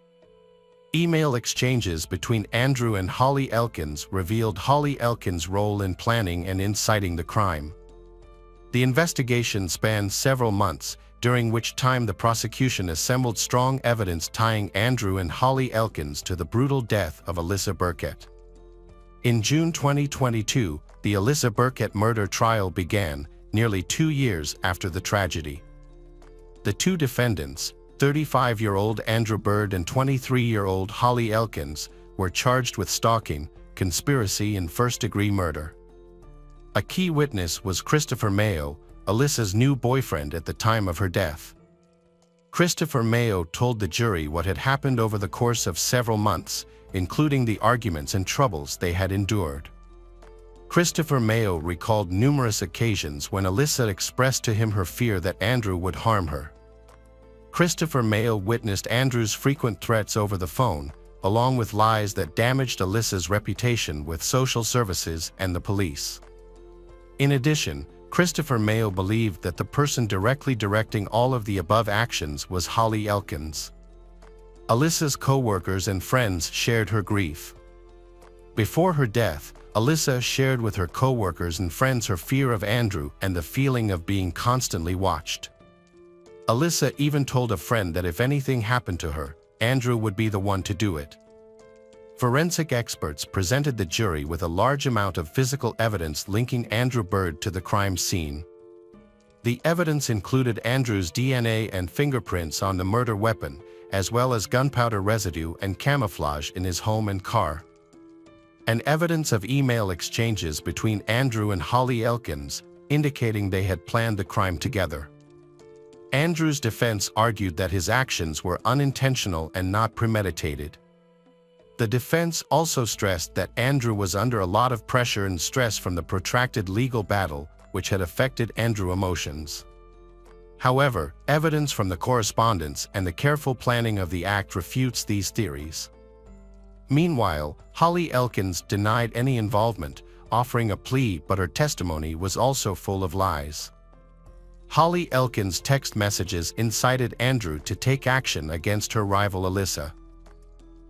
Speaker 1: Email exchanges between Andrew and Holly Elkins revealed Holly Elkins' role in planning and inciting the crime. The investigation spanned several months, during which time the prosecution assembled strong evidence tying Andrew and Holly Elkins to the brutal death of Alyssa Burkett. In June 2022, the Alyssa Burkett murder trial began, nearly 2 years after the tragedy. The two defendants, 35-year-old Andrew Bird and 23-year-old Holly Elkins, were charged with stalking, conspiracy, and first-degree murder. A key witness was Christopher Mayo, Alyssa's new boyfriend at the time of her death. Christopher Mayo told the jury what had happened over the course of several months, including the arguments and troubles they had endured. Christopher Mayo recalled numerous occasions when Alyssa expressed to him her fear that Andrew would harm her. Christopher Mayo witnessed Andrew's frequent threats over the phone, along with lies that damaged Alyssa's reputation with social services and the police. In addition, Christopher Mayo believed that the person directly directing all of the above actions was Holly Elkins. Alyssa's co-workers and friends shared her grief. Before her death, Alyssa shared with her co-workers and friends her fear of Andrew and the feeling of being constantly watched. Alyssa even told a friend that if anything happened to her, Andrew would be the one to do it. Forensic experts presented the jury with a large amount of physical evidence linking Andrew Bird to the crime scene. The evidence included Andrew's DNA and fingerprints on the murder weapon, as well as gunpowder residue and camouflage in his home and car. And evidence of email exchanges between Andrew and Holly Elkins, indicating they had planned the crime together. Andrew's defense argued that his actions were unintentional and not premeditated. The defense also stressed that Andrew was under a lot of pressure and stress from the protracted legal battle, which had affected Andrew's emotions. However, evidence from the correspondence and the careful planning of the act refutes these theories. Meanwhile, Holly Elkins denied any involvement, offering a plea, but her testimony was also full of lies. Holly Elkins' text messages incited Andrew to take action against her rival Alyssa.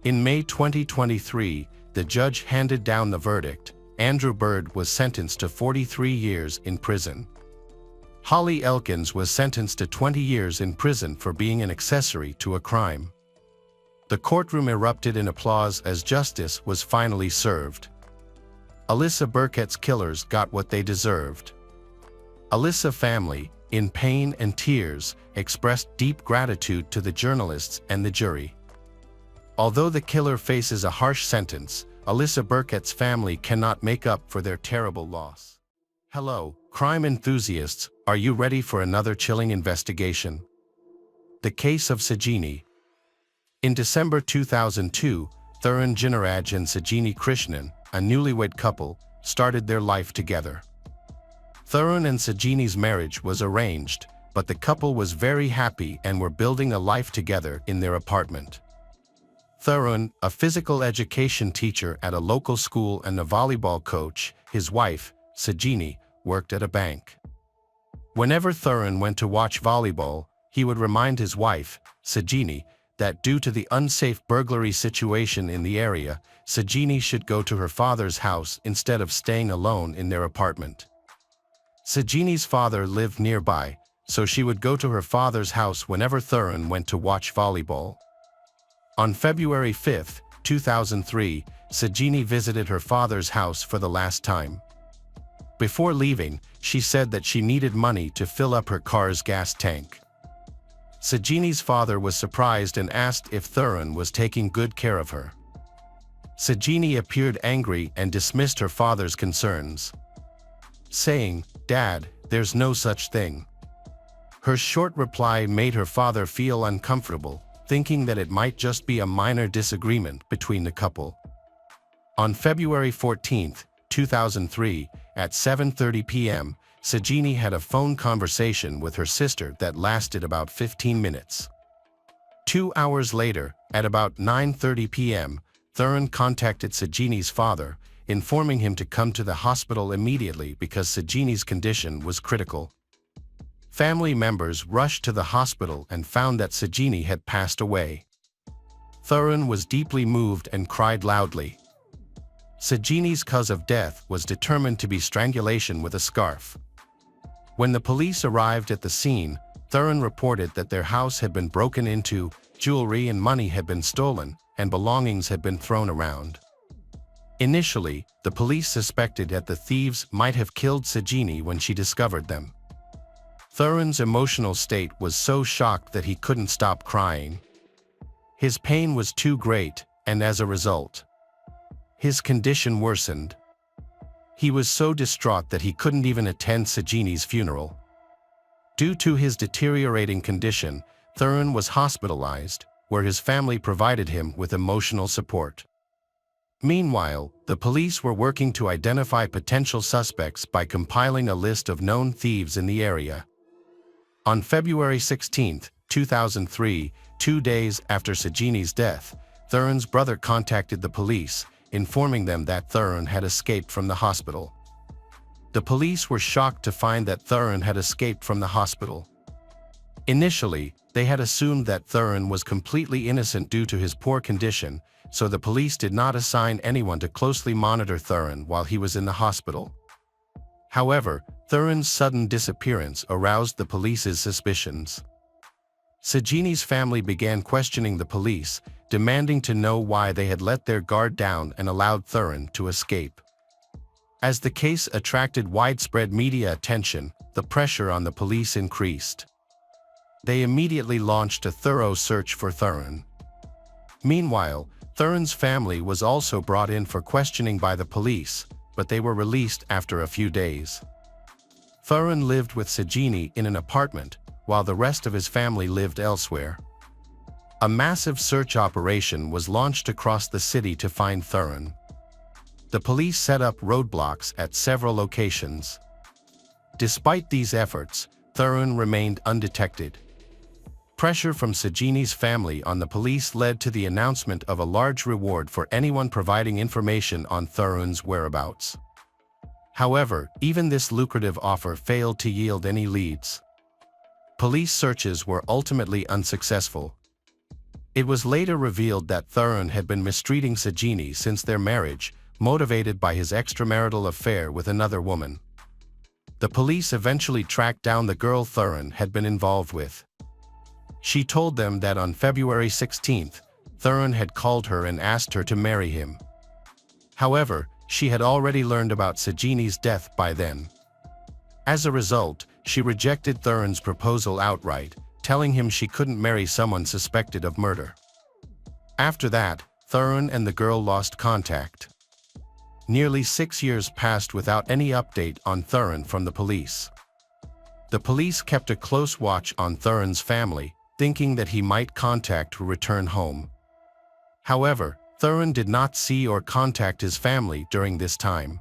Speaker 1: In May 2023, the judge handed down the verdict. Andrew Bird was sentenced to 43 years in prison. Holly Elkins was sentenced to 20 years in prison for being an accessory to a crime. The courtroom erupted in applause as justice was finally served. Alyssa Burkett's killers got what they deserved. Alyssa family, in pain and tears, expressed deep gratitude to the journalists and the jury. Although the killer faces a harsh sentence, Alyssa Burkett's family cannot make up for their terrible loss. Hello, crime enthusiasts, are you ready for another chilling investigation? The case of Sajini. In December 2002, Tharun Jinaraj and Sajini Krishnan, a newlywed couple, started their life together. Tharun and Sajini's marriage was arranged, but the couple was very happy and were building a life together in their apartment. Tharun, a physical education teacher at a local school and a volleyball coach, his wife, Sajini, worked at a bank. Whenever Tharun went to watch volleyball, he would remind his wife, Sajini, that due to the unsafe burglary situation in the area, Sajini should go to her father's house instead of staying alone in their apartment. Sajini's father lived nearby, so she would go to her father's house whenever Tharun went to watch volleyball. On February 5, 2003, Sajini visited her father's house for the last time. Before leaving, she said that she needed money to fill up her car's gas tank. Sajini's father was surprised and asked if Thuran was taking good care of her. Sajini appeared angry and dismissed her father's concerns, saying, "Dad, there's no such thing." Her short reply made her father feel uncomfortable, thinking that it might just be a minor disagreement between the couple. On February 14, 2003, at 7:30 p.m., Sajini had a phone conversation with her sister that lasted about 15 minutes. 2 hours later, at about 9:30 p.m., Thuran contacted Sajini's father, informing him to come to the hospital immediately because Sajini's condition was critical. Family members rushed to the hospital and found that Sajini had passed away. Thuran was deeply moved and cried loudly. Sajini's cause of death was determined to be strangulation with a scarf. When the police arrived at the scene, Thuran reported that their house had been broken into, jewelry and money had been stolen, and belongings had been thrown around. Initially, the police suspected that the thieves might have killed Sajini when she discovered them. Thuran's emotional state was so shocked that he couldn't stop crying. His pain was too great, and as a result, his condition worsened. He was so distraught that he couldn't even attend Sajini's funeral. Due to his deteriorating condition, Thuran was hospitalized, where his family provided him with emotional support. Meanwhile, the police were working to identify potential suspects by compiling a list of known thieves in the area. On February 16, 2003, 2 days after Sajini's death, Thuran's brother contacted the police, informing them that Thuran had escaped from the hospital. The police were shocked to find that Thuran had escaped from the hospital. Initially, they had assumed that Thuran was completely innocent due to his poor condition, so the police did not assign anyone to closely monitor Thuran while he was in the hospital. However, Thuran's sudden disappearance aroused the police's suspicions. Sajini's family began questioning the police, demanding to know why they had let their guard down and allowed Thuran to escape. As the case attracted widespread media attention, the pressure on the police increased. They immediately launched a thorough search for Thuran. Meanwhile, Thuran's family was also brought in for questioning by the police, but they were released after a few days. Thuran lived with Sajini in an apartment, while the rest of his family lived elsewhere. A massive search operation was launched across the city to find Thuran. The police set up roadblocks at several locations. Despite these efforts, Thuran remained undetected. Pressure from Sajini's family on the police led to the announcement of a large reward for anyone providing information on Thuran's whereabouts. However, even this lucrative offer failed to yield any leads. Police searches were ultimately unsuccessful. It was later revealed that Thuran had been mistreating Sajini since their marriage, motivated by his extramarital affair with another woman. The police eventually tracked down the girl Thuran had been involved with. She told them that on February 16th, Thuran had called her and asked her to marry him. However, she had already learned about Sajini's death by then. As a result, she rejected Thuran's proposal outright, telling him she couldn't marry someone suspected of murder. After that, Thuran and the girl lost contact. Nearly 6 years passed without any update on Thuran from the police. The police kept a close watch on Thuran's family, thinking that he might contact or return home. However, Thuran did not see or contact his family during this time.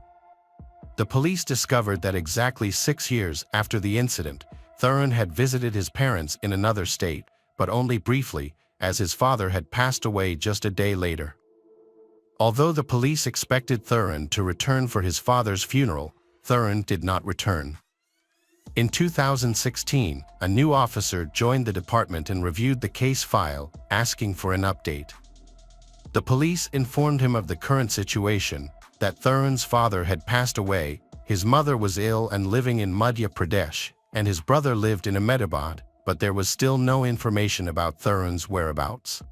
Speaker 1: The police discovered that exactly 6 years after the incident, Thuran had visited his parents in another state, but only briefly, as his father had passed away just a day later. Although the police expected Thuran to return for his father's funeral, Thuran did not return. In 2016, a new officer joined the department and reviewed the case file, asking for an update. The police informed him of the current situation, that Thuran's father had passed away, his mother was ill and living in Madhya Pradesh, and his brother lived in Ahmedabad, but there was still no information about Thuran's whereabouts.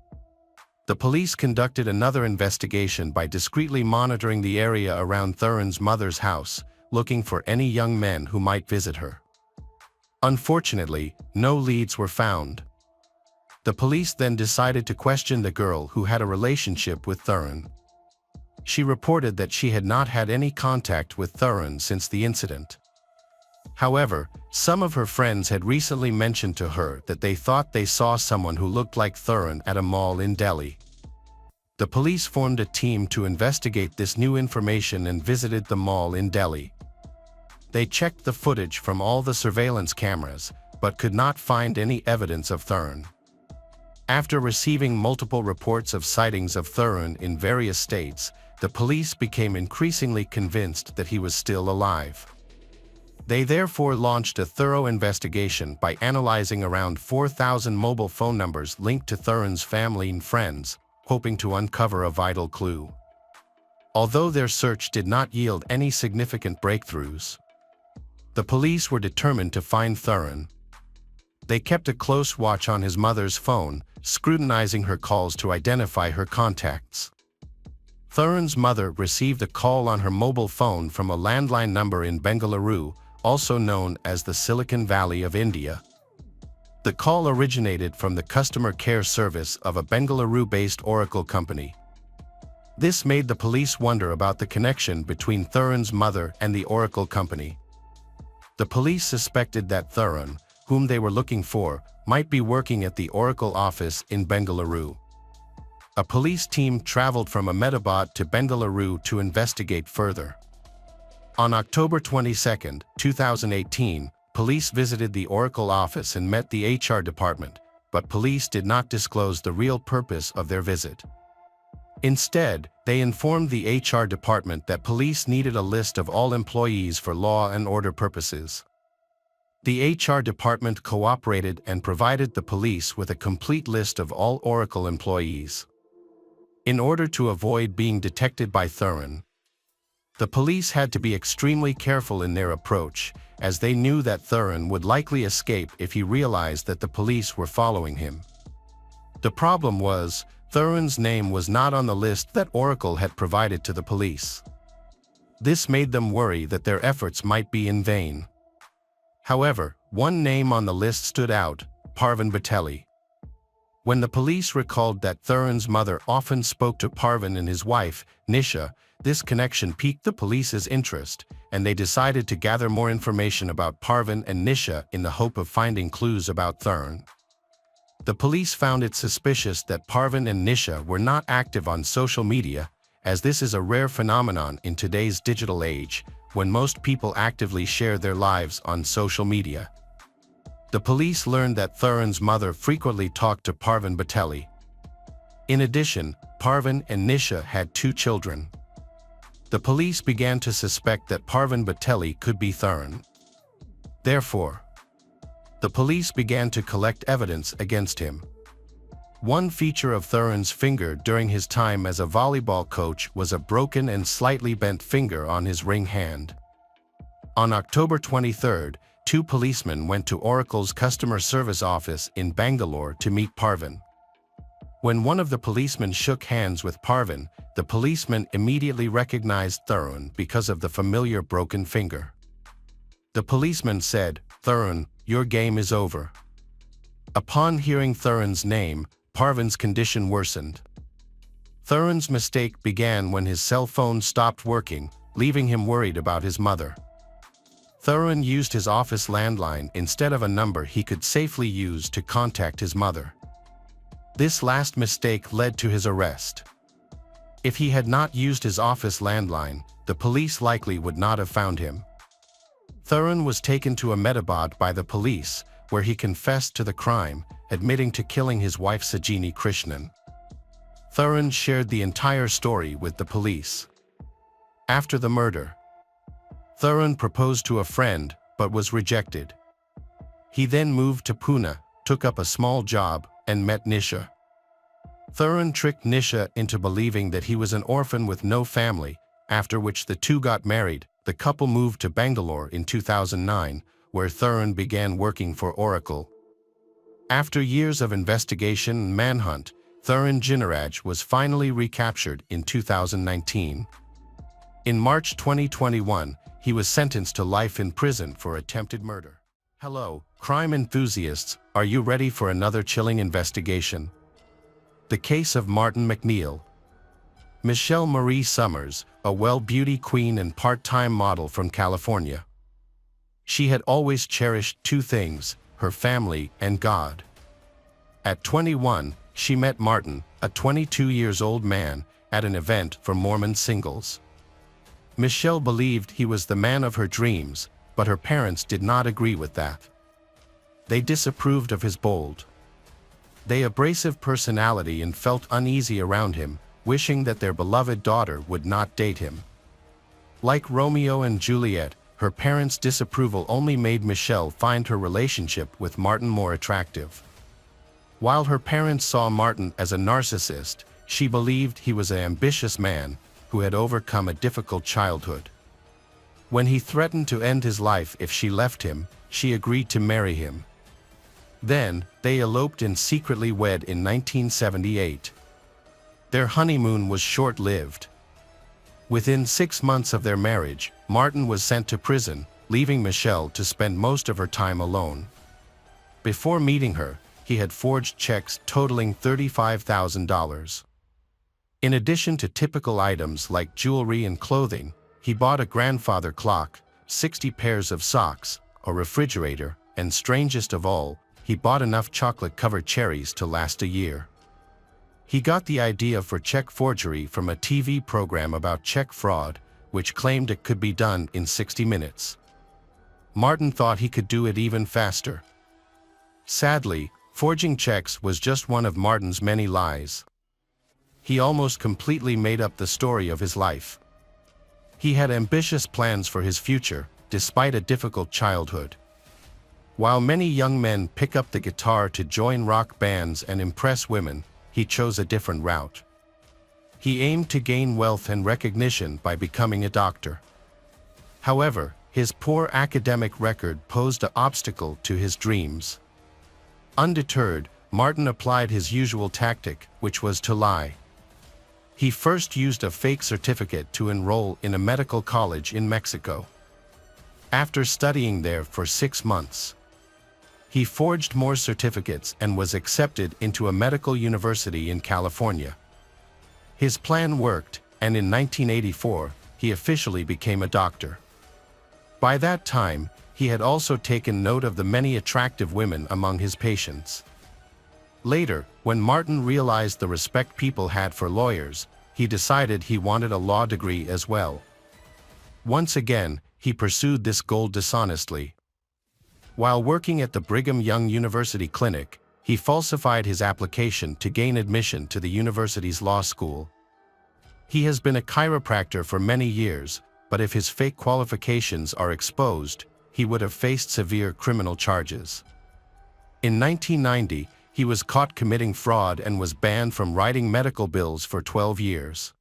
Speaker 1: The police conducted another investigation by discreetly monitoring the area around Thurin's mother's house, looking for any young men who might visit her. Unfortunately, no leads were found. The police then decided to question the girl who had a relationship with Thurin. She reported that she had not had any contact with Thurin since the incident. However, some of her friends had recently mentioned to her that they thought they saw someone who looked like Thurin at a mall in Delhi. The police formed a team to investigate this new information and visited the mall in Delhi. They checked the footage from all the surveillance cameras, but could not find any evidence of Thurin. After receiving multiple reports of sightings of Thurin in various states, the police became increasingly convinced that he was still alive. They therefore launched a thorough investigation by analyzing around 4,000 mobile phone numbers linked to Thurin's family and friends, hoping to uncover a vital clue. Although their search did not yield any significant breakthroughs, the police were determined to find Thurin. They kept a close watch on his mother's phone, scrutinizing her calls to identify her contacts. Thurin's mother received a call on her mobile phone from a landline number in Bengaluru, also known as the Silicon Valley of India. The call originated from the customer care service of a Bengaluru-based Oracle company. This made the police wonder about the connection between Thurin's mother and the Oracle company. The police suspected that Thurin, whom they were looking for, might be working at the Oracle office in Bengaluru. A police team traveled from Ahmedabad to Bengaluru to investigate further. On October 22, 2018, police visited the Oracle office and met the HR department, but police did not disclose the real purpose of their visit. Instead, they informed the HR department that police needed a list of all employees for law and order purposes. The HR department cooperated and provided the police with a complete list of all Oracle employees. In order to avoid being detected by Thurin, the police had to be extremely careful in their approach, as they knew that Thurin would likely escape if he realized that the police were following him. The problem was, Thurin's name was not on the list that Oracle had provided to the police. This made them worry that their efforts might be in vain. However, one name on the list stood out: Parvin Batelli. When the police recalled that Thurin's mother often spoke to Parvin and his wife, Nisha, this connection piqued the police's interest, and they decided to gather more information about Parvin and Nisha in the hope of finding clues about Thurin. The police found it suspicious that Parvin and Nisha were not active on social media, as this is a rare phenomenon in today's digital age, when most people actively share their lives on social media. The police learned that Thurin's mother frequently talked to Parvin Batelli. In addition, Parvin and Nisha had 2 children. The police began to suspect that Parvin Batelli could be Thurin. Therefore, the police began to collect evidence against him. One feature of Thurin's finger during his time as a volleyball coach was a broken and slightly bent finger on his ring hand. On October 23, 2 policemen went to Oracle's customer service office in Bangalore to meet Parvin. When one of the policemen shook hands with Parvin, the policeman immediately recognized Thurin because of the familiar broken finger. The policeman said, "Thurin, your game is over." Upon hearing Thurin's name, Parvin's condition worsened. Thurin's mistake began when his cell phone stopped working, leaving him worried about his mother. Thurin used his office landline instead of a number he could safely use to contact his mother. This last mistake led to his arrest. If he had not used his office landline, the police likely would not have found him. Thurin was taken to Ahmedabad by the police, where he confessed to the crime, admitting to killing his wife Sajini Krishnan. Thurin shared the entire story with the police. After the murder, Thurin proposed to a friend, but was rejected. He then moved to Pune, took up a small job, and met Nisha. Thurin tricked Nisha into believing that he was an orphan with no family, after which the two got married. The couple moved to Bangalore in 2009, where Thurin began working for Oracle. After years of investigation and manhunt, Thurin Jinaraj was finally recaptured in 2019. In March 2021, he was sentenced to life in prison for attempted murder. Hello, crime enthusiasts, are you ready for another chilling investigation? The case of Martin McNeel. Michelle Marie Summers, a well-beauty queen and part-time model from California. She had always cherished two things, her family and God. At 21, she met Martin, a 22-year-old man, at an event for Mormon singles. Michelle believed he was the man of her dreams, but her parents did not agree with that. They disapproved of his bold, abrasive personality and felt uneasy around him, wishing that their beloved daughter would not date him. Like Romeo and Juliet, her parents' disapproval only made Michelle find her relationship with Martin more attractive. While her parents saw Martin as a narcissist, she believed he was an ambitious man who had overcome a difficult childhood. When he threatened to end his life if she left him, she agreed to marry him. Then, they eloped and secretly wed in 1978. Their honeymoon was short-lived. Within 6 months of their marriage, Martin was sent to prison, leaving Michelle to spend most of her time alone. Before meeting her, he had forged checks totaling $35,000. In addition to typical items like jewelry and clothing, he bought a grandfather clock, 60 pairs of socks, a refrigerator, and strangest of all, he bought enough chocolate-covered cherries to last a year. He got the idea for check forgery from a TV program about check fraud, which claimed it could be done in 60 minutes. Martin thought he could do it even faster. Sadly, forging checks was just one of Martin's many lies. He almost completely made up the story of his life. He had ambitious plans for his future, despite a difficult childhood. While many young men pick up the guitar to join rock bands and impress women, he chose a different route. He aimed to gain wealth and recognition by becoming a doctor. However, his poor academic record posed an obstacle to his dreams. Undeterred, Martin applied his usual tactic, which was to lie. He first used a fake certificate to enroll in a medical college in Mexico. After studying there for 6 months, he forged more certificates and was accepted into a medical university in California. His plan worked, and in 1984, he officially became a doctor. By that time, he had also taken note of the many attractive women among his patients. Later, when Martin realized the respect people had for lawyers, he decided he wanted a law degree as well. Once again, he pursued this goal dishonestly. While working at the Brigham Young University Clinic, he falsified his application to gain admission to the university's law school. He has been a chiropractor for many years, but if his fake qualifications are exposed, he would have faced severe criminal charges. In 1990, he was caught committing fraud and was banned from writing medical bills for 12 years.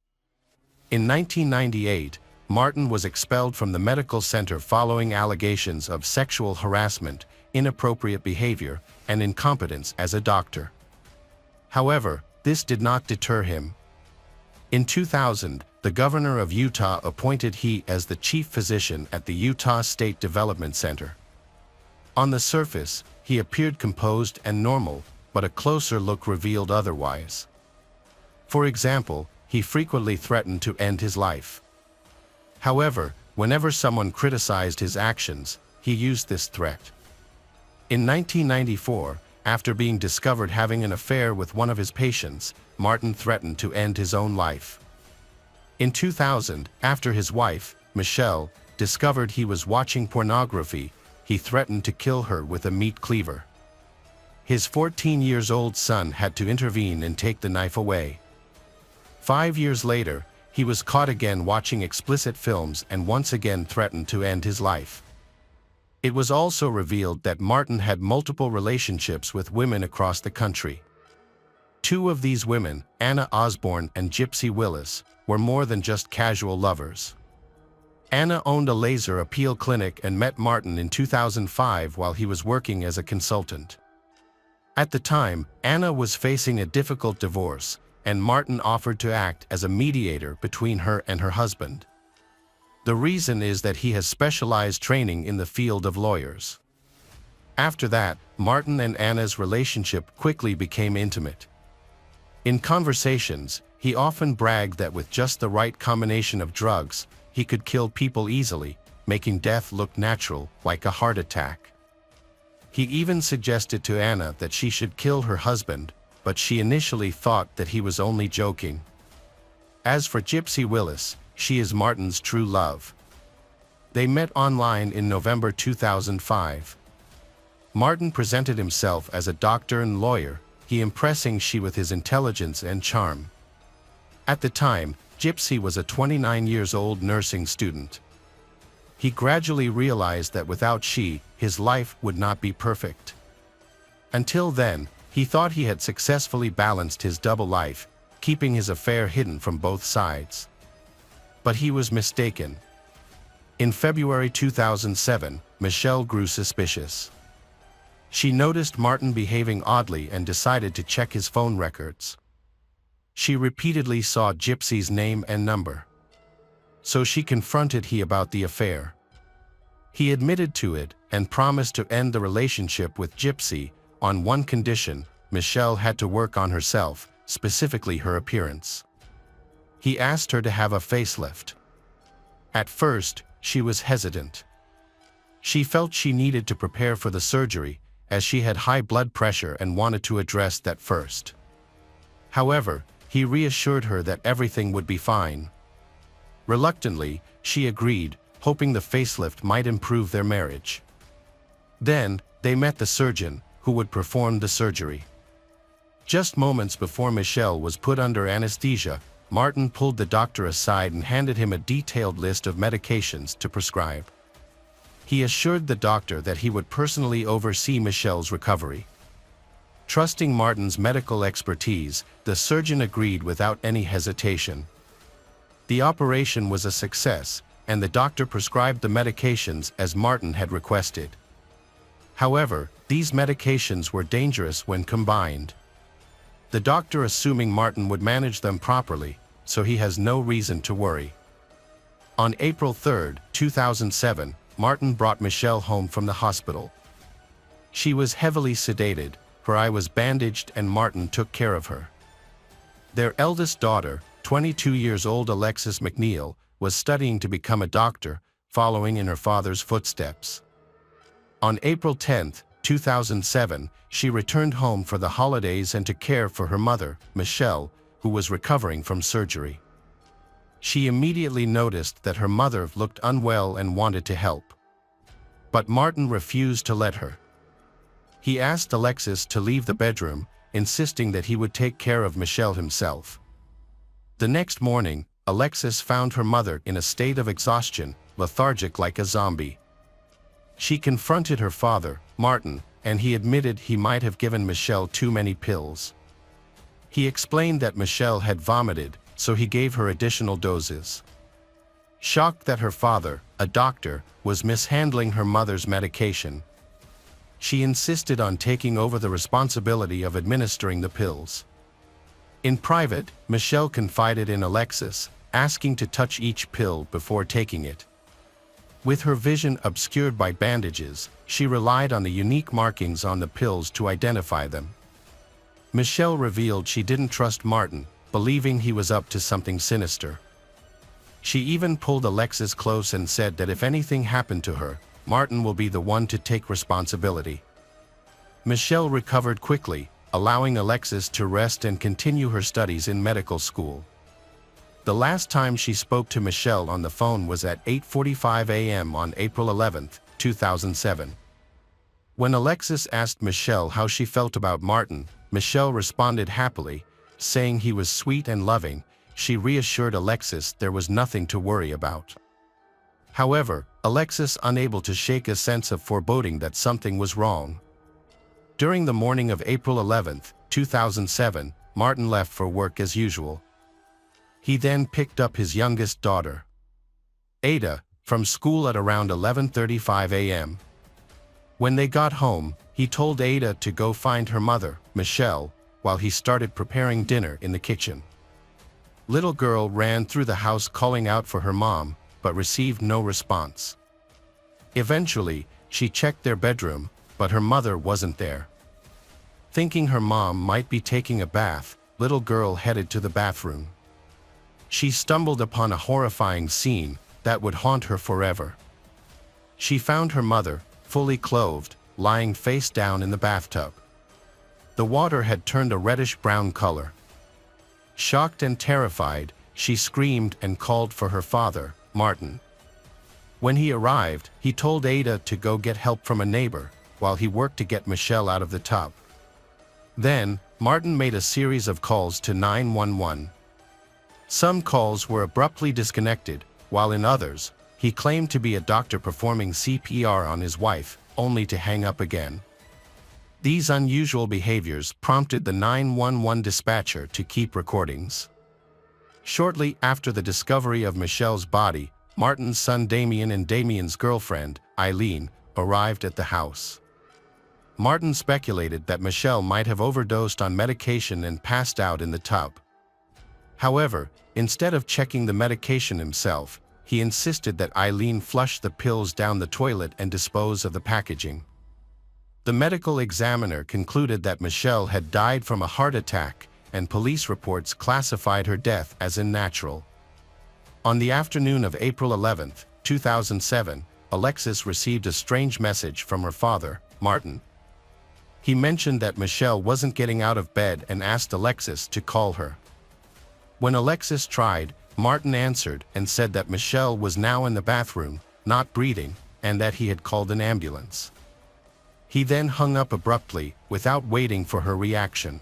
Speaker 1: In 1998, Martin was expelled from the medical center following allegations of sexual harassment, inappropriate behavior, and incompetence as a doctor. However, this did not deter him. In 2000, the governor of Utah appointed he as the chief physician at the Utah State Development Center. On the surface, he appeared composed and normal, but a closer look revealed otherwise. For example, he frequently threatened to end his life. However, whenever someone criticized his actions, he used this threat. In 1994, after being discovered having an affair with one of his patients, Martin threatened to end his own life. In 2000, after his wife, Michelle, discovered he was watching pornography, he threatened to kill her with a meat cleaver. His 14-year-old son had to intervene and take the knife away. 5 years later, he was caught again watching explicit films and once again threatened to end his life. It was also revealed that Martin had multiple relationships with women across the country. 2 of these women, Anna Osborne and Gypsy Willis, were more than just casual lovers. Anna owned a laser appeal clinic and met Martin in 2005 while he was working as a consultant. At the time, Anna was facing a difficult divorce, and Martin offered to act as a mediator between her and her husband. The reason is that he has specialized training in the field of lawyers. After that, Martin and Anna's relationship quickly became intimate. In conversations, he often bragged that with just the right combination of drugs, he could kill people easily, making death look natural, like a heart attack. He even suggested to Anna that she should kill her husband, but she initially thought that he was only joking. As for Gypsy Willis, she is Martin's true love. They met online in November 2005. Martin presented himself as a doctor and lawyer, he impressing she with his intelligence and charm. At the time, Gypsy was a 29-year-old nursing student. He gradually realized that without she, his life would not be perfect. Until then, he thought he had successfully balanced his double life, keeping his affair hidden from both sides. But he was mistaken. In February 2007, Michelle grew suspicious. She noticed Martin behaving oddly and decided to check his phone records. She repeatedly saw Gypsy's name and number. So she confronted him about the affair. He admitted to it and promised to end the relationship with Gypsy on one condition: Michelle had to work on herself, specifically her appearance. He asked her to have a facelift. At first, she was hesitant. She felt she needed to prepare for the surgery, as she had high blood pressure and wanted to address that first. However, he reassured her that everything would be fine. Reluctantly, she agreed, hoping the facelift might improve their marriage. Then, they met the surgeon, who would perform the surgery. Just moments before Michelle was put under anesthesia, Martin pulled the doctor aside and handed him a detailed list of medications to prescribe. He assured the doctor that he would personally oversee Michelle's recovery. Trusting Martin's medical expertise, the surgeon agreed without any hesitation. The operation was a success, and the doctor prescribed the medications as Martin had requested. However, these medications were dangerous when combined. The doctor assuming Martin would manage them properly, so he has no reason to worry. On April 3, 2007, Martin brought Michelle home from the hospital. She was heavily sedated, her eye was bandaged, and Martin took care of her. Their eldest daughter, 22-year-old Alexis McNeel, was studying to become a doctor, following in her father's footsteps. On April 10, 2007, she returned home for the holidays and to care for her mother, Michelle, who was recovering from surgery. She immediately noticed that her mother looked unwell and wanted to help. But Martin refused to let her. He asked Alexis to leave the bedroom, insisting that he would take care of Michelle himself. The next morning, Alexis found her mother in a state of exhaustion, lethargic like a zombie. She confronted her father, Martin, and he admitted he might have given Michelle too many pills. He explained that Michelle had vomited, so he gave her additional doses. Shocked that her father, a doctor, was mishandling her mother's medication, she insisted on taking over the responsibility of administering the pills. In private, Michelle confided in Alexis, asking to touch each pill before taking it. With her vision obscured by bandages, she relied on the unique markings on the pills to identify them. Michelle revealed she didn't trust Martin, believing he was up to something sinister. She even pulled Alexis close and said that if anything happened to her, Martin will be the one to take responsibility. Michelle recovered quickly, allowing Alexis to rest and continue her studies in medical school. The last time she spoke to Michelle on the phone was at 8:45 a.m. on April 11, 2007. When Alexis asked Michelle how she felt about Martin, Michelle responded happily, saying he was sweet and loving. She reassured Alexis there was nothing to worry about. However, Alexis unable to shake a sense of foreboding that something was wrong. During the morning of April 11, 2007, Martin left for work as usual. He then picked up his youngest daughter, Ada, from school at around 11:35 a.m. When they got home, he told Ada to go find her mother, Michelle, while he started preparing dinner in the kitchen. Little girl ran through the house calling out for her mom, but received no response. Eventually, she checked their bedroom, but her mother wasn't there. Thinking her mom might be taking a bath, little girl headed to the bathroom. She stumbled upon a horrifying scene that would haunt her forever. She found her mother, fully clothed, lying face down in the bathtub. The water had turned a reddish-brown color. Shocked and terrified, she screamed and called for her father, Martin. When he arrived, he told Ada to go get help from a neighbor, while he worked to get Michelle out of the tub. Then, Martin made a series of calls to 911. Some calls were abruptly disconnected, while in others, he claimed to be a doctor performing CPR on his wife, only to hang up again. These unusual behaviors prompted the 911 dispatcher to keep recordings. Shortly after the discovery of Michelle's body, Martin's son Damien and Damien's girlfriend, Eileen, arrived at the house. Martin speculated that Michelle might have overdosed on medication and passed out in the tub. However, instead of checking the medication himself, he insisted that Eileen flush the pills down the toilet and dispose of the packaging. The medical examiner concluded that Michelle had died from a heart attack, and police reports classified her death as unnatural. On the afternoon of April 11, 2007, Alexis received a strange message from her father, Martin. He mentioned that Michelle wasn't getting out of bed and asked Alexis to call her. When Alexis tried, Martin answered and said that Michelle was now in the bathroom, not breathing, and that he had called an ambulance. He then hung up abruptly, without waiting for her reaction.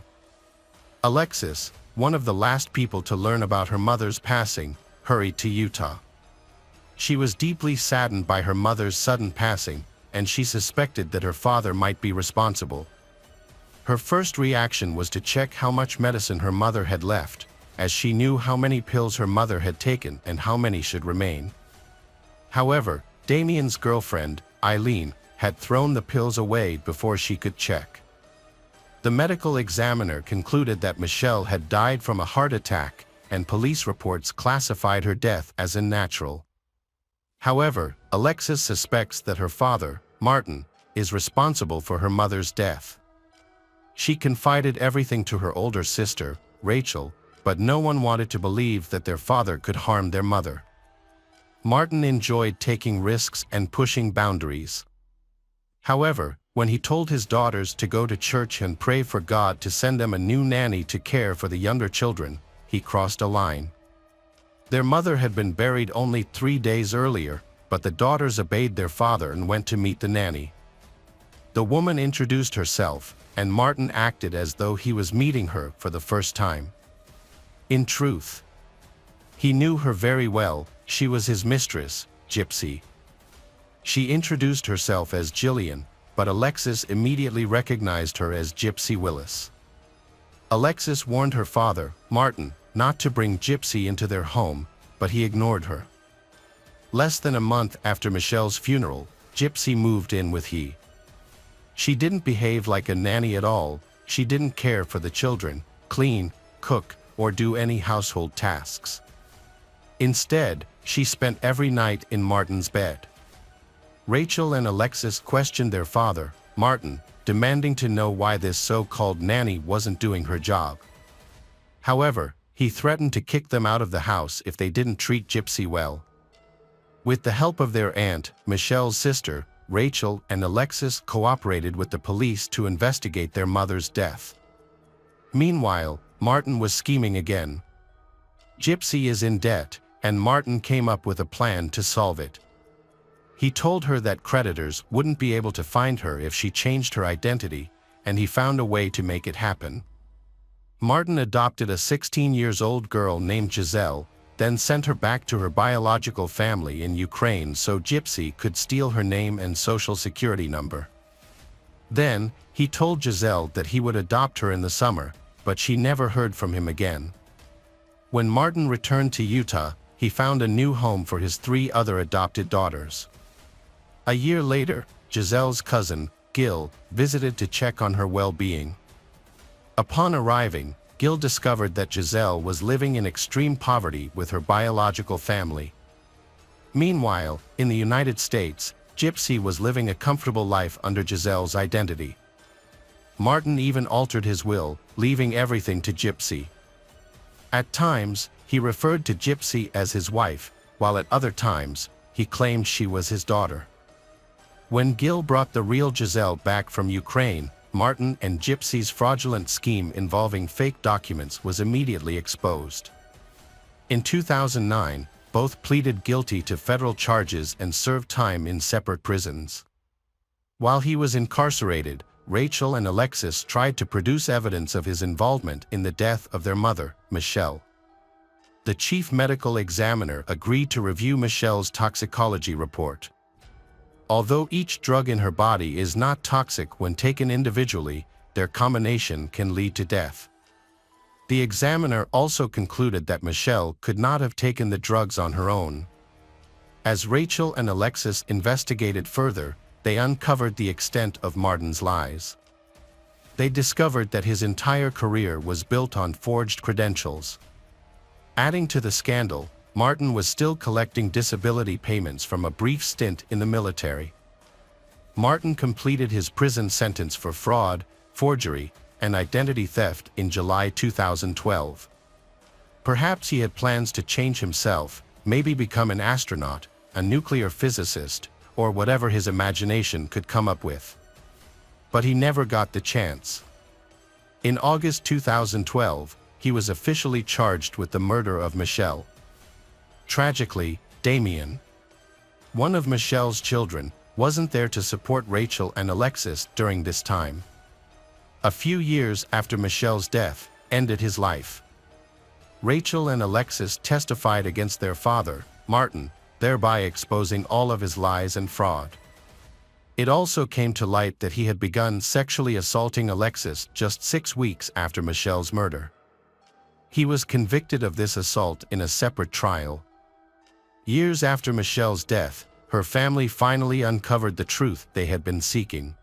Speaker 1: Alexis, one of the last people to learn about her mother's passing, hurried to Utah. She was deeply saddened by her mother's sudden passing, and she suspected that her father might be responsible. Her first reaction was to check how much medicine her mother had left, as she knew how many pills her mother had taken and how many should remain. However, Damien's girlfriend, Eileen, had thrown the pills away before she could check. The medical examiner concluded that Michelle had died from a heart attack, and police reports classified her death as unnatural. However, Alexis suspects that her father, Martin, is responsible for her mother's death. She confided everything to her older sister, Rachel, but no one wanted to believe that their father could harm their mother. Martin enjoyed taking risks and pushing boundaries. However, when he told his daughters to go to church and pray for God to send them a new nanny to care for the younger children, he crossed a line. Their mother had been buried only 3 days earlier, but the daughters obeyed their father and went to meet the nanny. The woman introduced herself, and Martin acted as though he was meeting her for the first time. In truth, he knew her very well. She was his mistress, Gypsy. She introduced herself as Jillian, but Alexis immediately recognized her as Gypsy Willis. Alexis warned her father, Martin, not to bring Gypsy into their home, but he ignored her. Less than a month after Michelle's funeral, Gypsy moved in with he. She didn't behave like a nanny at all. She didn't care for the children, clean, cook, or do any household tasks. Instead, she spent every night in Martin's bed. Rachel and Alexis questioned their father, Martin, demanding to know why this so-called nanny wasn't doing her job. However, he threatened to kick them out of the house if they didn't treat Gypsy well. With the help of their aunt, Michelle's sister, Rachel and Alexis cooperated with the police to investigate their mother's death. Meanwhile, Martin was scheming again. Gypsy is in debt, and Martin came up with a plan to solve it. He told her that creditors wouldn't be able to find her if she changed her identity, and he found a way to make it happen. Martin adopted a 16-year-old girl named Giselle, then sent her back to her biological family in Ukraine so Gypsy could steal her name and social security number. Then, he told Giselle that he would adopt her in the summer, but she never heard from him again. When Martin returned to Utah, he found a new home for his 3 other adopted daughters. A year later, Giselle's cousin, Gil, visited to check on her well-being. Upon arriving, Gil discovered that Giselle was living in extreme poverty with her biological family. Meanwhile, in the United States, Gypsy was living a comfortable life under Giselle's identity. Martin even altered his will, leaving everything to Gypsy. At times, he referred to Gypsy as his wife, while at other times, he claimed she was his daughter. When Gil brought the real Giselle back from Ukraine, Martin and Gypsy's fraudulent scheme involving fake documents was immediately exposed. In 2009, both pleaded guilty to federal charges and served time in separate prisons. While he was incarcerated, Rachel and Alexis tried to produce evidence of his involvement in the death of their mother, Michelle. The chief medical examiner agreed to review Michelle's toxicology report. Although each drug in her body is not toxic when taken individually, their combination can lead to death. The examiner also concluded that Michelle could not have taken the drugs on her own. As Rachel and Alexis investigated further, they uncovered the extent of Martin's lies. They discovered that his entire career was built on forged credentials. Adding to the scandal, Martin was still collecting disability payments from a brief stint in the military. Martin completed his prison sentence for fraud, forgery, and identity theft in July 2012. Perhaps he had plans to change himself, maybe become an astronaut, a nuclear physicist, or whatever his imagination could come up with. But he never got the chance. In August 2012, he was officially charged with the murder of Michelle. Tragically, Damien, one of Michelle's children, wasn't there to support Rachel and Alexis during this time. A few years after Michelle's death ended his life. Rachel and Alexis testified against their father, Martin, thereby exposing all of his lies and fraud. It also came to light that he had begun sexually assaulting Alexis just 6 weeks after Michelle's murder. He was convicted of this assault in a separate trial. Years after Michelle's death, her family finally uncovered the truth they had been seeking.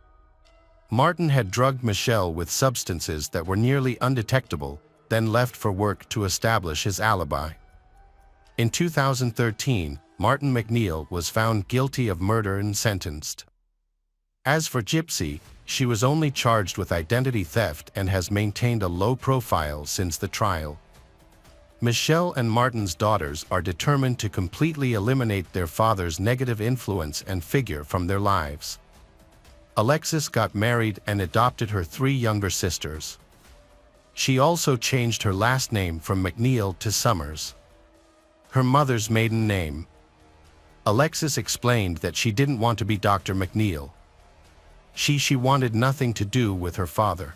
Speaker 1: Martin had drugged Michelle with substances that were nearly undetectable, then left for work to establish his alibi. In 2013, Martin McNeel was found guilty of murder and sentenced. As for Gypsy, she was only charged with identity theft and has maintained a low profile since the trial. Michelle and Martin's daughters are determined to completely eliminate their father's negative influence and figure from their lives. Alexis got married and adopted her 3 younger sisters. She also changed her last name from McNeel to Summers, her mother's maiden name. Alexis explained that she didn't want to be Dr. McNeel. She wanted nothing to do with her father.